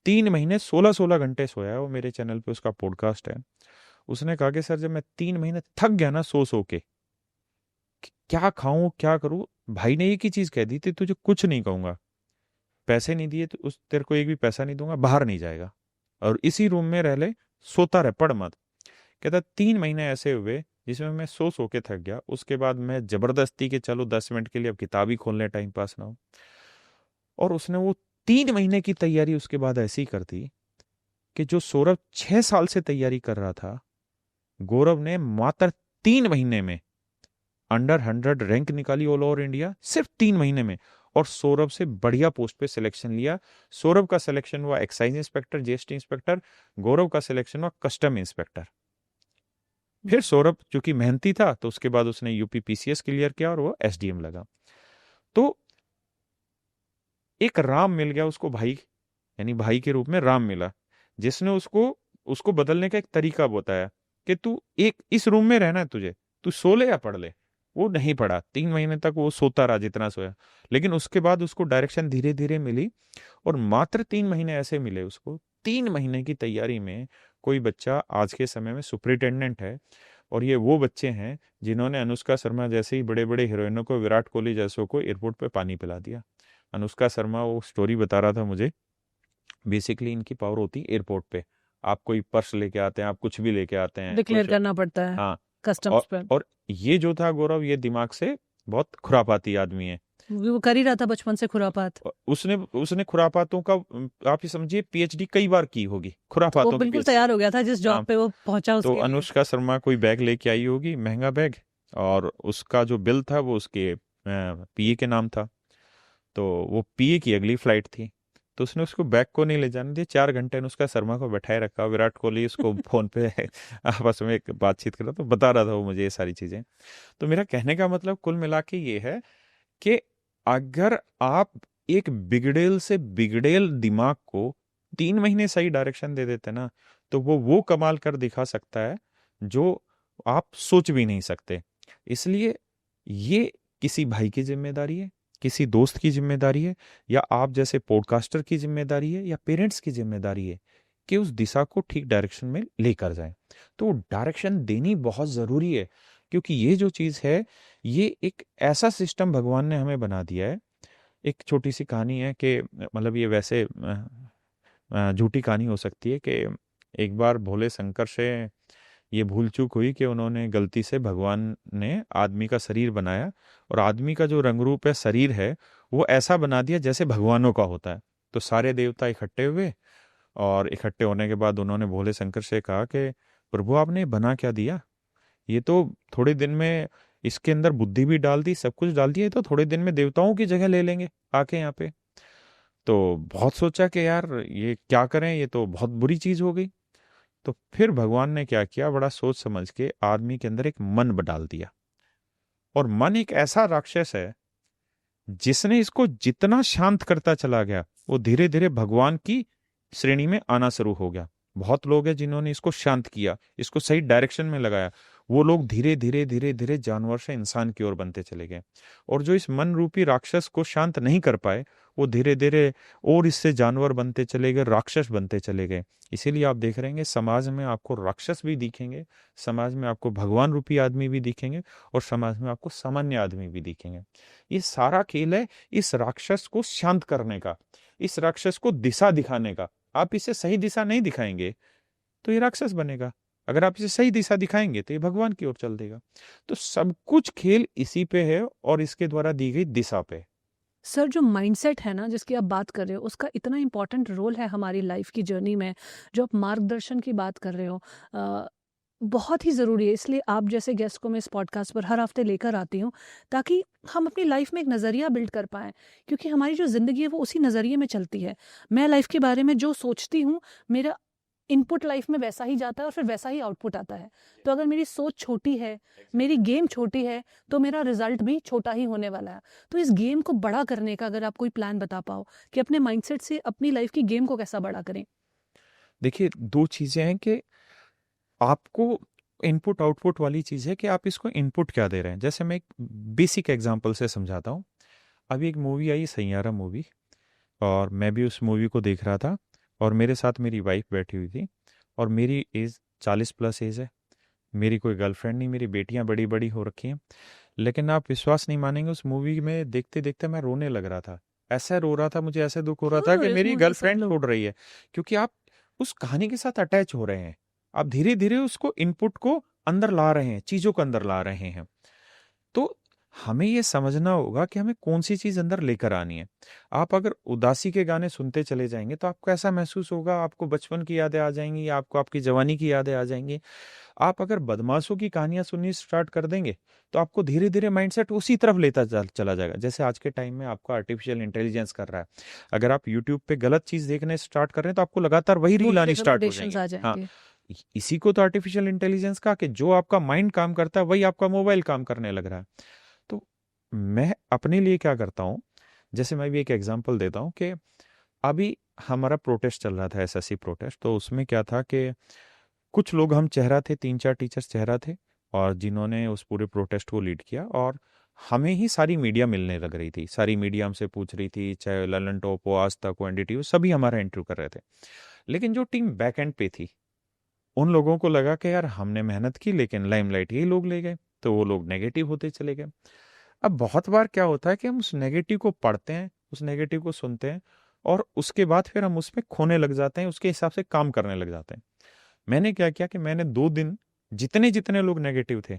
3 महीने 16-16 घंटे सोया वो। मेरे चैनल पे उसका पॉडकास्ट है। उसने कहा कि सर जब मैं 3 महीने थक गया ना सो सो के, कि क्या खाऊं क्या करूं, भाई ने एक ही चीज कह दी थी, तुझे कुछ नहीं कहूंगा, पैसे नहीं दिए तो उस तेरे को एक भी पैसा नहीं दूंगा, बाहर नहीं जाएगा और इसी रूम में रह ले, सोता रह, पढ़ मत। कहता 3 महीने ऐसे हुए जिसमें मैं सो सो के थक गया। उसके बाद मैं जबरदस्ती के चलो 10 मिनट के लिए अब किताब ही खोलने, टाइम पास ना हो। और उसने वो 3 महीने की तैयारी उसके बाद ऐसी कर दी कि जो सौरभ 6 साल से तैयारी कर रहा था, गौरव ने मात्र 3 महीने में अंडर 100 रैंक निकाली ऑल ओवर इंडिया, सिर्फ 3 महीने में। और सौरभ से बढ़िया पोस्ट पे सिलेक्शन लिया। सौरभ का सिलेक्शन हुआ एक्साइज इंस्पेक्टर, जीएसटी इंस्पेक्टर, गौरव का सिलेक्शन हुआ कस्टम इंस्पेक्टर। फिर सौरभ चूंकि मेहनती था तो उसके बाद उसने यूपी पीसीएस क्लियर किया और वो एसडीएम लगा। तो एक राम मिल गया उसको, भाई यानी भाई के रूप में राम मिला, जिसने उसको उसको बदलने का एक तरीका बताया कि तू एक इस रूम में रहना है तुझे, तू सो ले या पढ़ ले। वो नहीं पढ़ा, 3 महीने तक वो सोता रहा जितना सोया, लेकिन उसके बाद उसको डायरेक्शन धीरे धीरे मिली और मात्र 3 महीने ऐसे मिले उसको। 3 महीने की तैयारी में कोई बच्चा आज के समय में सुपरिटेंडेंट है, और ये वो बच्चे हैं जिन्होंने अनुष्का शर्मा जैसे ही बड़े बड़े हीरोइनों को, विराट कोहली जैसों को एयरपोर्ट पे पानी पिला दिया। अनुष्का शर्मा वो स्टोरी बता रहा था मुझे, बेसिकली इनकी पावर होती है एयरपोर्ट पे, आप कोई पर्स लेके आते हैं, आप कुछ भी लेके आते हैं, डिक्लेयर कुछ, करना पड़ता है हाँ। कस्टम्स पे। और ये जो था गौरव, ये दिमाग से बहुत खुरापाती आदमी है। वो कर ही रहा था बचपन से खुरापात। उसने उसने खुरापातों का, आप ही समझिए, पीएचडी कई बार की होगी वो खुरापातों की बिल्कुल PhD। तैयार हो गया था जिस हाँ, जॉब पे वो पहुंचा तो उसके लिए। अनुष्का शर्मा कोई बैग लेके आई होगी, महंगा बैग, और उसका जो बिल था वो उसके पीए के नाम था। तो वो पीए की अगली फ्लाइट थी, तो उसने उसको बैग को नहीं ले जाने दिया। 4 घंटे अनुष्का शर्मा को बैठाए रखा। विराट कोहली उसको फोन पे आपस में एक बातचीत कर रहा, तो बता रहा था वो मुझे ये सारी चीजें। तो मेरा कहने का मतलब कुल मिला के ये है कि अगर आप एक बिगड़ेल से बिगड़ेल दिमाग को 3 महीने सही डायरेक्शन दे देते ना, तो वो कमाल कर दिखा सकता है जो आप सोच भी नहीं सकते। इसलिए ये किसी भाई की जिम्मेदारी है, किसी दोस्त की जिम्मेदारी है, या आप जैसे पॉडकास्टर की जिम्मेदारी है, या पेरेंट्स की जिम्मेदारी है कि उस दिशा को ठीक डायरेक्शन में लेकर जाएं। तो डायरेक्शन देनी बहुत जरूरी है, क्योंकि ये जो चीज है, ये एक ऐसा सिस्टम भगवान ने हमें बना दिया है। एक छोटी सी कहानी है कि मतलब ये वैसे झूठी कहानी हो सकती है कि एक बार भोले शंकर से ये भूल चूक हुई कि उन्होंने गलती से, भगवान ने आदमी का शरीर बनाया, और आदमी का जो रंग रूप है, शरीर है, वो ऐसा बना दिया जैसे भगवानों का होता है। तो सारे देवता इकट्ठे हुए, और इकट्ठे होने के बाद उन्होंने भोले शंकर से कहा कि प्रभु आपने बना क्या दिया, ये तो थोड़े दिन में इसके अंदर बुद्धि भी डाल दी, सब कुछ डाल दिया, ये तो थोड़े दिन में देवताओं की जगह ले लेंगे आके यहाँ पे। तो बहुत सोचा कि यार ये क्या करें, ये तो बहुत बुरी चीज हो गई। तो फिर भगवान ने क्या किया, बड़ा सोच समझ के आदमी के अंदर एक मन डाल दिया। और मन एक ऐसा राक्षस है, जिसने इसको जितना शांत करता चला गया, वो धीरे धीरे भगवान की श्रेणी में आना शुरू हो गया। बहुत लोग हैं जिन्होंने इसको शांत किया, इसको सही डायरेक्शन में लगाया, वो लोग धीरे धीरे धीरे धीरे जानवर से इंसान की ओर बनते चले गए। और जो इस मन रूपी राक्षस को शांत नहीं कर पाए, वो धीरे धीरे और इससे जानवर बनते चले गए, राक्षस बनते चले गए। इसीलिए आप देख रहे हैं समाज में आपको राक्षस भी दिखेंगे, समाज में आपको भगवान रूपी आदमी भी दिखेंगे, और समाज में आपको सामान्य आदमी भी दिखेंगे। ये सारा खेल है इस राक्षस को शांत करने का, इस राक्षस को दिशा दिखाने का। आप इसे सही दिशा नहीं दिखाएंगे तो ये राक्षस बनेगा, अगर आप इसे सही दिशा दिखाएंगे तो ये भगवान की ओर चल देगा। तो सब कुछ खेल इसी पे है और इसके द्वारा दी गई दिशा पे। सर जो माइंडसेट है ना जिसकी आप बात कर रहे हो, उसका इतना इम्पोर्टेंट रोल है हमारी लाइफ की जर्नी में। जो आप मार्गदर्शन की बात कर रहे हो, बहुत ही ज़रूरी है। इसलिए आप जैसे गेस्ट को मैं इस पॉडकास्ट पर हर हफ्ते लेकर आती हूँ, ताकि हम अपनी लाइफ में एक नज़रिया बिल्ड कर पाएँ, क्योंकि हमारी जो ज़िंदगी है वो उसी नज़रिए में चलती है। मैं लाइफ के बारे में जो सोचती हूँ, मेरा इनपुट लाइफ में वैसा ही जाता है और फिर वैसा ही आउटपुट आता है। तो अगर मेरी सोच छोटी है, मेरी गेम छोटी है, तो मेरा रिजल्ट भी छोटा ही होने वाला है। तो इस गेम को बड़ा करने का अगर आप कोई प्लान बता पाओ कि अपने माइंडसेट से अपनी लाइफ की गेम को कैसा बड़ा करें। देखिए, दो चीजें हैं कि आपको इनपुट आउटपुट वाली चीज है कि आप इसको इनपुट क्या दे रहे हैं। जैसे मैं एक बेसिक एग्जांपल से समझाता हूँ। अभी एक मूवी आई, सैयारा मूवी, और मैं भी उस मूवी को देख रहा था, और मेरे साथ मेरी वाइफ बैठी हुई थी, और मेरी एज 40+ एज है, मेरी कोई गर्लफ्रेंड नहीं, मेरी बेटियां बड़ी बड़ी हो रखी हैं। लेकिन आप विश्वास नहीं मानेंगे, उस मूवी में देखते देखते मैं रोने लग रहा था। ऐसा रो रहा था, मुझे ऐसे दुख हो रहा था कि मेरी गर्लफ्रेंड छोड़ रही है, क्योंकि आप उस कहानी के साथ अटैच हो रहे हैं। आप धीरे धीरे उसको इनपुट को अंदर ला रहे हैं, चीजों को अंदर ला रहे हैं। तो हमें ये समझना होगा कि हमें कौन सी चीज अंदर लेकर आनी है। आप अगर उदासी के गाने सुनते चले जाएंगे तो आपको ऐसा महसूस होगा, आपको बचपन की यादें आ जाएंगी, आपको आपकी जवानी की यादें आ जाएंगी। आप अगर बदमाशों की कहानियां सुननी स्टार्ट कर देंगे तो आपको धीरे धीरे माइंडसेट उसी तरफ लेता चला जाएगा। जैसे आज के टाइम में आपको आर्टिफिशियल इंटेलिजेंस कर रहा है, अगर आप यूट्यूब पे गलत चीज देखने स्टार्ट कर रहे हैं तो आपको लगातार वही रील आनी स्टार्ट हो नोटिफिकेशंस जाएंगे। आ हाँ, जाएंगे। इसी को तो आर्टिफिशियल इंटेलिजेंस कहा कि जो आपका माइंड काम करता है वही आपका मोबाइल काम करने लग रहा है। तो मैं अपने लिए क्या करता हूँ, जैसे मैं भी एक एग्जांपल देता हूँ कि अभी हमारा प्रोटेस्ट चल रहा था, एसएससी प्रोटेस्ट। तो उसमें क्या था कि कुछ लोग हम चेहरा थे, 3-4 टीचर्स चेहरा थे, और जिन्होंने उस पूरे प्रोटेस्ट को लीड किया। और हमें ही सारी मीडिया मिलने लग रही थी, सारी मीडिया हमसे पूछ रही थी, चाहे ललन टॉप हो, आज तक हो, एनडीटीवी, सभी हमारा इंटरव्यू कर रहे थे। लेकिन जो टीम बैक एंड पे थी, उन लोगों को लगा कि यार हमने मेहनत की लेकिन लाइमलाइट यही लोग ले गए, तो वो लोग नेगेटिव होते चले गए। अब बहुत बार क्या होता है कि हम उस नेगेटिव को पढ़ते हैं, उस नेगेटिव को सुनते हैं, और उसके बाद फिर हम उसमें खोने लग जाते हैं, उसके हिसाब से काम करने लग जाते हैं। मैंने क्या किया कि मैंने 2 दिन जितने जितने लोग नेगेटिव थे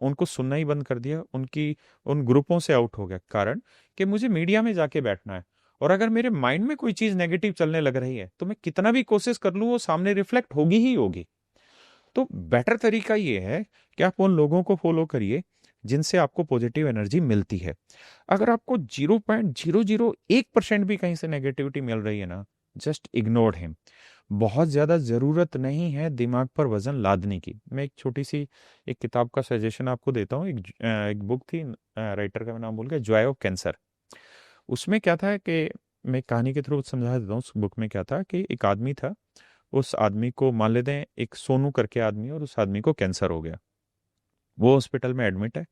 उनको सुनना ही बंद कर दिया, उनकी उन ग्रुपों से आउट हो गया। कारण कि मुझे मीडिया में जाके बैठना है, और अगर मेरे माइंड में कोई चीज नेगेटिव चलने लग रही है तो मैं कितना भी कोशिश कर लूं वो सामने रिफ्लेक्ट होगी ही होगी। तो बेटर तरीका ये है कि आप उन लोगों को फॉलो करिए जिनसे आपको पॉजिटिव एनर्जी मिलती है। अगर आपको 0.001% भी कहीं से नेगेटिविटी मिल रही है ना, जस्ट इग्नोर हिम। बहुत ज्यादा जरूरत नहीं है दिमाग पर वजन लादने की। मैं एक छोटी सी एक किताब का सजेशन आपको देता हूँ। एक बुक थी, राइटर का मैं नाम भूल गया, जॉय ऑफ कैंसर। उसमें क्या था कि मैं कहानी के थ्रू समझा देता हूँ। उस बुक में क्या था कि एक आदमी था, उस आदमी को मान लेते हैं एक सोनू करके आदमी, और उस आदमी को कैंसर हो गया। वो हॉस्पिटल में एडमिट है।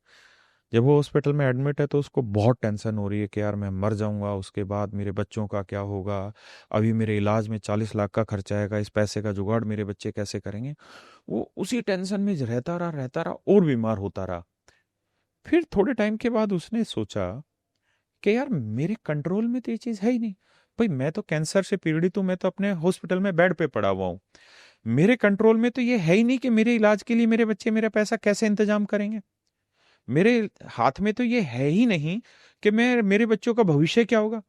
जब वो हॉस्पिटल में एडमिट है तो उसको बहुत टेंशन हो रही है कि यार मैं मर जाऊंगा, उसके बाद मेरे बच्चों का क्या होगा, अभी मेरे इलाज में 40 लाख का खर्चा आएगा, इस पैसे का जुगाड़ मेरे बच्चे कैसे करेंगे। वो उसी टेंशन में रहता रहा और बीमार होता रहा। फिर थोड़े टाइम के बाद उसने सोचा कि यार मेरे कंट्रोल में तो ये चीज है ही नहीं। भाई मैं तो कैंसर से पीड़ित हूं, मैं तो अपने हॉस्पिटल में बेड पे पड़ा हुआ हूँ। मेरे कंट्रोल में तो ये है ही नहीं कि मेरे इलाज के लिए मेरे बच्चे मेरा पैसा कैसे इंतजाम करेंगे। मेरे हाथ में तो ये है ही नहीं कि मैं मेरे बच्चों का भविष्य क्या होगा।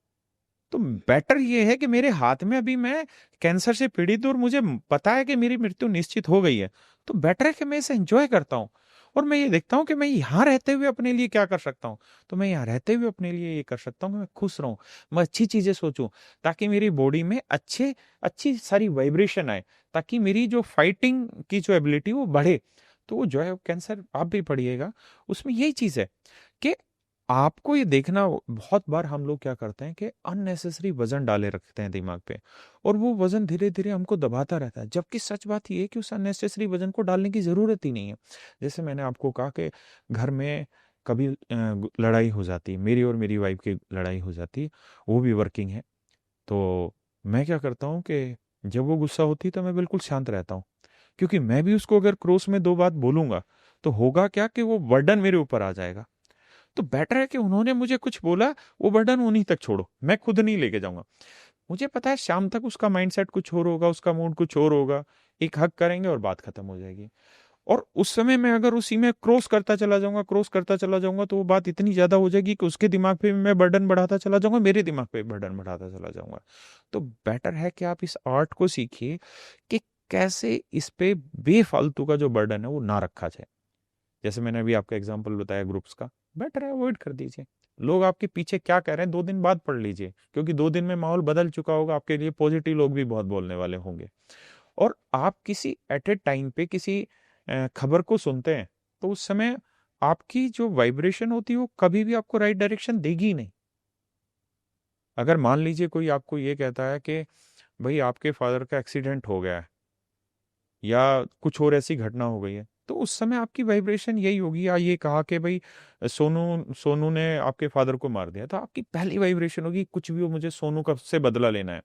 तो बेटर ये है कि मेरे हाथ में अभी मैं कैंसर से पीड़ित हूं और मुझे पता है कि मेरी मृत्यु निश्चित हो गई है। तो बेटर है कि मैं इसे एंजॉय करता हूँ, और मैं ये देखता हूँ कि मैं यहाँ रहते हुए अपने लिए क्या कर सकता हूँ। तो मैं यहाँ रहते हुए अपने लिए ये कर सकता हूँ कि मैं खुश रहूं, मैं अच्छी चीजें सोचूं, ताकि मेरी बॉडी में अच्छी सारी वाइब्रेशन आए, ताकि मेरी जो फाइटिंग की जो एबिलिटी वो बढ़े। तो वो जो है कैंसर आप भी पढ़िएगा, उसमें यही चीज है कि आपको ये देखना। बहुत बार हम लोग क्या करते हैं कि अननेसेसरी वजन डाले रखते हैं दिमाग पे, और वो वजन धीरे धीरे हमको दबाता रहता है, जबकि सच बात ये है कि उस अननेसेसरी वजन को डालने की जरूरत ही नहीं है। जैसे मैंने आपको कहा कि घर में कभी लड़ाई हो जाती है, मेरी और मेरी वाइफ की लड़ाई हो जाती है, वो भी वर्किंग है। तो मैं क्या करता हूँ कि जब वो गुस्सा होती है तो मैं बिल्कुल शांत रहता हूँ, क्योंकि मैं भी उसको अगर क्रोस में 2 बात बोलूंगा तो होगा क्या कि वो बर्डन मेरे ऊपर आ जाएगा। तो बेटर है कि उन्होंने मुझे कुछ बोला, वो बर्डन उन्हीं तक छोड़ो, मैं खुद नहीं लेके जाऊंगा। मुझे पता है शाम तक उसका माइंडसेट कुछ और होगा, उसका मूड कुछ और होगा, एक हक करेंगे और बात खत्म हो जाएगी। और उस समय में अगर उसी में क्रॉस करता चला जाऊंगा तो वो बात इतनी ज्यादा हो जाएगी कि उसके दिमाग पे मैं बर्डन बढ़ाता चला जाऊंगा, मेरे दिमाग पे बर्डन बढ़ाता चला जाऊंगा। तो बेटर है कि आप इस आर्ट को सीखिए कि कैसे इस पे बेफालतू का जो बर्डन है वो ना रखा जाए। जैसे मैंने अभी आपका एग्जांपल बताया ग्रुप्स का, बेटर है अवॉइड कर दीजिए। लोग आपके पीछे क्या कह रहे हैं 2 दिन बाद पढ़ लीजिए, क्योंकि 2 दिन में माहौल बदल चुका होगा, आपके लिए पॉजिटिव लोग भी बहुत बोलने वाले होंगे। और आप किसी एट ए टाइम पे किसी खबर को सुनते हैं तो उस समय आपकी जो वाइब्रेशन होती है वो कभी भी आपको राइट डायरेक्शन देगी ही नहीं। अगर मान लीजिए कोई आपको ये कहता है कि भाई आपके फादर का एक्सीडेंट हो गया है या कुछ और ऐसी घटना हो गई है, तो उस समय आपकी वाइब्रेशन यही होगी। या ये कहा कि भाई सोनू सोनू ने आपके फादर को मार दिया, तो आपकी पहली वाइब्रेशन होगी कुछ भी हो, मुझे सोनू का से बदला लेना है।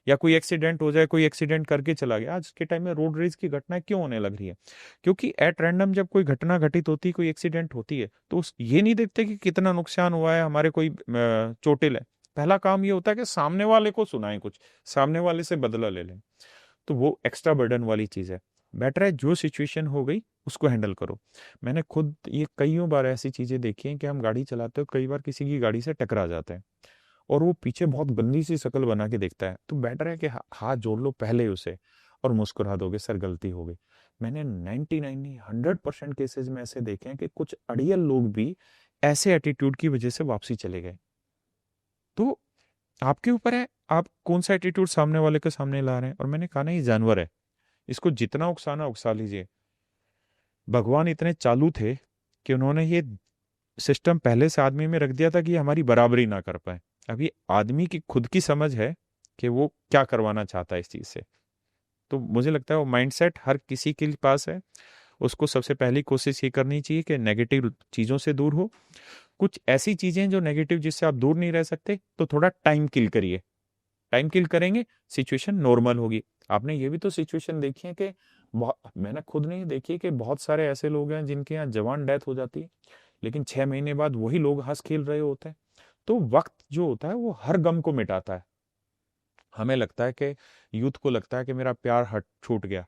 या कोई एक्सीडेंट हो जाए, कोई एक्सीडेंट करके चला गया। आज के टाइम में रोड रेज की घटनाएं क्यों होने लग रही है? क्योंकि एट रैंडम जब कोई घटना घटित होती है, कोई एक्सीडेंट होती है, तो ये नहीं देखते कि कितना नुकसान हुआ है, हमारे कोई चोटिल है। पहला काम ये होता है कि सामने वाले को सुनाएं, कुछ सामने वाले से बदला ले लें। तो वो एक्स्ट्रा बर्डन वाली चीज है। बेटर है जो सिचुएशन हो गई उसको हैंडल करो। मैंने खुद ये कईयों बार ऐसी चीज़ें देखी हैं कि हम गाड़ी चलाते हो, कई बार किसी की गाड़ी से टकरा जाते हैं और वो पीछे बहुत गंदी सी शक्ल बना के देखता है, तो बेटर है कि हाथ जोड़ लो पहले उसे और मुस्कुरा दोगे, सर गलती हो गई। मैंने 99 नहीं 100% केसेस में ऐसे देखे हैं कि कुछ अड़ियल लोग भी ऐसे एटीट्यूड की वजह से वापसी चले गए। तो आपके ऊपर है आप कौन सा एटीट्यूड सामने वाले के सामने ला रहे हैं। और मैंने कहा ना, ये जानवर है, इसको जितना उकसाना उकसा लीजिए। भगवान इतने चालू थे कि उन्होंने ये सिस्टम पहले से आदमी में रख दिया था कि ये हमारी बराबरी ना कर पाए। अभी आदमी की खुद की समझ है कि वो क्या करवाना चाहता है इस चीज से। तो मुझे लगता है वो माइंडसेट हर किसी के पास है। उसको सबसे पहली कोशिश ये करनी चाहिए कि नेगेटिव चीजों से दूर हो। कुछ ऐसी चीजें जो नेगेटिव जिससे आप दूर नहीं रह सकते, तो थोड़ा टाइम किल करिए। टाइम किल करेंगे, सिचुएशन नॉर्मल होगी। आपने ये भी तो सिचुएशन देखी है कि मैंने खुद नहीं देखी कि बहुत सारे ऐसे लोग हैं जिनके यहाँ जवान डेथ हो जाती है, लेकिन 6 महीने बाद वही लोग हंस खेल रहे होते हैं। तो वक्त जो होता है वो हर गम को मिटाता है। हमें लगता है कि यूथ को लगता है कि मेरा प्यार हट छूट गया,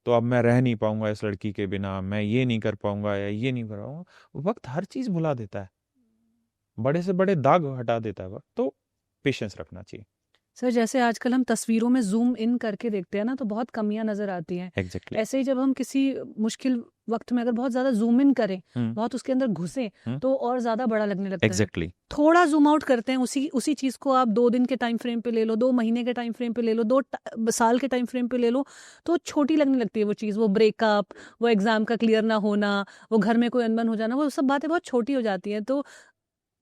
तो अब मैं रह नहीं पाऊंगा इस लड़की के बिना, मैं ये नहीं कर पाऊंगा या ये नहीं कर पाऊंगा। वक्त हर चीज भुला देता है, बड़े से बड़े दाग हटा देता है वक्त। तो पेशेंस रखना चाहिए। सर जैसे आजकल हम तस्वीरों में जूम इन करके देखते हैं ना, तो बहुत कमियां नजर आती हैं। एग्जैक्टली। ऐसे ही जब हम किसी मुश्किल वक्त में अगर बहुत ज्यादा जूम इन करें, बहुत उसके अंदर घुसे, तो और ज्यादा बड़ा लगने लगता है। एग्जैक्टली। थोड़ा जूम आउट करते हैं, उसी उसी चीज को आप 2 दिन के टाइम फ्रेम पे ले लो, 2 महीने के टाइम फ्रेम पे ले लो, 2 साल के टाइम फ्रेम पे ले लो, तो छोटी लगने लगती है वो चीज। वो ब्रेकअप, वो एग्जाम का क्लियर ना होना, वो घर में कोई अनबन हो जाना, वो सब बातें बहुत छोटी हो जाती हैं। तो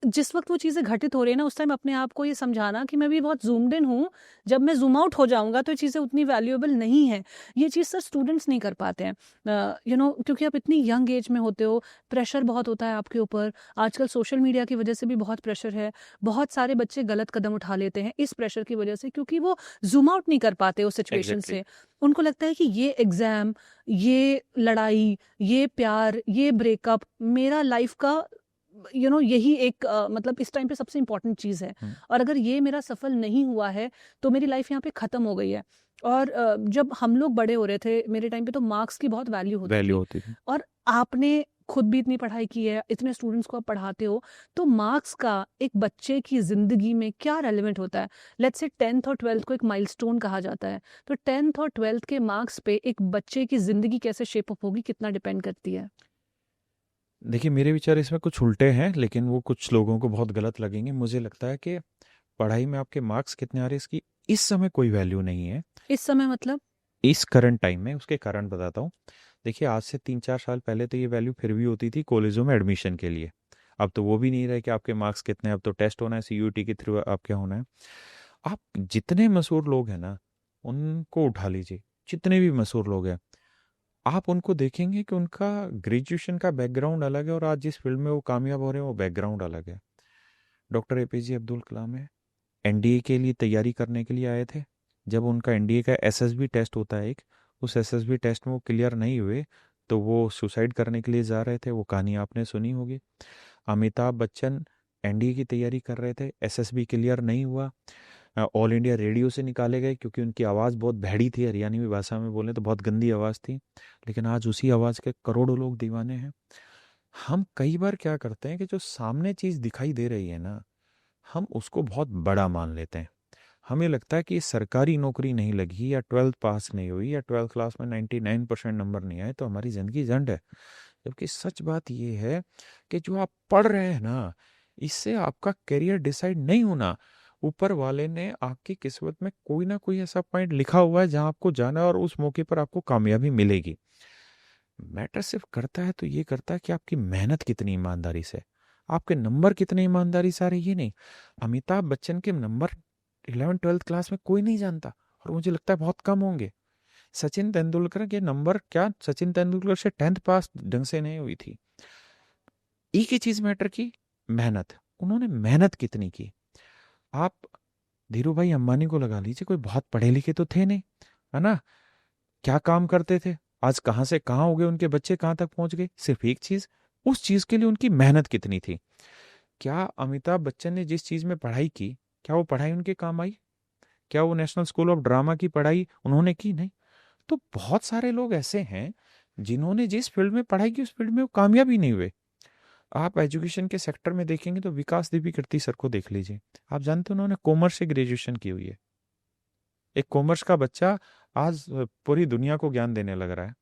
जिस वक्त वो चीज़ें घटित हो रही है ना, उस टाइम अपने आप को ये समझाना कि मैं भी बहुत जूम्ड इन हूँ। जब मैं जूम आउट हो जाऊंगा तो ये चीज़ें उतनी वैल्यूएबल नहीं है। ये चीज़ सर स्टूडेंट्स नहीं कर पाते हैं, क्योंकि आप इतनी यंग एज में होते हो, प्रेशर बहुत होता है आपके ऊपर। आजकल सोशल मीडिया की वजह से भी बहुत प्रेशर है। बहुत सारे बच्चे गलत कदम उठा लेते हैं इस प्रेशर की वजह से, क्योंकि वो जूम आउट नहीं कर पाते उस सिचुएशन से। उनको लगता है कि ये एग्जाम, ये लड़ाई, ये प्यार, ये ब्रेकअप मेरा लाइफ का यही एक मतलब इस टाइम पे सबसे इंपॉर्टेंट चीज़ है। और अगर ये मेरा सफल नहीं हुआ है तो मेरी लाइफ यहाँ पे ख़त्म हो गई है। और जब हम लोग बड़े हो रहे थे, मेरे टाइम पे तो मार्क्स की बहुत वैल्यू होती थी। और आपने खुद भी इतनी पढ़ाई की है, इतने स्टूडेंट्स को आप पढ़ाते हो, तो मार्क्स का एक बच्चे की ज़िंदगी में क्या रेलिवेंट होता है। लेट्स से 10th और 12th को एक माइलस्टोन कहा जाता है, तो 10th और 12th के मार्क्स पे एक बच्चे की ज़िंदगी कैसे शेप अप होगी, कितना डिपेंड करती है। देखिए, मेरे विचार इसमें कुछ उल्टे हैं, लेकिन वो कुछ लोगों को बहुत गलत लगेंगे। मुझे लगता है कि पढ़ाई में आपके मार्क्स कितने आ रहे हैं इसकी इस समय कोई वैल्यू नहीं है। इस समय मतलब इस करंट टाइम में उसके कारण बताता हूँ। देखिए, आज से 3-4 साल पहले तो ये वैल्यू फिर भी होती थी कॉलेजों में एडमिशन के लिए। अब तो वो भी नहीं रहे कि आपके मार्क्स कितने हैं, अब तो टेस्ट होना है, सीयूईटी के थ्रू आप क्या होना है। आप जितने मशहूर लोग हैं ना, उनको उठा लीजिए, जितने भी मशहूर लोग हैं, आप उनको देखेंगे कि उनका ग्रेजुएशन का बैकग्राउंड अलग है और आज जिस फील्ड में वो कामयाब हो रहे हैं वो बैकग्राउंड अलग है। डॉक्टर एपीजे अब्दुल कलाम है, एनडीए के लिए तैयारी करने के लिए आए थे। जब उनका एनडीए का एसएसबी टेस्ट होता है एक, उस एसएसबी टेस्ट में वो क्लियर नहीं हुए तो वो सुसाइड करने के लिए जा रहे थे। वो कहानी आपने सुनी होगी। अमिताभ बच्चन एनडीए की तैयारी कर रहे थे, एसएसबी क्लियर नहीं हुआ, ऑल इंडिया रेडियो से निकाले गए क्योंकि उनकी आवाज़ बहुत भैड़ी थी, हरियाणवी भाषा में बोले तो बहुत गंदी आवाज़ थी। लेकिन आज उसी आवाज़ के करोड़ों लोग दीवाने हैं। हम कई बार क्या करते हैं कि जो सामने चीज़ दिखाई दे रही है ना, हम उसको बहुत बड़ा मान लेते हैं। हमें लगता है कि सरकारी नौकरी नहीं लगी या 12th पास नहीं हुई या 12th क्लास में 99% नंबर नहीं आए तो हमारी ज़िंदगी झंड है। जबकि सच बात ये है कि जो आप पढ़ रहे हैं ना, इससे आपका करियर डिसाइड नहीं होना। ऊपर वाले ने आपकी किस्मत में कोई ना कोई ऐसा पॉइंट लिखा हुआ है जहां आपको जाना है और उस मौके पर आपको कामयाबी मिलेगी। मैटर सिर्फ करता है तो ये करता है कि आपकी मेहनत कितनी ईमानदारी से, आपके नंबर कितने ईमानदारी से आ रहे, ये नहीं। अमिताभ बच्चन के नंबर 11th-12th क्लास में कोई नहीं जानता और मुझे लगता है बहुत कम होंगे। सचिन तेंदुलकर के नंबर क्या, सचिन तेंदुलकर से 10th पास ढंग से नहीं हुई थी। एक ही चीज मैटर की, मेहनत। उन्होंने मेहनत कितनी की। आप धीरू भाई अंबानी को लगा लीजिए, कोई बहुत पढ़े लिखे तो थे नहीं, है ना। क्या काम करते थे, आज कहाँ से कहाँ हो गए, उनके बच्चे कहाँ तक पहुंच गए। सिर्फ एक चीज, उस चीज के लिए उनकी मेहनत कितनी थी। क्या अमिताभ बच्चन ने जिस चीज में पढ़ाई की, क्या वो पढ़ाई उनके काम आई? क्या वो नेशनल स्कूल ऑफ ड्रामा की पढ़ाई उन्होंने की? नहीं। तो बहुत सारे लोग ऐसे हैं जिन्होंने जिस फील्ड में पढ़ाई की उस फील्ड में वो कामयाब ही नहीं हुए। आप एजुकेशन के सेक्टर में देखेंगे तो विकास देवी कीर्ति सर को देख लीजिए। आप जानते हैं उन्होंने कॉमर्स से ग्रेजुएशन की हुई है। एक कॉमर्स का बच्चा आज पूरी दुनिया को ज्ञान देने लग रहा है,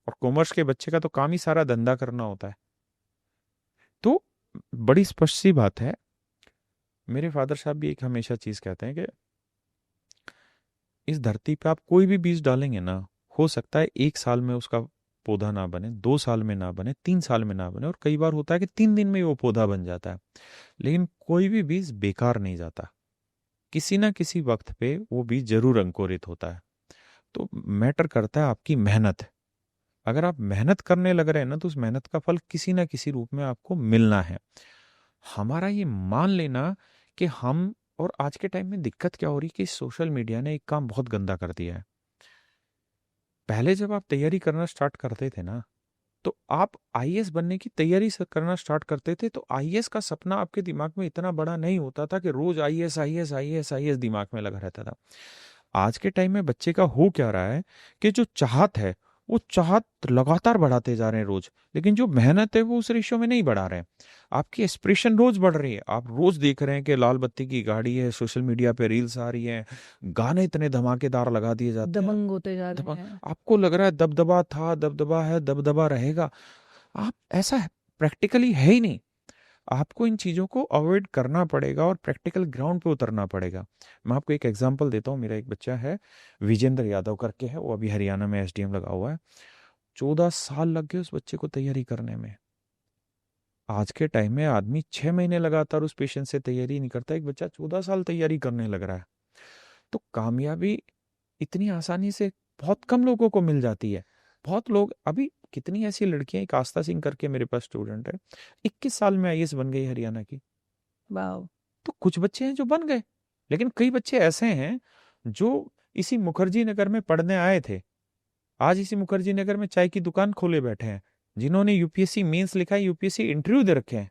और कॉमर्स के बच्चे का तो काम ही सारा धंधा करना होता है। तो बड़ी स्पष्ट सी बात है, मेरे फादर साहब भी एक हमेशा चीज कहते हैं कि इस धरती पे आप कोई भी बीज डालेंगे ना, हो सकता है 1 साल में उसका पौधा ना बने, 2 साल में ना बने, 3 साल में ना बने, और कई बार होता है कि 3 दिन में ही वो पौधा बन जाता है। लेकिन कोई भी बीज बेकार नहीं जाता, किसी ना किसी वक्त पे वो बीज जरूर अंकुरित होता है। तो मैटर करता है आपकी मेहनत। अगर आप मेहनत करने लग रहे हैं ना, तो उस मेहनत का फल किसी ना किसी रूप में आपको मिलना है। हमारा ये मान लेना कि हम, और आज के टाइम में दिक्कत क्या हो रही है कि सोशल मीडिया ने एक काम बहुत गंदा कर दिया है। पहले जब आप तैयारी करना स्टार्ट करते थे ना, तो आप आईएएस बनने की तैयारी करना स्टार्ट करते थे, तो आईएएस का सपना आपके दिमाग में इतना बड़ा नहीं होता था कि रोज आईएएस आईएएस आईएएस आईएएस दिमाग में लगा रहता था। आज के टाइम में बच्चे का हो क्या रहा है कि जो चाहत है वो चाहत लगातार बढ़ाते जा रहे हैं रोज, लेकिन जो मेहनत है वो उस रेशियो में नहीं बढ़ा रहे हैं। आपकी एस्पिरेशन रोज बढ़ रही है, आप रोज देख रहे हैं कि लाल बत्ती की गाड़ी है, सोशल मीडिया पे रील्स आ रही है, गाने इतने धमाकेदार लगा दिए जाते हैं, दबंग होते जा रहे हैं। आपको लग रहा है दबदबा था, दबदबा है, दबदबा रहेगा। आप ऐसा प्रैक्टिकली है ही नहीं। आपको इन चीज़ों को अवॉइड करना पड़ेगा और प्रैक्टिकल ग्राउंड पे उतरना पड़ेगा। मैं आपको एक एग्जांपल देता हूँ। मेरा एक बच्चा है, विजेंद्र यादव करके है, वो अभी हरियाणा में एसडीएम लगा हुआ है। 14 साल लग गए उस बच्चे को तैयारी करने में। आज के टाइम में आदमी 6 महीने लगातार उस पेशेंट से तैयारी नहीं करता, एक बच्चा 14 साल तैयारी करने लग रहा है। तो कामयाबी इतनी आसानी से बहुत कम लोगों को मिल जाती है। बहुत लोग, अभी कितनी ऐसी लड़कियां, एक आस्था सिंह करके मेरे पास स्टूडेंट है, 21 साल में आईएएस बन गई हरियाणा की। वाह। तो कुछ बच्चे हैं जो बन गए, लेकिन कई बच्चे ऐसे हैं जो इसी मुखर्जी नगर में पढ़ने आए थे, आज इसी मुखर्जी नगर में चाय की दुकान खोले बैठे हैं, जिन्होंने यूपीएससी मेंस लिखा है, यूपीएससी इंटरव्यू दे रखे हैं।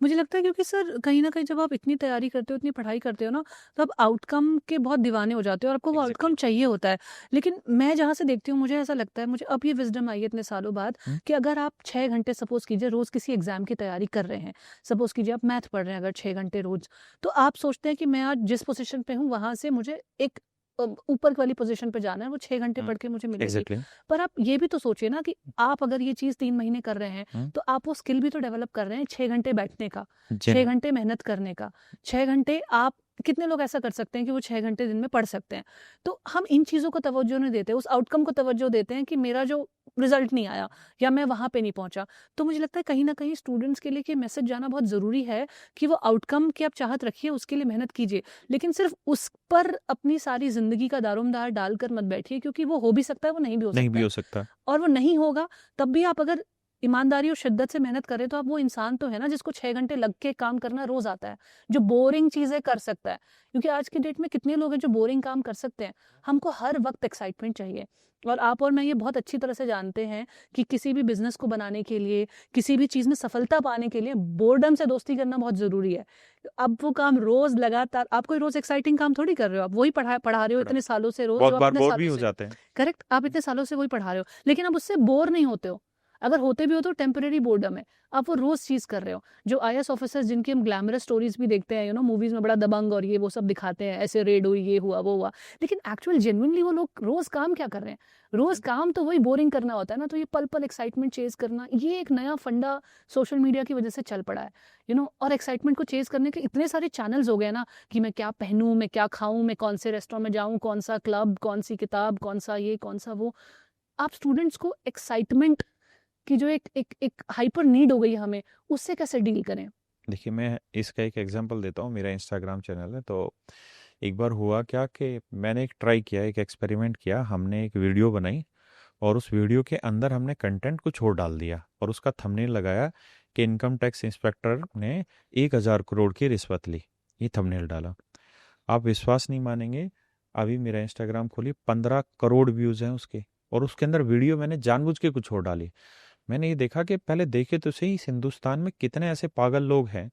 मुझे लगता है क्योंकि सर कहीं ना कहीं जब आप इतनी तैयारी करते हो, इतनी पढ़ाई करते हो ना, तो आप आउटकम के बहुत दीवाने हो जाते हो और आपको वो आउटकम एग्जैक्टली। चाहिए होता है। लेकिन मैं जहाँ से देखती हूँ, मुझे ऐसा लगता है, मुझे अब ये विजडम आई है इतने सालों बाद, कि अगर आप 6 घंटे सपोज कीजिए रोज किसी एग्जाम की तैयारी कर रहे हैं, सपोज कीजिए आप मैथ पढ़ रहे हैं अगर 6 घंटे रोज, तो आप सोचते हैं कि मैं आज जिस पोजीशन पे हूँ वहां से मुझे एक ऊपर वाली पोजीशन पे जाना है, वो 6 घंटे पढ़ के मुझे मिलेगी। एग्जैक्टली। पर आप ये भी तो सोचिए ना कि आप अगर ये चीज 3 महीने कर रहे हैं, तो आप वो स्किल भी तो डेवलप कर रहे हैं। 6 घंटे बैठने का, 6 घंटे मेहनत करने का, 6 घंटे आप, कितने लोग ऐसा कर सकते हैं कि वो 6 घंटे दिन में पढ़ सकते हैं। तो हम इन चीजों को तवज्जो नहीं देते, उस आउटकम को तवज्जो देते हैं कि मेरा जो रिजल्ट नहीं आया या मैं वहां पे नहीं पहुंचा। तो मुझे लगता है कहीं ना कहीं स्टूडेंट्स के लिए कि मैसेज जाना बहुत जरूरी है कि वो आउटकम की आप चाहत रखिए, उसके लिए मेहनत कीजिए, लेकिन सिर्फ उस पर अपनी सारी जिंदगी का दारोमदार डालकर मत बैठिए, क्योंकि वो हो भी सकता है, वो नहीं भी हो नहीं सकता भी है। हो सकता। और वो नहीं होगा, तब भी आप अगर ईमानदारी और शिद्दत से मेहनत करें, तो आप वो इंसान तो है ना जिसको 6 घंटे लग के काम करना रोज आता है, जो बोरिंग चीजें कर सकता है। क्योंकि आज की डेट में कितने लोग हैं जो बोरिंग काम कर सकते हैं। हमको हर वक्त एक्साइटमेंट चाहिए, और आप और मैं ये बहुत अच्छी तरह से जानते हैं कि किसी भी बिजनेस को बनाने के लिए, किसी भी चीज में सफलता पाने के लिए बोर्डम से दोस्ती करना बहुत जरूरी है। अब वो काम रोज लगातार, आप कोई रोज एक्साइटिंग काम थोड़ी कर रहे हो, आप वही पढ़ा रहे हो इतने सालों से, रोज बहुत जो आप बार इतने बोर सालों भी हो से, जाते हैं। करेक्ट, आप इतने सालों से वही पढ़ा रहे हो, लेकिन आप उससे बोर नहीं होते हो। अगर होते भी हो तो टेम्परेरी बोर्डम है, आप वो रोज चीज कर रहे हो। जो आईएएस ऑफिसर्स जिनकी हम ग्लैमरस स्टोरीज भी देखते हैं, मूवीज में बड़ा दबंग और ये वो सब दिखाते हैं, ऐसे रेड हुई, ये हुआ वो हुआ, लेकिन एक्चुअल जेन्युइनली वो लोग रोज काम क्या कर रहे हैं? रोज काम तो वही बोरिंग करना होता है ना। तो ये पल पल एक्साइटमेंट चेज करना, ये एक नया फंडा सोशल मीडिया की वजह से चल पड़ा है, और एक्साइटमेंट को चेज करने के इतने सारे चैनल्स हो गए ना, कि मैं क्या पहनूं, मैं क्या खाऊं, मैं कौन से रेस्टोरेंट में जाऊं, कौन सा क्लब, कौन सी किताब, कौन सा ये, कौन सा वो। आप स्टूडेंट्स को एक्साइटमेंट की जो एक हाइपर नीड हो गई है हमें, उससे कैसे डील करें? देखिए, मैं इसका एक एग्जांपल देता हूँ। मेरा इंस्टाग्राम चैनल है, तो एक बार हुआ क्या कि मैंने एक ट्राई किया, एक एक्सपेरिमेंट किया। हमने एक वीडियो बनाई और उस वीडियो के अंदर हमने कंटेंट कुछ और डाल दिया, और उसका थंबनेल लगाया कि इनकम टैक्स इंस्पेक्टर ने 1000 करोड़ की रिश्वत ली। ये थंबनेल डाला। आप विश्वास नहीं मानेंगे, अभी मेरा इंस्टाग्राम खोलिए, 15 करोड़ व्यूज़ हैं उसके, और उसके अंदर वीडियो मैंने जानबूझ के कुछ और डाली। मैंने ये देखा कि पहले देखे तो सही, इस हिंदुस्तान में कितने ऐसे पागल लोग हैं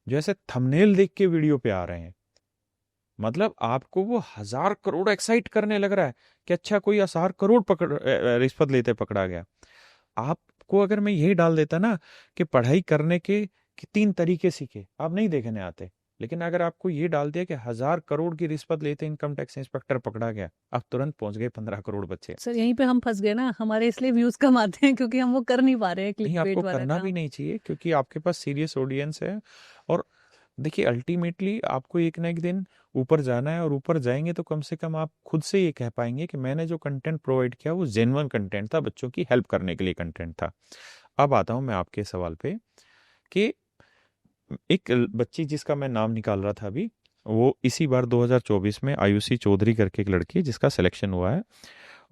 जो ऐसे थंबनेल देख के वीडियो पे आ रहे हैं। मतलब आपको वो 1000 करोड़ एक्साइट करने लग रहा है कि अच्छा कोई 1000 करोड़ रिश्वत लेते पकड़ा गया। आपको अगर मैं यही डाल देता ना कि पढ़ाई करने के कि 3 तरीके सीखे, आप नहीं देखने आते। लेकिन अगर आपको ये डाल दिया कि 1000 करोड़ की रिश्वत लेते इनकम टैक्स इंस्पेक्टर पकड़ा गया, आप तुरंत पहुंच गए 15 करोड़ बच्चे। सर यहीं पे हम फंस गए ना, हमारे इसलिए व्यूज कम आते हैं क्योंकि हम वो कर नहीं पा रहे हैं नहीं, क्लिक आपको बेट वाला करना भी काम। नहीं चाहिए क्योंकि आपके पास सीरियस ऑडियंस है। और देखिए अल्टीमेटली आपको एक ना एक दिन ऊपर जाना है, और ऊपर जाएंगे तो कम से कम आप खुद से ये कह पाएंगे कि मैंने जो कंटेंट प्रोवाइड किया वो जेन्युइन कंटेंट था, बच्चों की हेल्प करने के लिए कंटेंट था। अब आता हूं मैं आपके सवाल पे कि एक बच्ची जिसका मैं नाम निकाल रहा था अभी, वो इसी बार 2024 में आयुषी चौधरी करके एक लड़की है जिसका सिलेक्शन हुआ है।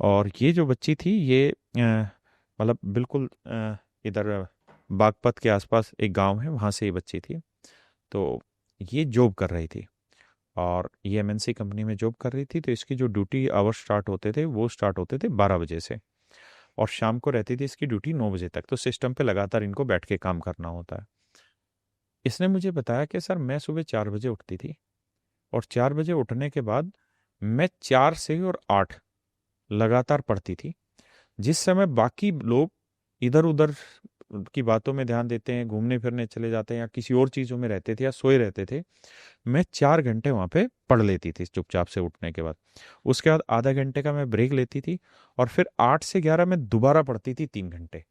और ये जो बच्ची थी ये मतलब बिल्कुल इधर बागपत के आसपास एक गांव है, वहाँ से ये बच्ची थी। तो ये जॉब कर रही थी, और ये एमएनसी कंपनी में जॉब कर रही थी। तो इसकी जो ड्यूटी आवर स्टार्ट होते थे वो स्टार्ट होते थे 12 बजे से, और शाम को रहती थी इसकी ड्यूटी 9 बजे तक। तो सिस्टम पे लगातार इनको बैठ के काम करना होता है। इसने मुझे बताया कि सर मैं सुबह 4 बजे उठती थी, और 4 बजे उठने के बाद मैं 4 से 8 लगातार पढ़ती थी। जिस समय बाकी लोग इधर उधर की बातों में ध्यान देते हैं, घूमने फिरने चले जाते हैं या किसी और चीज़ों में रहते थे या सोए रहते थे, मैं 4 घंटे वहाँ पे पढ़ लेती थी चुपचाप से उठने के बाद। उसके बाद आधा घंटे का मैं ब्रेक लेती थी, और फिर 8 से 11 मैं दोबारा पढ़ती थी 3 घंटे।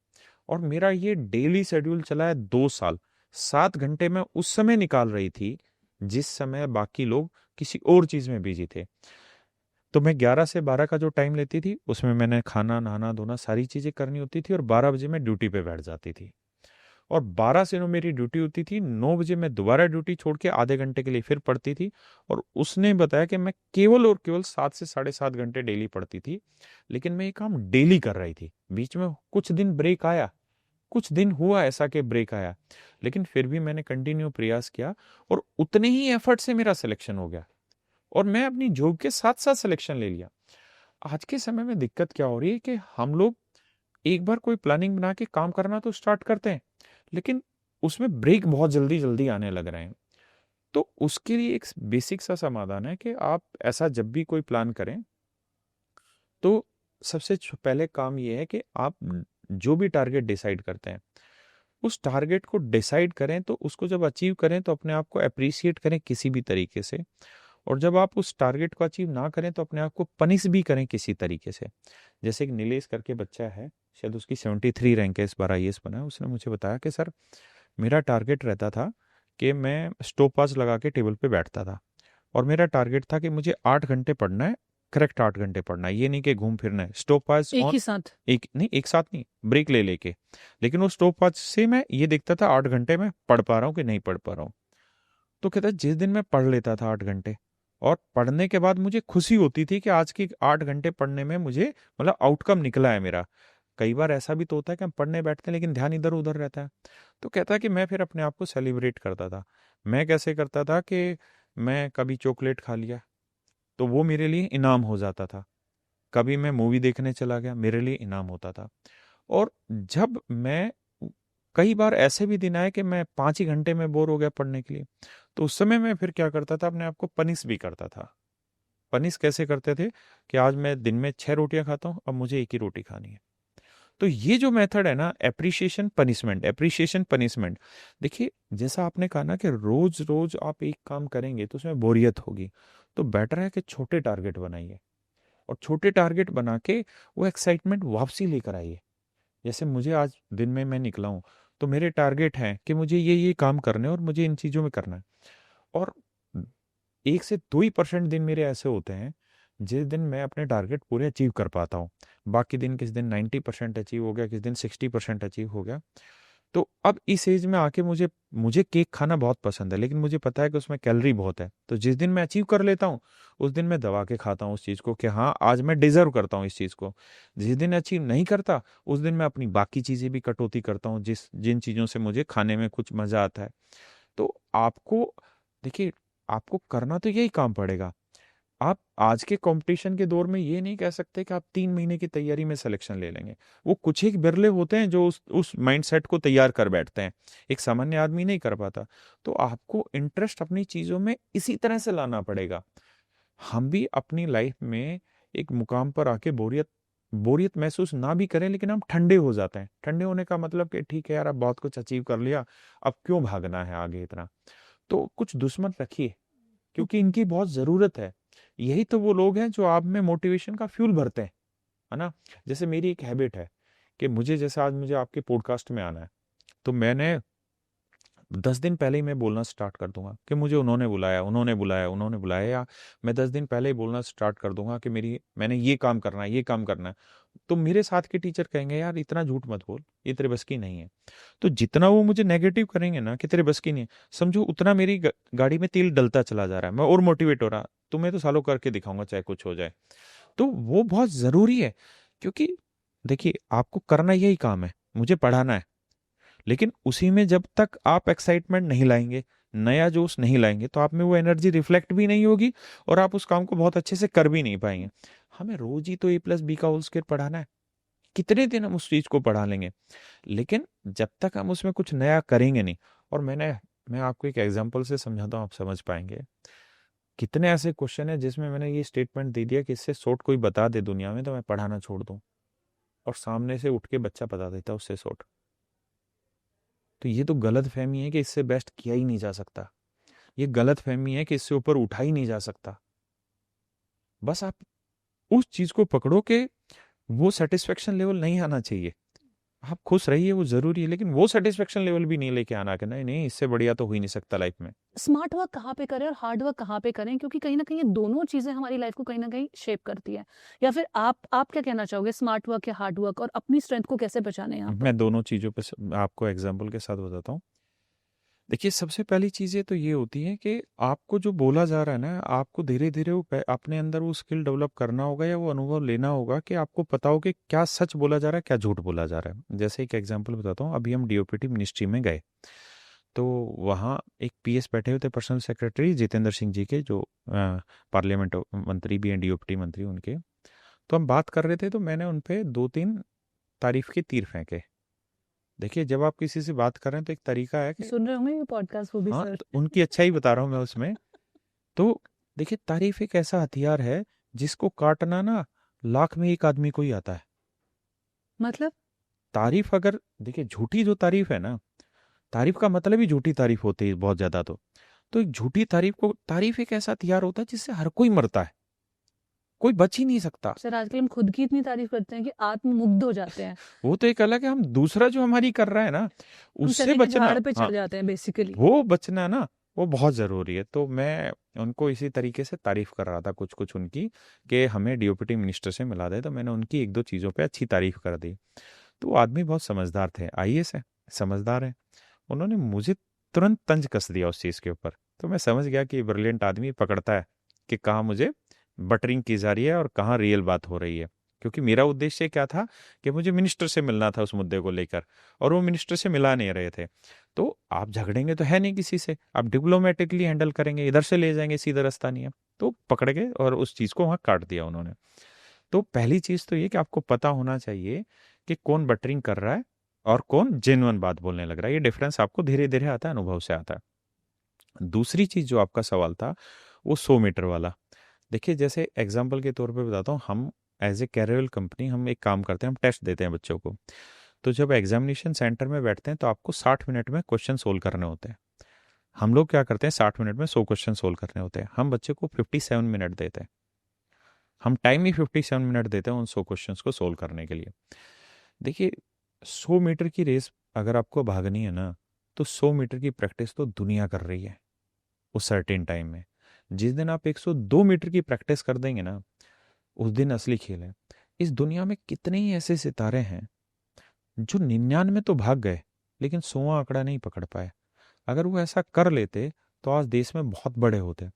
और मेरा ये डेली शेड्यूल चला है 2 साल। 7 घंटे मैं उस समय निकाल रही थी जिस समय बाकी लोग किसी और चीज़ में बिजी थे। तो मैं 11 से 12 का जो टाइम लेती थी उसमें मैंने खाना नहाना धोना सारी चीज़ें करनी होती थी, और 12 बजे मैं ड्यूटी पे बैठ जाती थी। और 12 से 9 मेरी ड्यूटी होती थी। 9 बजे मैं दोबारा ड्यूटी छोड़ के आधे घंटे के लिए फिर पढ़ती थी। और उसने बताया कि मैं केवल और केवल 7 से 7.5 घंटे डेली पढ़ती थी। लेकिन मैं ये काम डेली कर रही थी। बीच में कुछ दिन ब्रेक आया, कुछ दिन हुआ ऐसा कि ब्रेक आया, लेकिन फिर भी मैंने कंटिन्यू प्रयास किया, और उतने ही एफर्ट से मेरा सिलेक्शन हो गया, और मैं अपनी जॉब के साथ साथ सिलेक्शन ले लिया। आज के समय में दिक्कत क्या हो रही है कि हम लोग एक बार कोई प्लानिंग बना के काम करना तो स्टार्ट करते हैं, लेकिन उसमें ब्रेक बहुत जल्दी जल्दी आने लग रहे हैं। तो उसके लिए एक बेसिक सा समाधान है कि आप ऐसा जब भी कोई प्लान करें तो सबसे पहले काम ये है कि आप जो भी टारगेट डिसाइड करते हैं उस टारगेट को डिसाइड करें, तो उसको जब अचीव करें तो अपने आप को अप्रिशिएट करें किसी भी तरीके से। और जब आप उस टारगेट को अचीव ना करें तो अपने आप को पनिश भी करें किसी तरीके से। जैसे एक नीलेश करके बच्चा है, शायद उसकी 73 रैंक है, इस बार आईएएस बना है। उसने मुझे बताया कि सर मेरा टारगेट रहता था कि मैं स्टॉप वॉच लगा के टेबल पे बैठता था, और मेरा टारगेट था कि मुझे 8 घंटे पढ़ना है, करेक्ट 8 घंटे पढ़ना है, ये नहीं कि घूम फिरना है। स्टॉप वॉच एक ऑन, ही साथ। एक नहीं, एक साथ नहीं, ब्रेक ले लेके। लेकिन वो स्टॉप वॉच से मैं ये देखता था 8 घंटे में पढ़ पा रहा हूँ कि नहीं पढ़ पा रहा हूँ। तो कहता है जिस दिन मैं पढ़ लेता था 8 घंटे, और पढ़ने के बाद मुझे खुशी होती थी कि आज की 8 घंटे पढ़ने में मुझे मतलब आउटकम निकला है मेरा। कई बार ऐसा भी तो होता है कि हम पढ़ने बैठते हैं लेकिन ध्यान इधर उधर रहता है। तो कहता है कि मैं फिर अपने आप को सेलिब्रेट करता था। मैं कैसे करता था कि मैं कभी चॉकलेट खा लिया तो वो मेरे लिए इनाम हो जाता था, कभी मैं मूवी देखने चला गया मेरे लिए इनाम होता था। और जब मैं कई बार ऐसे भी दिन आए कि मैं 5 ही घंटे में बोर हो गया पढ़ने के लिए, तो उस समय मैं फिर क्या करता था, अपने आप को पनिश भी करता था। पनिश कैसे करते थे कि आज मैं दिन में 6 रोटियां खाता हूं, अब मुझे एक ही रोटी खानी है। तो ये जो मेथड है ना, एप्रिशिएशन पनिशमेंट, एप्रिशिएशन पनिशमेंट। देखिए जैसा आपने कहा ना कि रोज रोज आप एक काम करेंगे तो उसमें बोरियत होगी, तो बेटर है कि छोटे टारगेट बनाइए, और छोटे टारगेट बना के वो एक्साइटमेंट वापसी लेकर आइए। जैसे मुझे आज दिन में मैं निकला हूँ तो मेरे टारगेट हैं कि मुझे ये काम करने हैं और मुझे इन चीज़ों में करना है। और 1 से 2% दिन मेरे ऐसे होते हैं जिस दिन मैं अपने टारगेट पूरे अचीव कर पाता हूँ। बाकी दिन किस दिन 90% अचीव हो गया, किस दिन 60% अचीव हो गया। तो अब इस एज में आके मुझे मुझे केक खाना बहुत पसंद है, लेकिन मुझे पता है कि उसमें कैलोरी बहुत है। तो जिस दिन मैं अचीव कर लेता हूँ उस दिन मैं दबा के खाता हूँ उस चीज़ को कि हाँ आज मैं डिजर्व करता हूँ इस चीज़ को। जिस दिन अचीव नहीं करता उस दिन मैं अपनी बाकी चीज़ें भी कटौती करता हूँ जिन चीज़ों से मुझे खाने में कुछ मज़ा आता है। तो आपको देखिए, आपको करना तो यही काम पड़ेगा। आप आज के कंपटीशन के दौर में ये नहीं कह सकते कि आप 3 महीने की तैयारी में सिलेक्शन ले लेंगे। वो कुछ एक बिरले होते हैं जो उस माइंडसेट को तैयार कर बैठते हैं, एक सामान्य आदमी नहीं कर पाता। तो आपको इंटरेस्ट अपनी चीज़ों में इसी तरह से लाना पड़ेगा हम भी अपनी लाइफ में एक मुकाम पर आके बोरियत महसूस ना भी करें, लेकिन हम ठंडे हो जाते हैं। ठंडे होने का मतलब कि ठीक है यार, अब बहुत कुछ अचीव कर लिया, अब क्यों भागना है आगे इतना। तो कुछ दुश्मन रखिए, क्योंकि इनकी बहुत ज़रूरत है। यही तो वो लोग हैं जो आप में मोटिवेशन का फ्यूल भरते हैं, है ना? जैसे मेरी एक हैबिट है कि जैसे आज मुझे आपके पॉडकास्ट में आना है, तो मैंने 10 दिन पहले ही मैं बोलना स्टार्ट कर दूंगा कि मुझे उन्होंने बुलाया, उन्होंने बुलाया, उन्होंने बुलाया, या मैं 10 दिन पहले ही बोलना स्टार्ट कर दूंगा कि मैंने ये काम करना है, ये काम करना है। तो मेरे साथ के टीचर कहेंगे यार इतना झूठ मत बोल, ये तेरे बस की नहीं है। तो जितना वो मुझे नेगेटिव करेंगे ना कि तेरे बस की नहीं है, समझो उतना मेरी गाड़ी में तेल डलता चला जा रहा है, मैं और मोटिवेट हो रहा, तुम्हें तो सालों करके दिखाऊंगा चाहे कुछ हो जाए। तो वो बहुत ज़रूरी है, क्योंकि देखिए आपको करना यही काम है, मुझे पढ़ाना है, लेकिन उसी में जब तक आप एक्साइटमेंट नहीं लाएंगे, नया जोश नहीं लाएंगे, तो आप में वो एनर्जी रिफ्लेक्ट भी नहीं होगी और आप उस काम को बहुत अच्छे से कर भी नहीं पाएंगे। हमें रोज ही तो A+B का होल स्क्वायर पढ़ाना है, कितने दिन हम उस चीज को पढ़ा लेंगे, लेकिन जब तक हम उसमें कुछ नया करेंगे नहीं। और मैं आपको एक एग्जांपल से समझाता हूँ, आप समझ पाएंगे। कितने ऐसे क्वेश्चन है जिसमें मैंने ये स्टेटमेंट दे दिया कि इससे शॉर्ट कोई बता दे दुनिया में तो मैं पढ़ाना छोड़ दूं, और सामने से उठ के बच्चा बता देता उससे शॉर्ट। तो ये तो गलत फहमी है कि इससे बेस्ट किया ही नहीं जा सकता। ये गलत फहमी है कि इससे ऊपर उठा ही नहीं जा सकता। बस आप उस चीज को पकड़ो कि वो सेटिस्फेक्शन लेवल नहीं आना चाहिए। आप खुश रहिए, वो जरूरी है, लेकिन वो सेटिस्फेक्शन लेवल भी नहीं लेके आना कि नहीं नहीं इससे बढ़िया तो हो ही नहीं सकता लाइफ में। स्मार्ट वर्क कहाँ पे करें और हार्ड वर्क कहाँ पे करें, क्योंकि कहीं ना कहीं ये दोनों चीजें हमारी लाइफ को कहीं ना कहीं शेप करती है। या फिर आप क्या कहना चाहोगे, स्मार्ट वर्क या हार्ड वर्क, और अपनी स्ट्रेंथ को कैसे बचाने यहाँ पर? मैं दोनों चीजों पे आपको एग्जाम्पल के साथ बताता हूँ। देखिए सबसे पहली चीज़ें तो ये होती है कि आपको जो बोला जा रहा है ना, आपको धीरे धीरे वो अपने अंदर वो स्किल डेवलप करना होगा या वो अनुभव लेना होगा कि आपको पता हो कि क्या सच बोला जा रहा है, क्या झूठ बोला जा रहा है। जैसे एक एग्जांपल बताता हूँ, अभी हम DOPT मिनिस्ट्री में गए, तो वहाँ एक PS बैठे हुए थे, पर्सनल सेक्रेटरी जितेंद्र सिंह जी के, जो पार्लियामेंट मंत्री भी हैं, DOPT मंत्री उनके। तो हम बात कर रहे थे, तो मैंने उन पे 2-3 तारीफ के तीर फेंके। देखिए जब आप किसी से बात कर रहे हैं तो एक तरीका है कि सुन रहे होंगे ये पॉडकास्ट वो भी हाँ, सर। तो उनकी अच्छाई बता रहा हूँ मैं उसमें। तो देखिए तारीफ एक ऐसा हथियार है जिसको काटना ना लाख में एक आदमी को ही आता है। मतलब तारीफ अगर देखिए, झूठी जो तारीफ है ना, तारीफ का मतलब ही झूठी तारीफ होती है बहुत ज्यादा। तो एक झूठी तारीफ एक ऐसा हथियार होता है जिससे हर कोई मरता है, कोई बच ही नहीं सकता। सर आजकल हम खुद की इतनी तारीफ करते हैं कि आत्ममुग्ध हो जाते हैं, वो तो एक अलग है, हम दूसरा जो हमारी कर रहा है ना हम उससे चने के बचना, झाड़ पे हाँ चढ़ जाते हैं बेसिकली। वो बचना ना, वो बहुत ज़रूरी है। तो मैं उनको इसी तरीके से तारीफ कर रहा था कुछ कुछ उनकी, कि हमें DOPT मिनिस्टर से मिला दे। तो मैंने उनकी 1-2 चीज़ों पे अच्छी तारीफ कर दी। तो वो आदमी बहुत समझदार थे, IAS है, समझदार है। उन्होंने मुझे तुरंत तंज कस दिया उस चीज़ के ऊपर। तो मैं समझ गया कि ब्रिलियंट आदमी पकड़ता है कि कहाँ मुझे बटरिंग की जा रही है और कहाँ रियल बात हो रही है। क्योंकि मेरा उद्देश्य क्या था कि मुझे मिनिस्टर से मिलना था उस मुद्दे को लेकर, और वो मिनिस्टर से मिला नहीं रहे थे। तो आप झगड़ेंगे तो है नहीं किसी से, आप डिप्लोमेटिकली हैंडल करेंगे, इधर से ले जाएंगे, सीधा रास्ता नहीं है। तो पकड़ गए और उस चीज़ को वहाँ काट दिया उन्होंने। तो पहली चीज़ तो ये कि आपको पता होना चाहिए कि कौन बटरिंग कर रहा है और कौन जेन्युइन बात बोलने लग रहा है। ये डिफरेंस आपको धीरे धीरे आता है, अनुभव से आता है। दूसरी चीज़ जो आपका सवाल था वो 100 मीटर वाला। देखिए जैसे एग्जाम्पल के तौर पे बताता हूँ, हम एज ए कैरियर कंपनी हम एक काम करते हैं, हम टेस्ट देते हैं बच्चों को। तो जब एग्जामिनेशन सेंटर में बैठते हैं तो आपको 60 मिनट में क्वेश्चन सोल्व करने होते हैं। हम लोग क्या करते हैं, 60 मिनट में 100 क्वेश्चन सोल्व करने होते हैं। हम बच्चे को 57 मिनट देते हैं, हम टाइम ही 57 मिनट देते हैं उन 100 क्वेश्चन को सोल्व करने के लिए। देखिए 100 मीटर की रेस अगर आपको भागनी है ना, तो 100 मीटर की प्रैक्टिस तो दुनिया कर रही है उस सर्टेन टाइम में। जिस दिन आप 102 मीटर की प्रैक्टिस कर देंगे ना, उस दिन असली खेल है। इस दुनिया में कितने ही ऐसे सितारे हैं जो 99 तो भाग गए लेकिन 100वां आंकड़ा नहीं पकड़ पाए। अगर वो ऐसा कर लेते तो आज देश में बहुत बड़े होते।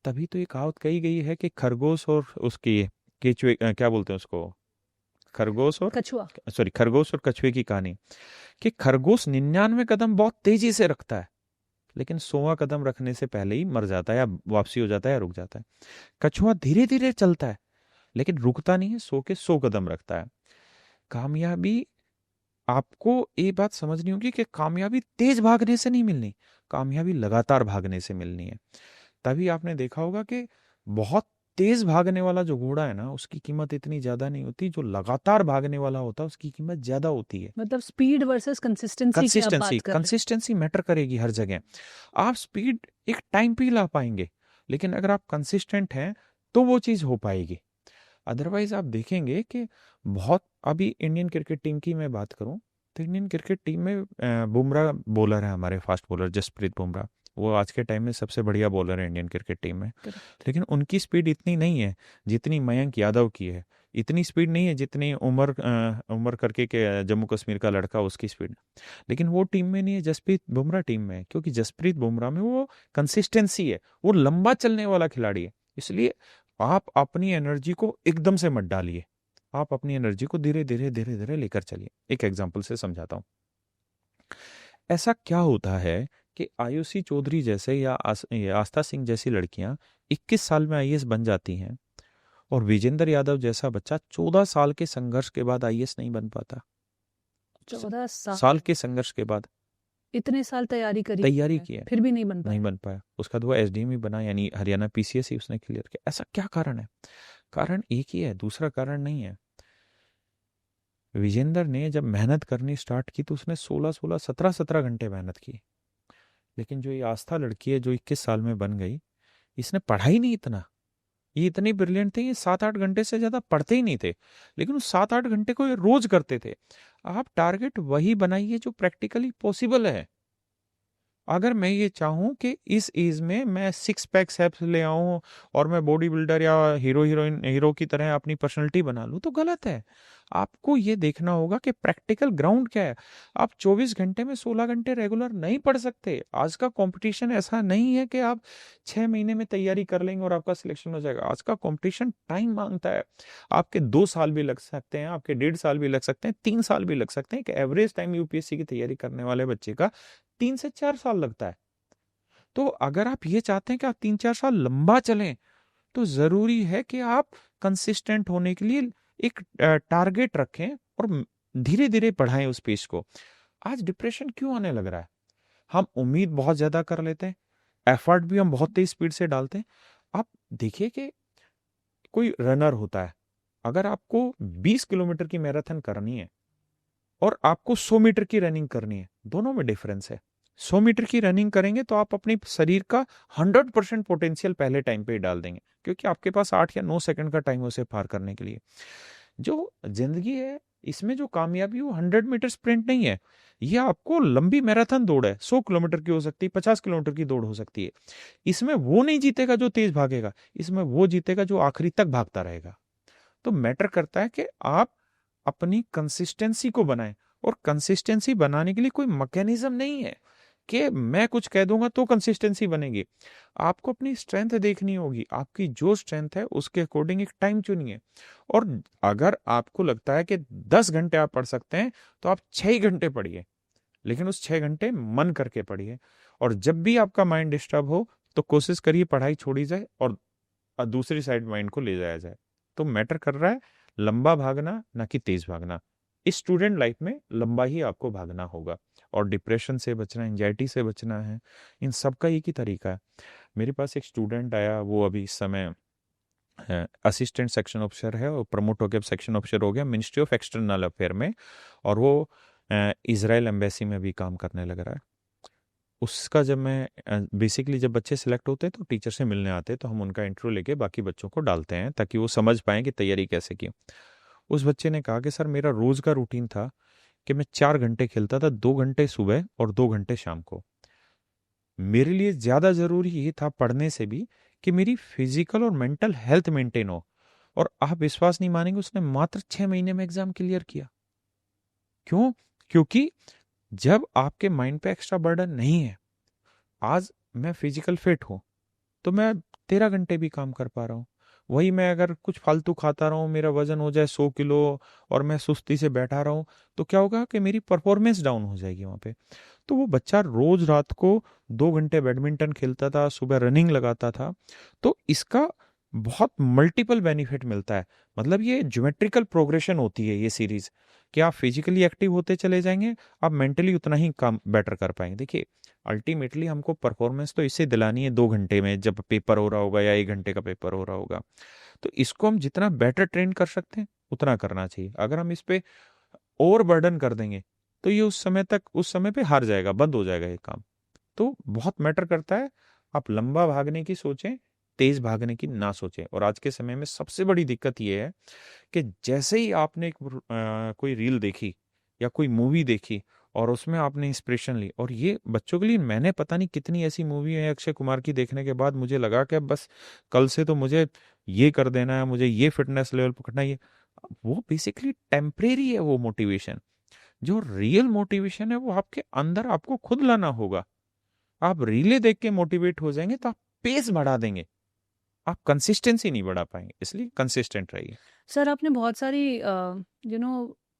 तभी तो ये कहावत कही गई है कि खरगोश और उसकी केचुए, क्या बोलते हैं उसको, खरगोश और कछुआ। खरगोश और कछुए की कहानी, कि खरगोश 99 कदम बहुत तेजी से रखता है, लेकिन 100वां कदम रखने से पहले ही मर जाता है, या वापसी हो जाता है, या रुक जाता है। कछुआ धीरे धीरे चलता है लेकिन रुकता नहीं है, 100 के 100 कदम रखता है। कामयाबी, आपको ये बात समझनी होगी कि कामयाबी तेज भागने से नहीं मिलनी, कामयाबी लगातार भागने से मिलनी है। तभी आपने देखा होगा कि बहुत तेज भागने वाला जो घोड़ा है ना, उसकी कीमत इतनी ज्यादा नहीं होती, जो लगातार भागने वाला होता है उसकी कीमत ज्यादा होती है। मतलब स्पीड वर्सेस कंसिस्टेंसी की आप बात कर रहे हैं। कंसिस्टेंसी मैटर करेगी हर जगह। आप स्पीड एक टाइम पे ही ला पाएंगे, लेकिन अगर आप कंसिस्टेंट हैं तो वो चीज हो पाएगी। अदरवाइज आप देखेंगे कि बहुत, अभी इंडियन क्रिकेट टीम की मैं बात करूं तो इंडियन क्रिकेट टीम में बुमराह बॉलर है, हमारे फास्ट बॉलर जसप्रीत बुमराह, वो आज के टाइम में सबसे बढ़िया बॉलर है इंडियन क्रिकेट टीम में। लेकिन उनकी स्पीड इतनी नहीं है जितनी मयंक यादव की है, इतनी स्पीड नहीं है जितनी उमर करके के जम्मू कश्मीर का लड़का, उसकी स्पीड। लेकिन वो टीम में नहीं है, जसप्रीत बुमराह टीम में है, क्योंकि जसप्रीत बुमराह में वो कंसिस्टेंसी है, वो लंबा चलने वाला खिलाड़ी है। इसलिए आप अपनी एनर्जी को एकदम से मत डालिए, आप अपनी एनर्जी को धीरे धीरे धीरे धीरे लेकर चलिए। एक एग्जांपल से समझाता हूं। ऐसा क्या होता है कि आयुषी चौधरी जैसे या आस्था सिंह जैसी लड़कियां 21 साल में आईएएस बन जाती हैं, और विजेंद्र यादव जैसा बच्चा 14 साल के संघर्ष के बाद आईएएस नहीं बन पाता। 14 साल के संघर्ष के बाद, इतने साल तैयारी की है, फिर भी नहीं बन पाया। उसका तो वो एसडीएम ही बना, यानी हरियाणा पीसीएस ही उसने क्लियर किया। ऐसा क्या कारण है? कारण एक ही है, दूसरा कारण नहीं है। विजेंद्र ने जब मेहनत करनी स्टार्ट की तो उसने 16-16, 17-17 घंटे मेहनत की। लेकिन जो ये आस्था लड़की है जो 21 साल में बन गई, इसने पढ़ा ही नहीं इतना। ये इतनी ब्रिलियंट थे, ये 7-8 घंटे से ज्यादा पढ़ते ही नहीं थे, लेकिन उस 7-8 घंटे को ये रोज करते थे। आप टारगेट वही बनाइए जो प्रैक्टिकली पॉसिबल है। अगर मैं ये चाहूं कि इस एज में मैं 6 पैक्स एब्स ले आऊं और मैं बॉडी बिल्डर या हीरो की तरह अपनी पर्सनैलिटी बना लूं, तो गलत है। आपको ये देखना होगा कि प्रैक्टिकल ग्राउंड क्या है। आप 24 घंटे में 16 घंटे रेगुलर नहीं पढ़ सकते। आज का कंपटीशन ऐसा नहीं है कि आप 6 महीने में तैयारी कर लेंगे और आपका सिलेक्शन हो जाएगा। आज का कंपटीशन टाइम मांगता है। आपके 2 साल भी लग सकते हैं, आपके 1.5 साल भी लग सकते हैं, 3 साल भी लग सकते हैं। एक एवरेज टाइम यूपीएससी की तैयारी करने वाले बच्चे का 3 से 4 साल लगता है। तो अगर आप ये चाहते हैं कि आप 3-4 साल लंबा चलें, तो जरूरी है कि आप कंसिस्टेंट होने के लिए एक टारगेट रखें और धीरे धीरे बढ़ाएं उस पेस को। आज डिप्रेशन क्यों आने लग रहा है? हम उम्मीद बहुत ज्यादा कर लेते हैं, एफर्ट भी हम बहुत तेज स्पीड से डालते हैं। आप देखिए कि कोई रनर होता है, अगर आपको 20 किलोमीटर की मैराथन करनी है और आपको 100 मीटर की रनिंग करनी है, दोनों में डिफरेंस है। 100 मीटर की रनिंग करेंगे तो आप अपने शरीर का 100% पोटेंशियल पहले टाइम पे ही डाल देंगे, क्योंकि आपके पास 8 या 9 सेकंड का टाइम है उसे पार करने के लिए। जो जिंदगी है, इसमें जो कामयाबी वो 100 मीटर स्प्रिंट नहीं है, ये आपको लंबी मैराथन दौड़ है। 100 किलोमीटर की हो सकती है, 50 किलोमीटर की दौड़ हो सकती है। इसमें वो नहीं जीतेगा जो तेज भागेगा, इसमें वो जीतेगा जो आखिरी तक भागता रहेगा। तो मैटर करता है कि आप अपनी कंसिस्टेंसी को बनाएं, और कंसिस्टेंसी बनाने के लिए कोई मैकेनिज्म नहीं है कि मैं कुछ कह दूंगा तो कंसिस्टेंसी बनेगी। आपको अपनी स्ट्रेंथ देखनी होगी, आपकी जो स्ट्रेंथ है उसके अकॉर्डिंग एक टाइम चुनिए। और अगर आपको लगता है कि 10 घंटे आप पढ़ सकते हैं, तो आप 6 घंटे पढ़िए, लेकिन उस 6 घंटे मन करके पढ़िए। और जब भी आपका माइंड डिस्टर्ब हो तो कोशिश करिए पढ़ाई छोड़ी जाए और दूसरी साइड माइंड को ले जाया जाए। तो मैटर कर रहा है लंबा भागना, ना कि तेज भागना। इस स्टूडेंट लाइफ में लंबा ही आपको भागना होगा, और डिप्रेशन से बचना, एंजाइटी से बचना है, इन सब का एक ही तरीका है। मेरे पास एक स्टूडेंट आया, वो अभी इस समय असिस्टेंट सेक्शन ऑफिसर है और प्रमोट होकर सेक्शन ऑफिसर हो गया मिनिस्ट्री ऑफ एक्सटर्नल अफेयर में, और वो इजराइल एम्बेसी में भी काम करने लग रहा है। उसका जब मैं बेसिकली जब बच्चे सिलेक्ट होते हैं तो टीचर से मिलने आते हैं, तो हम उनका इंटरव्यू लेके बाकी बच्चों को डालते हैं ताकि वो समझ पाएं कि तैयारी कैसे की। उस बच्चे ने कहा कि सर मेरा रोज का रूटीन था कि मैं 4 घंटे खेलता था, 2 घंटे सुबह और 2 घंटे शाम को। मेरे लिए ज्यादा जरूरी ये था पढ़ने से भी कि मेरी फिजिकल और मेंटल हेल्थ मेंटेन हो। और आप विश्वास नहीं मानेंगे, उसने मात्र 6 महीने में एग्जाम क्लियर किया। क्यों? क्योंकि जब आपके माइंड पे एक्स्ट्रा बर्डन नहीं है, आज मैं फिजिकल फिट हूं तो मैं 13 घंटे भी काम कर पा रहा हूँ। वही मैं अगर कुछ फालतू खाता रहा हूँ, मेरा वजन हो जाए 100 किलो और मैं सुस्ती से बैठा रहा हूँ, तो क्या होगा कि मेरी परफॉर्मेंस डाउन हो जाएगी वहां पे। तो वो बच्चा रोज रात को 2 घंटे बैडमिंटन खेलता था, सुबह रनिंग लगाता था। तो इसका बहुत मल्टीपल बेनिफिट मिलता है। मतलब ये ज्योमेट्रिकल प्रोग्रेशन होती है ये सीरीज, कि आप फिजिकली एक्टिव होते चले जाएंगे, आप मेंटली उतना ही काम बेटर कर पाएंगे। देखिए अल्टीमेटली हमको परफॉर्मेंस तो इससे दिलानी है 2 घंटे में, जब पेपर हो रहा होगा या 1 घंटे का पेपर हो रहा होगा, तो इसको हम जितना बेटर ट्रेन कर सकते हैं उतना करना चाहिए। अगर हम इस पे ओवर बर्डन कर देंगे तो ये उस समय पे हार जाएगा, बंद हो जाएगा ये काम। तो बहुत मैटर करता है, आप लंबा भागने की सोचें, तेज भागने की ना सोचें। और आज के समय में सबसे बड़ी दिक्कत ये है कि जैसे ही आपने कोई रील देखी या कोई मूवी देखी और उसमें आपने इंस्पिरेशन ली, और ये बच्चों के लिए मैंने पता नहीं कितनी ऐसी मूवी है अक्षय कुमार की देखने के बाद मुझे लगा कि अब बस कल से तो मुझे ये कर देना है, मुझे ये फिटनेस लेवल पकड़ना है। ये वो बेसिकली टेम्परेरी है वो मोटिवेशन। जो रियल मोटिवेशन है वो आपके अंदर आपको खुद लाना होगा। आप रीले देख के मोटिवेट हो जाएंगे तो आप पेस बढ़ा देंगे, आप कंसिस्टेंसी नहीं बढ़ा पाएंगे। इसलिए कंसिस्टेंट रहिए। सर आपने बहुत सारी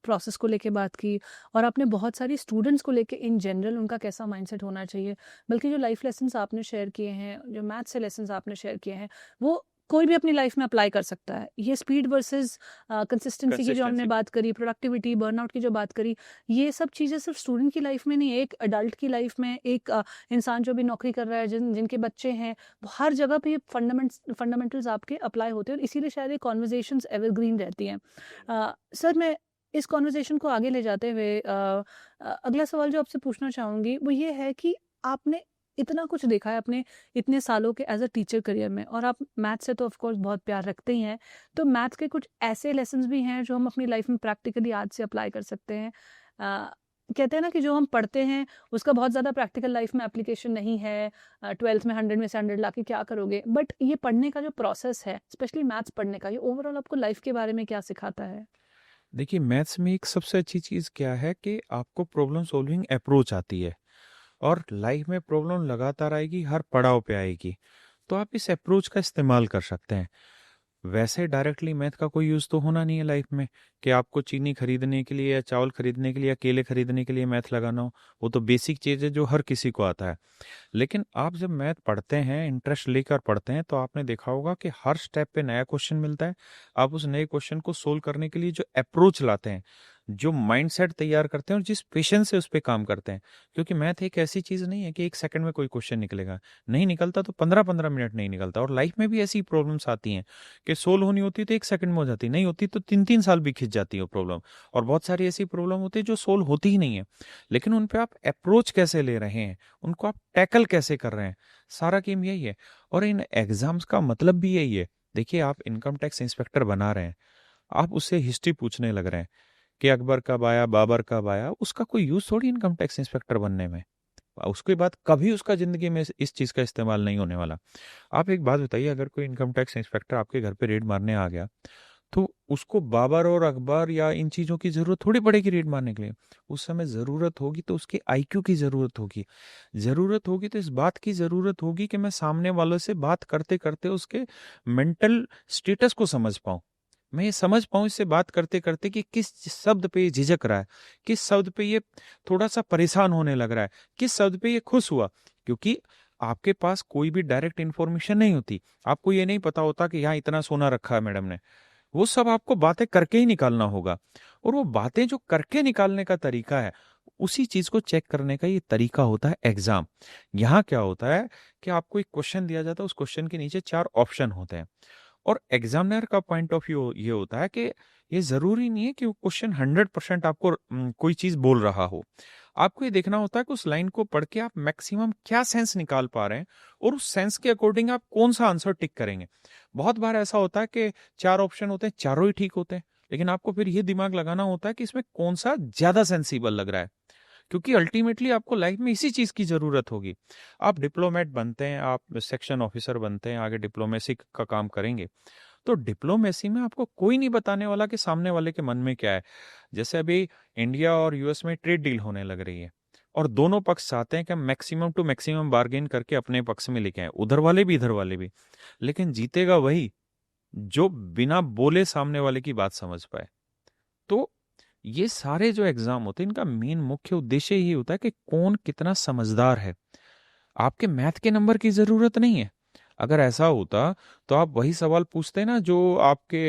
प्रोसेस को लेके बात की, और आपने बहुत सारी स्टूडेंट्स को लेके इन जनरल उनका कैसा माइंडसेट होना चाहिए, बल्कि जो लाइफ लेसन्स आपने शेयर किए हैं, जो मैथ्स से लेसन्स आपने शेयर किए हैं, वो कोई भी अपनी लाइफ में अप्लाई कर सकता है। ये स्पीड वर्सेस कंसिस्टेंसी की जो हमने कंसिस्टेंसी। बात करी, प्रोडक्टिविटी, बर्नआउट की जो बात करी, ये सब चीज़ें सिर्फ स्टूडेंट की लाइफ में नहीं, एक अडल्ट की लाइफ में, एक इंसान जो भी नौकरी कर रहा है, जिनके बच्चे हैं, वो हर जगह पे ये फंडामेंटल्स आपके अप्लाई होते हैं, और इसीलिए शायद ये कॉन्वर्जेशंस एवरग्रीन रहती हैं। सर मैं इस कॉन्वर्जेशन को आगे ले जाते हुए अगला सवाल जो आपसे पूछना चाहूँगी वो ये है कि आपने इतना कुछ देखा है अपने इतने सालों के एज अ टीचर करियर में, और आप मैथ्स से तो ऑफ कोर्स बहुत प्यार रखते ही हैं, तो मैथ्स के कुछ ऐसे लेसन्स भी हैं जो हम अपनी लाइफ में प्रैक्टिकली आज से अप्लाई कर सकते हैं। कहते हैं ना कि जो हम पढ़ते हैं उसका बहुत ज़्यादा प्रैक्टिकल लाइफ में एप्लीकेशन नहीं है। 12th में 100 में से 100 ला के क्या करोगे, बट ये पढ़ने का जो प्रोसेस है, स्पेशली मैथ्स पढ़ने का, ये ओवरऑल आपको लाइफ के बारे में क्या सिखाता है? देखिए मैथ्स में एक सबसे अच्छी चीज़ क्या है कि आपको प्रॉब्लम सॉल्विंग अप्रोच आती है, और लाइफ में प्रॉब्लम लगातार आएगी, हर पड़ाव पे आएगी, तो आप इस अप्रोच का इस्तेमाल कर सकते हैं। वैसे डायरेक्टली मैथ का कोई यूज़ तो होना नहीं है लाइफ में, कि आपको चीनी खरीदने के लिए या चावल खरीदने के लिए या केले खरीदने के लिए मैथ लगाना हो। वो तो बेसिक चीज़ है जो हर किसी को आता है। लेकिन आप जब मैथ पढ़ते हैं, इंटरेस्ट लेकर पढ़ते हैं, तो आपने देखा होगा कि हर स्टेप पे नया क्वेश्चन मिलता है। आप उस नए क्वेश्चन को सोल्व करने के लिए जो अप्रोच लाते हैं, जो माइंडसेट तैयार करते हैं और जिस पेशेंस से उस पर काम करते हैं, क्योंकि मैथ एक ऐसी चीज़ नहीं है कि 1 सेकंड में कोई क्वेश्चन निकलेगा। नहीं निकलता तो 15-15 मिनट नहीं निकलता। और लाइफ में भी ऐसी प्रॉब्लम्स आती हैं कि सोल्व होनी होती है तो 1 सेकंड में हो जाती, नहीं होती तो 3-3 साल भी खिंच जाती है प्रॉब्लम। और बहुत सारी ऐसी प्रॉब्लम होती है जो सोल्व होती ही नहीं है, लेकिन उन पे आप अप्रोच कैसे ले रहे हैं, उनको आप टैकल कैसे कर रहे हैं, सारा गेम यही है। और इन एग्जाम्स का मतलब भी यही है। देखिए आप इनकम टैक्स इंस्पेक्टर बना रहे हैं, आप उससे हिस्ट्री पूछने लग रहे हैं कि अकबर कब आया, बाबर कब आया, उसका कोई यूज थोड़ी इनकम टैक्स इंस्पेक्टर बनने में। उसके बाद कभी उसका जिंदगी में इस चीज का इस्तेमाल नहीं होने वाला। आप एक बात बताइए, अगर कोई इनकम टैक्स इंस्पेक्टर आपके घर पे रेड मारने आ गया, तो उसको बाबर और अकबर या इन चीजों की जरूरत थोड़ी पड़ेगी रेड मारने के लिए। उस समय जरूरत होगी तो उसके आईक्यू की जरूरत होगी, जरूरत होगी तो इस बात की जरूरत होगी कि मैं सामने वालों से बात करते करते उसके मेंटल स्टेटस को समझ पाऊं। मैं ये समझ पाऊं इससे बात करते करते कि किस शब्द पे ये झिझक रहा है, किस शब्द पे ये थोड़ा सा परेशान होने लग रहा है, किस शब्द पे ये खुश हुआ। क्योंकि आपके पास कोई भी डायरेक्ट इंफॉर्मेशन नहीं होती। आपको ये नहीं पता होता कि यहाँ इतना सोना रखा है मैडम ने, वो सब आपको बातें करके ही निकालना होगा। और वो बातें जो करके निकालने का तरीका है, उसी चीज को चेक करने का ये तरीका होता है एग्जाम। यहाँ क्या होता है कि आपको एक क्वेश्चन दिया जाता है, उस क्वेश्चन के नीचे 4 ऑप्शन होते हैं, और एग्जामिनर का पॉइंट ऑफ व्यू ये होता है कि ये जरूरी नहीं है कि वो क्वेश्चन 100% आपको कोई चीज बोल रहा हो। आपको ये देखना होता है कि उस लाइन को पढ़ के आप मैक्सिमम क्या सेंस निकाल पा रहे हैं, और उस सेंस के अकॉर्डिंग आप कौन सा आंसर टिक करेंगे। बहुत बार ऐसा होता है कि 4 ऑप्शन होते हैं, चारों ही ठीक होते हैं, लेकिन आपको फिर ये दिमाग लगाना होता है कि इसमें कौन सा ज्यादा सेंसिबल लग रहा है, क्योंकि अल्टीमेटली आपको लाइफ में इसी चीज की जरूरत होगी। आप डिप्लोमेट बनते हैं, आप सेक्शन ऑफिसर बनते हैं, आगे डिप्लोमेसी का काम करेंगे, तो डिप्लोमेसी में आपको कोई नहीं बताने वाला कि सामने वाले के मन में क्या है। जैसे अभी इंडिया और यूएस में ट्रेड डील होने लग रही है, और दोनों पक्ष चाहते हैं कि हम मैक्सिमम टू मैक्सिमम बार्गेन करके अपने पक्ष में लेके आए, उधर वाले भी इधर वाले भी। लेकिन जीतेगा वही जो बिना बोले सामने वाले की बात समझ पाए। तो ये सारे जो एग्जाम होते हैं, इनका मेन मुख्य उद्देश्य यही होता है कि कौन कितना समझदार है। आपके मैथ के नंबर की जरूरत नहीं है, अगर ऐसा होता तो आप वही सवाल पूछते ना जो आपके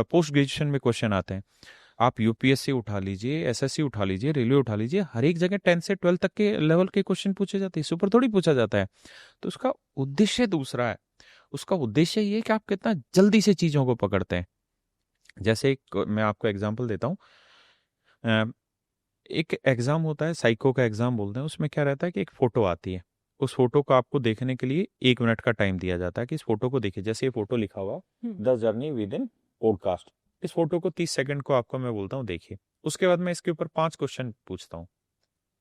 पोस्ट ग्रेजुएशन में क्वेश्चन आते हैं। आप यूपीएससी उठा लीजिए, एसएससी उठा लीजिए, रेलवे उठा लीजिए, हर एक जगह 10 से 12 तक के लेवल के क्वेश्चन पूछे जाते हैं, इससे ऊपर थोड़ी पूछा जाता है। तो उसका उद्देश्य दूसरा है। उसका उद्देश्य ये है कि आप कितना जल्दी से चीजों को पकड़ते हैं। जैसे मैं आपको एग्जांपल देता हूँ। अ, एक एग्जाम होता है, साइको का एग्जाम बोलते हैं। उसमें क्या रहता है कि एक फोटो आती है, उस फोटो को आपको देखने के लिए 1 मिनट का टाइम दिया जाता है कि इस फोटो को देखिए। जैसे ये फोटो लिखा हुआ the journey with in podcast, इस फोटो को 30 सेकंड को आपको मैं बोलता हूँ देखिए। उसके बाद मैं इसके ऊपर 5 क्वेश्चन पूछता हूँ।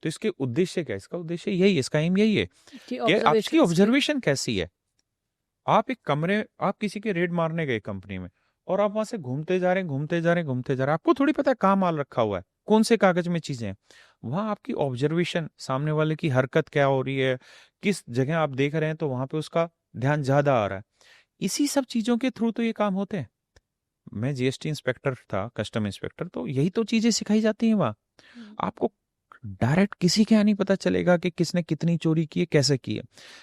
तो इसके उद्देश्य क्या है? इसका उद्देश्य यही है, इसका एम यही है कि कि आपकी ऑब्जर्वेशन कैसी है। आप एक कमरे, आप किसी के रेड मारने गए कंपनी में, और आप वहां से घूमते जा रहे हैं, घूमते जा रहे हैं, घूमते जा रहे हैं, आपको थोड़ी पता है कहाँ माल रखा हुआ है, कौन से कागज में चीजें हैं। वहां आपकी ऑब्जर्वेशन, सामने वाले की हरकत क्या हो रही है, किस जगह आप देख रहे हैं, तो वहां पे उसका ध्यान ज्यादा आ रहा है। इसी सब चीजों के थ्रू तो ये काम होते हैं। मैं जीएसटी इंस्पेक्टर था, कस्टम इंस्पेक्टर, तो यही तो चीजें सिखाई जाती हैं वहां। आपको डायरेक्ट किसी के यहाँ नहीं पता चलेगा कि किसने कितनी चोरी की है, कैसे की है।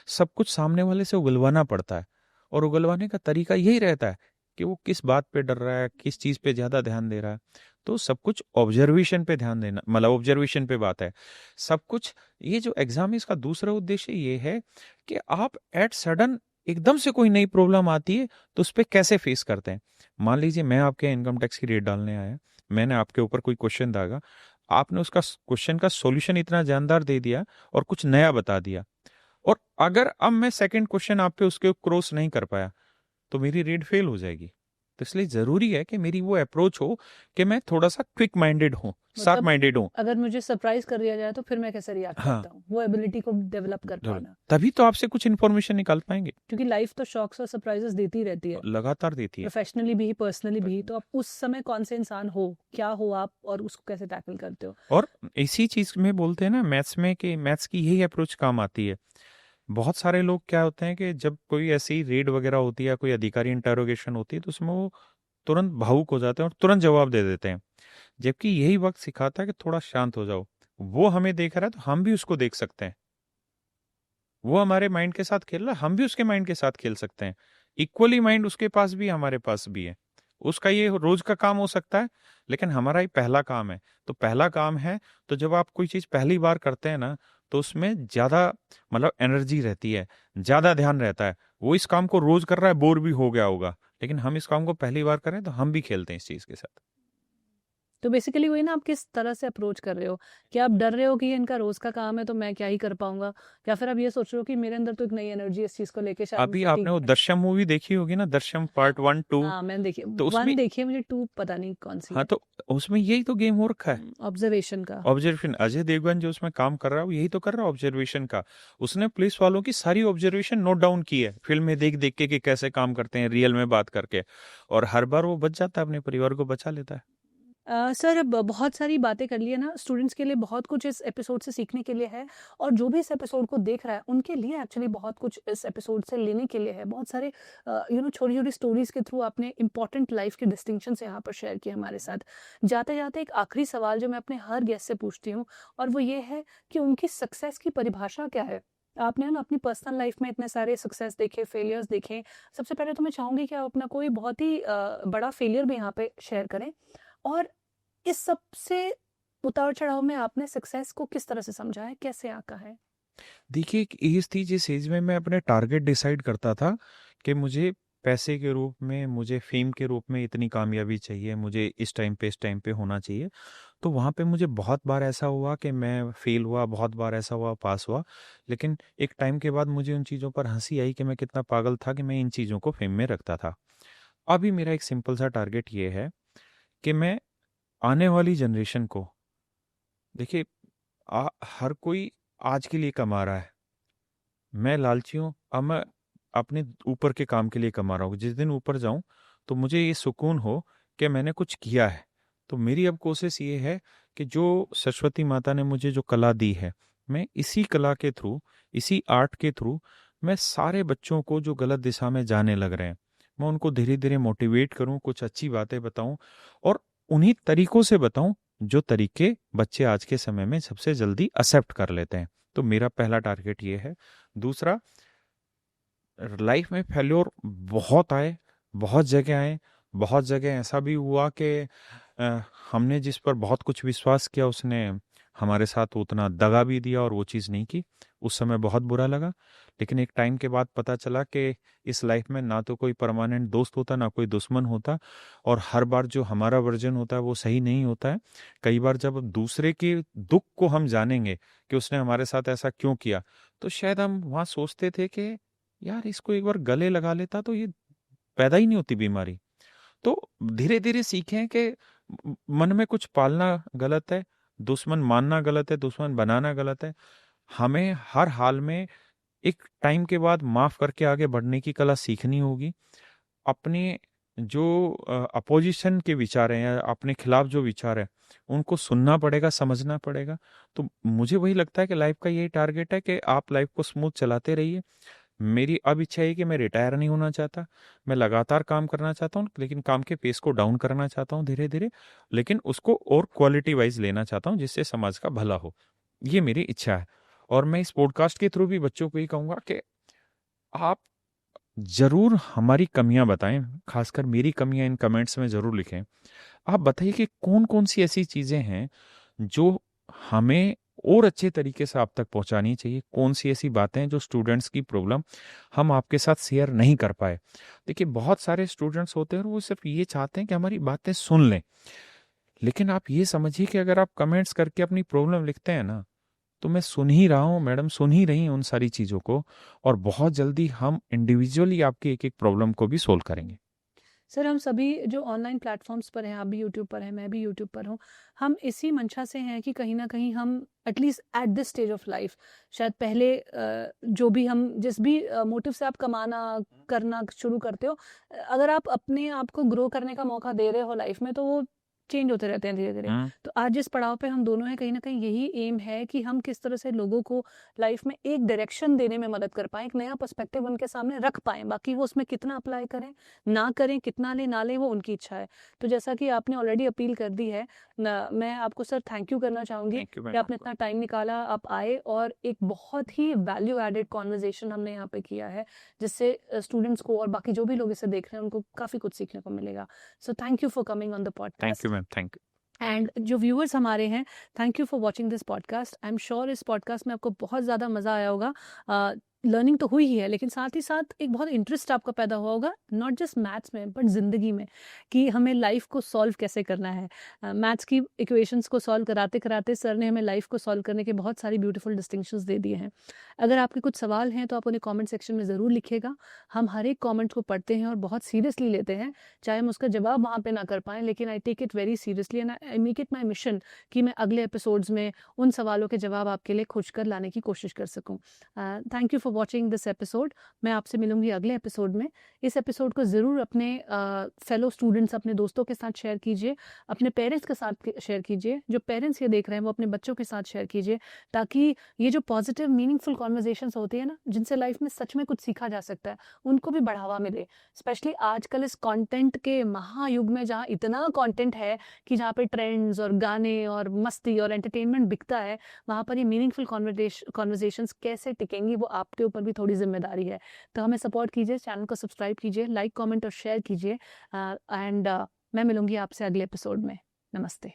सब कुछ सामने वाले से उगलवाना पड़ता है, और उगलवाने का तरीका यही रहता है कि वो किस बात पे डर रहा है, किस चीज पे ज्यादा ध्यान दे रहा है। तो सब कुछ ऑब्जर्वेशन पे ध्यान देना, मतलब ऑब्जर्वेशन पे बात है सब कुछ। ये जो एग्जाम है, इसका दूसरा उद्देश्य ये है कि आप एट सडन एकदम से कोई नई प्रॉब्लम आती है तो उस पर कैसे फेस करते हैं। मान लीजिए मैं आपके इनकम टैक्स की रेट डालने आया, मैंने आपके ऊपर कोई क्वेश्चन दागा, आपने उसका क्वेश्चन का सॉल्यूशन इतना जानदार दे दिया और कुछ नया बता दिया, और अगर अब मैं सेकंड क्वेश्चन आप पे उसके क्रॉस नहीं कर पाया तो मेरी रेट फेल हो जाएगी। तो इसलिए जरूरी है कि मेरी वो अप्रोच हो कि मैं थोड़ा सा क्विक माइंडेड हूँ, शार्प माइंडेड हूँ। अगर मुझे सरप्राइज कर दिया जाए तो फिर मैं कैसे रिएक्ट करता हूँ, वो एबिलिटी को डेवलप कर पाना। तभी तो आपसे कुछ इन्फॉर्मेशन निकाल पाएंगे, क्योंकि लाइफ तो शॉक्स और सरप्राइजेस देती रहती है, लगातार देती है, प्रोफेशनली भी, पर्सनली भी। तो आप उस समय कौन से इंसान हो, क्या हो आप, और उसको कैसे टैकल करते हो। और इसी चीज में बोलते हैं ना मैथ्स में कि मैथ्स की यही अप्रोच काम आती है। बहुत सारे लोग क्या होते हैं कि जब कोई ऐसी रेड वगैरह होती है या कोई अधिकारी इंटरोगेशन होती है तो उसमें वो तुरंत भावुक हो जाते हैं और तुरंत जवाब दे देते हैं, जबकि यही वक्त सिखाता है कि थोड़ा शांत हो जाओ। वो हमें देख रहा है तो हम भी उसको देख सकते हैं। वो हमारे माइंड के साथ खेल रहा है, हम भी उसके माइंड के साथ खेल सकते हैं। इक्वली माइंड उसके पास भी, हमारे पास भी है। उसका ये रोज का काम हो सकता है, लेकिन हमारा ये पहला काम है। तो पहला काम है, तो जब आप कोई चीज पहली बार करते हैं ना, तो उसमें ज्यादा मतलब एनर्जी रहती है, ज्यादा ध्यान रहता है। वो इस काम को रोज कर रहा है, बोर भी हो गया होगा, लेकिन हम इस काम को पहली बार करें तो हम भी खेलते हैं इस चीज के साथ। तो बेसिकली वही ना, आप किस तरह से अप्रोच कर रहे हो। क्या आप डर रहे हो कि ये इनका रोज का काम है तो मैं क्या ही कर पाऊंगा, या फिर आप ये सोच रहे हो कि मेरे अंदर तो एक नई एनर्जी इस चीज को लेके शायद अभी आपने वो दृश्यम मूवी देखी होगी ना, दृश्यम पार्ट 1 2। हाँ मैंने देखी, तो उसमें 1 देखी है, मुझे 2 पता नहीं कौन सी हाँ, तो उसमें यही तो गेम हो रखा है, ऑब्जर्वेशन का। ऑब्जर्वेशन। अजय देवगन जो उसमें काम कर रहा है वो यही तो कर रहा है, ऑब्जर्वेशन का। उसने पुलिस वालों की सारी ऑब्जर्वेशन नोट डाउन की है, फिल्म में देख देख के कि कैसे काम करते हैं, रियल में बात करके, और हर बार वो बच जाता है, अपने परिवार को बचा लेता है। सर अब बहुत सारी बातें कर ली है ना, स्टूडेंट्स के लिए बहुत कुछ इस एपिसोड से सीखने के लिए है, और जो भी इस एपिसोड को देख रहा है उनके लिए एक्चुअली बहुत कुछ इस एपिसोड से लेने के लिए है। बहुत सारे छोटी छोटी स्टोरीज के थ्रू आपने इंपॉर्टेंट लाइफ के डिस्टिंक्शन यहाँ पर शेयर किए हमारे साथ। जाते जाते एक आखिरी सवाल जो मैं अपने हर गेस्ट से पूछती हूँ, और वो ये है कि उनकी सक्सेस की परिभाषा क्या है। आपने ना अपनी पर्सनल लाइफ में इतने सारे सक्सेस देखे, फेलियर्स देखे। सबसे पहले तो मैं चाहूंगी कि आप अपना कोई बहुत ही बड़ा फेलियर भी यहाँ पे शेयर करें, और इस सब से उतार चढ़ाव में आपने सक्सेस को किस तरह से समझा है, कैसे आका है। देखिए, एक एज थी जिस एज में मैं अपने टारगेट डिसाइड करता था कि मुझे पैसे के रूप में, मुझे फेम के रूप में इतनी कामयाबी चाहिए, मुझे इस टाइम पे होना चाहिए। तो वहाँ पे मुझे बहुत बार ऐसा हुआ कि मैं फेल हुआ, बहुत बार ऐसा हुआ पास हुआ, लेकिन एक टाइम के बाद मुझे उन चीज़ों पर हंसी आई कि मैं कितना पागल था कि मैं इन चीज़ों को फेम में रखता था। अभी मेरा एक सिंपल सा टारगेट ये है कि मैं आने वाली जनरेशन को, देखिए हर कोई आज के लिए कमा रहा है, मैं लालची हूँ, अब मैं अपने ऊपर के काम के लिए कमा रहा हूँ। जिस दिन ऊपर जाऊं तो मुझे ये सुकून हो कि मैंने कुछ किया है। तो मेरी अब कोशिश ये है कि जो सरस्वती माता ने मुझे जो कला दी है, मैं इसी कला के थ्रू, इसी आर्ट के थ्रू, मैं सारे बच्चों को जो गलत दिशा में जाने लग रहे हैं, मैं उनको धीरे धीरे मोटिवेट करूं, कुछ अच्छी बातें बताऊं, और उन्हीं तरीकों से बताऊं जो तरीके बच्चे आज के समय में सबसे जल्दी एक्सेप्ट कर लेते हैं। तो मेरा पहला टारगेट ये है। दूसरा, लाइफ में फेल्योर बहुत आए, बहुत जगह आए, बहुत जगह ऐसा भी हुआ कि हमने जिस पर बहुत कुछ विश्वास किया उसने हमारे साथ उतना दगा भी दिया और वो चीज़ नहीं की। उस समय बहुत बुरा लगा, लेकिन एक टाइम के बाद पता चला कि इस लाइफ में ना तो कोई परमानेंट दोस्त होता, ना कोई दुश्मन होता, और हर बार जो हमारा वर्जन होता है वो सही नहीं होता है। कई बार जब दूसरे के दुख को हम जानेंगे कि उसने हमारे साथ ऐसा क्यों किया, तो शायद हम वहाँ सोचते थे कि यार इसको एक बार गले लगा लेता तो ये पैदा ही नहीं होती बीमारी। तो धीरे धीरे सीखें कि मन में कुछ पालना गलत है, दुश्मन मानना गलत है, दुश्मन बनाना गलत है। हमें हर हाल में एक टाइम के बाद माफ करके आगे बढ़ने की कला सीखनी होगी। अपने जो अपोजिशन के विचार हैं या अपने खिलाफ जो विचार है उनको सुनना पड़ेगा, समझना पड़ेगा। तो मुझे वही लगता है कि लाइफ का यही टारगेट है कि आप लाइफ को स्मूथ चलाते रहिए। मेरी अब इच्छा है कि मैं रिटायर नहीं होना चाहता, मैं लगातार काम करना चाहता हूँ, लेकिन काम के पेस को डाउन करना चाहता हूँ धीरे धीरे, लेकिन उसको और क्वालिटी वाइज लेना चाहता हूँ जिससे समाज का भला हो। ये मेरी इच्छा है। और मैं इस पॉडकास्ट के थ्रू भी बच्चों को ही कहूँगा कि आप जरूर हमारी कमियां बताएं, खासकर मेरी कमियां इन कमेंट्स में जरूर लिखें। आप बताइए कि कौन कौन सी ऐसी चीजें हैं जो हमें और अच्छे तरीके से आप तक पहुंचानी चाहिए, कौन सी ऐसी बातें हैं जो स्टूडेंट्स की प्रॉब्लम हम आपके साथ शेयर नहीं कर पाए। देखिए बहुत सारे स्टूडेंट्स होते हैं और वो सिर्फ ये चाहते हैं कि हमारी बातें सुन लें, लेकिन आप ये समझिए कि अगर आप कमेंट्स करके अपनी प्रॉब्लम लिखते हैं ना, तो मैं सुन ही रहा हूँ, मैडम सुन ही रही हैं उन सारी चीज़ों को, और बहुत जल्दी हम इंडिविजुअली आपकी एक एक प्रॉब्लम को भी सोल्व करेंगे। सर, हम सभी जो ऑनलाइन प्लेटफॉर्म्स पर हैं, आप भी यूट्यूब पर हैं, मैं भी यूट्यूब पर हूँ, हम इसी मंशा से हैं कि कहीं ना कहीं हम at least at this stage of life, शायद पहले जो भी हम जिस भी मोटिव से आप कमाना करना शुरू करते हो, अगर आप अपने आप को ग्रो करने का मौका दे रहे हो लाइफ में, तो वो चेंज होते रहते हैं धीरे धीरे। तो आज जिस पड़ाव पे हम दोनों हैं, कहीं ना कहीं यही एम है कि हम किस तरह से लोगों को लाइफ में एक डायरेक्शन देने में मदद कर पाएं, एक नया पर्सपेक्टिव उनके सामने रख पाएं। बाकी वो उसमें कितना अप्लाई करें ना करें, कितना ले ना लें, वो उनकी इच्छा है। तो जैसा कि आपने ऑलरेडी अपील कर दी है, मैं आपको सर थैंक यू करना चाहूँगी थैंक यू कि आपने इतना टाइम निकाला, आप आए, और एक बहुत ही वैल्यू एडेड कॉन्वर्जेशन हमने यहाँ पे किया है, जिससे स्टूडेंट्स को और बाकी जो भी लोग इसे देख रहे हैं उनको काफ़ी कुछ सीखने को मिलेगा। So thank you for coming on the podcast. Thank you ma'am, thank you. And जो व्यूअर्स हमारे हैं, thank you for watching this podcast. I am sure इस पॉडकास्ट में आपको बहुत ज़्यादा मज़ा आया होगा। लर्निंग तो हुई ही है, लेकिन साथ ही साथ एक बहुत इंटरेस्ट आपका पैदा हुआ होगा, नॉट जस्ट मैथ्स में बट ज़िंदगी में, कि हमें लाइफ को सॉल्व कैसे करना है। मैथ्स की इक्वेशंस को सॉल्व कराते कराते सर ने हमें लाइफ को सॉल्व करने के बहुत सारी ब्यूटीफुल डिस्टिंक्शंस दे दिए हैं। अगर आपके कुछ सवाल हैं तो आप उन्हें कमेंट सेक्शन में ज़रूर लिखिएगा। हम हर एक कमेंट को पढ़ते हैं और बहुत सीरियसली लेते हैं, चाहे हम उसका जवाब वहाँ पे ना कर पाएँ, लेकिन I take it very seriously and I make it my mission कि मैं अगले एपिसोड्स में उन सवालों के जवाब आपके लिए खोज कर लाने की कोशिश कर सकूँ। Thank you for watching this episode. मैं आपसे मिलूंगी अगले एपिसोड में। इस एपिसोड को ज़रूर अपने फेलो स्टूडेंट्स, अपने दोस्तों के साथ शेयर कीजिए, अपने पेरेंट्स के साथ शेयर कीजिए। जो पेरेंट्स ये देख रहे हैं वो अपने बच्चों के साथ शेयर कीजिए, ताकि ये जो पॉजिटिव मीनिंगफुल कॉन्वर्जेशंस होती है ना, जिनसे लाइफ में सच में कुछ सीखा जा सकता है, उनको भी बढ़ावा मिले। स्पेशली आजकल इस कंटेंट के महायुग में, जहाँ इतना कंटेंट है कि जहाँ पे ट्रेंड्स और गाने और मस्ती और एंटरटेनमेंट बिकता है, वहाँ पर ये मीनिंगफुल कॉन्वर्जेशंस कैसे टिकेंगी, वो आपके ऊपर भी थोड़ी जिम्मेदारी है। तो हमें सपोर्ट कीजिए, चैनल को सब्सक्राइब कीजिए, लाइक कमेंट और शेयर कीजिए। एंड मैं मिलूंगी आपसे अगले एपिसोड में। नमस्ते।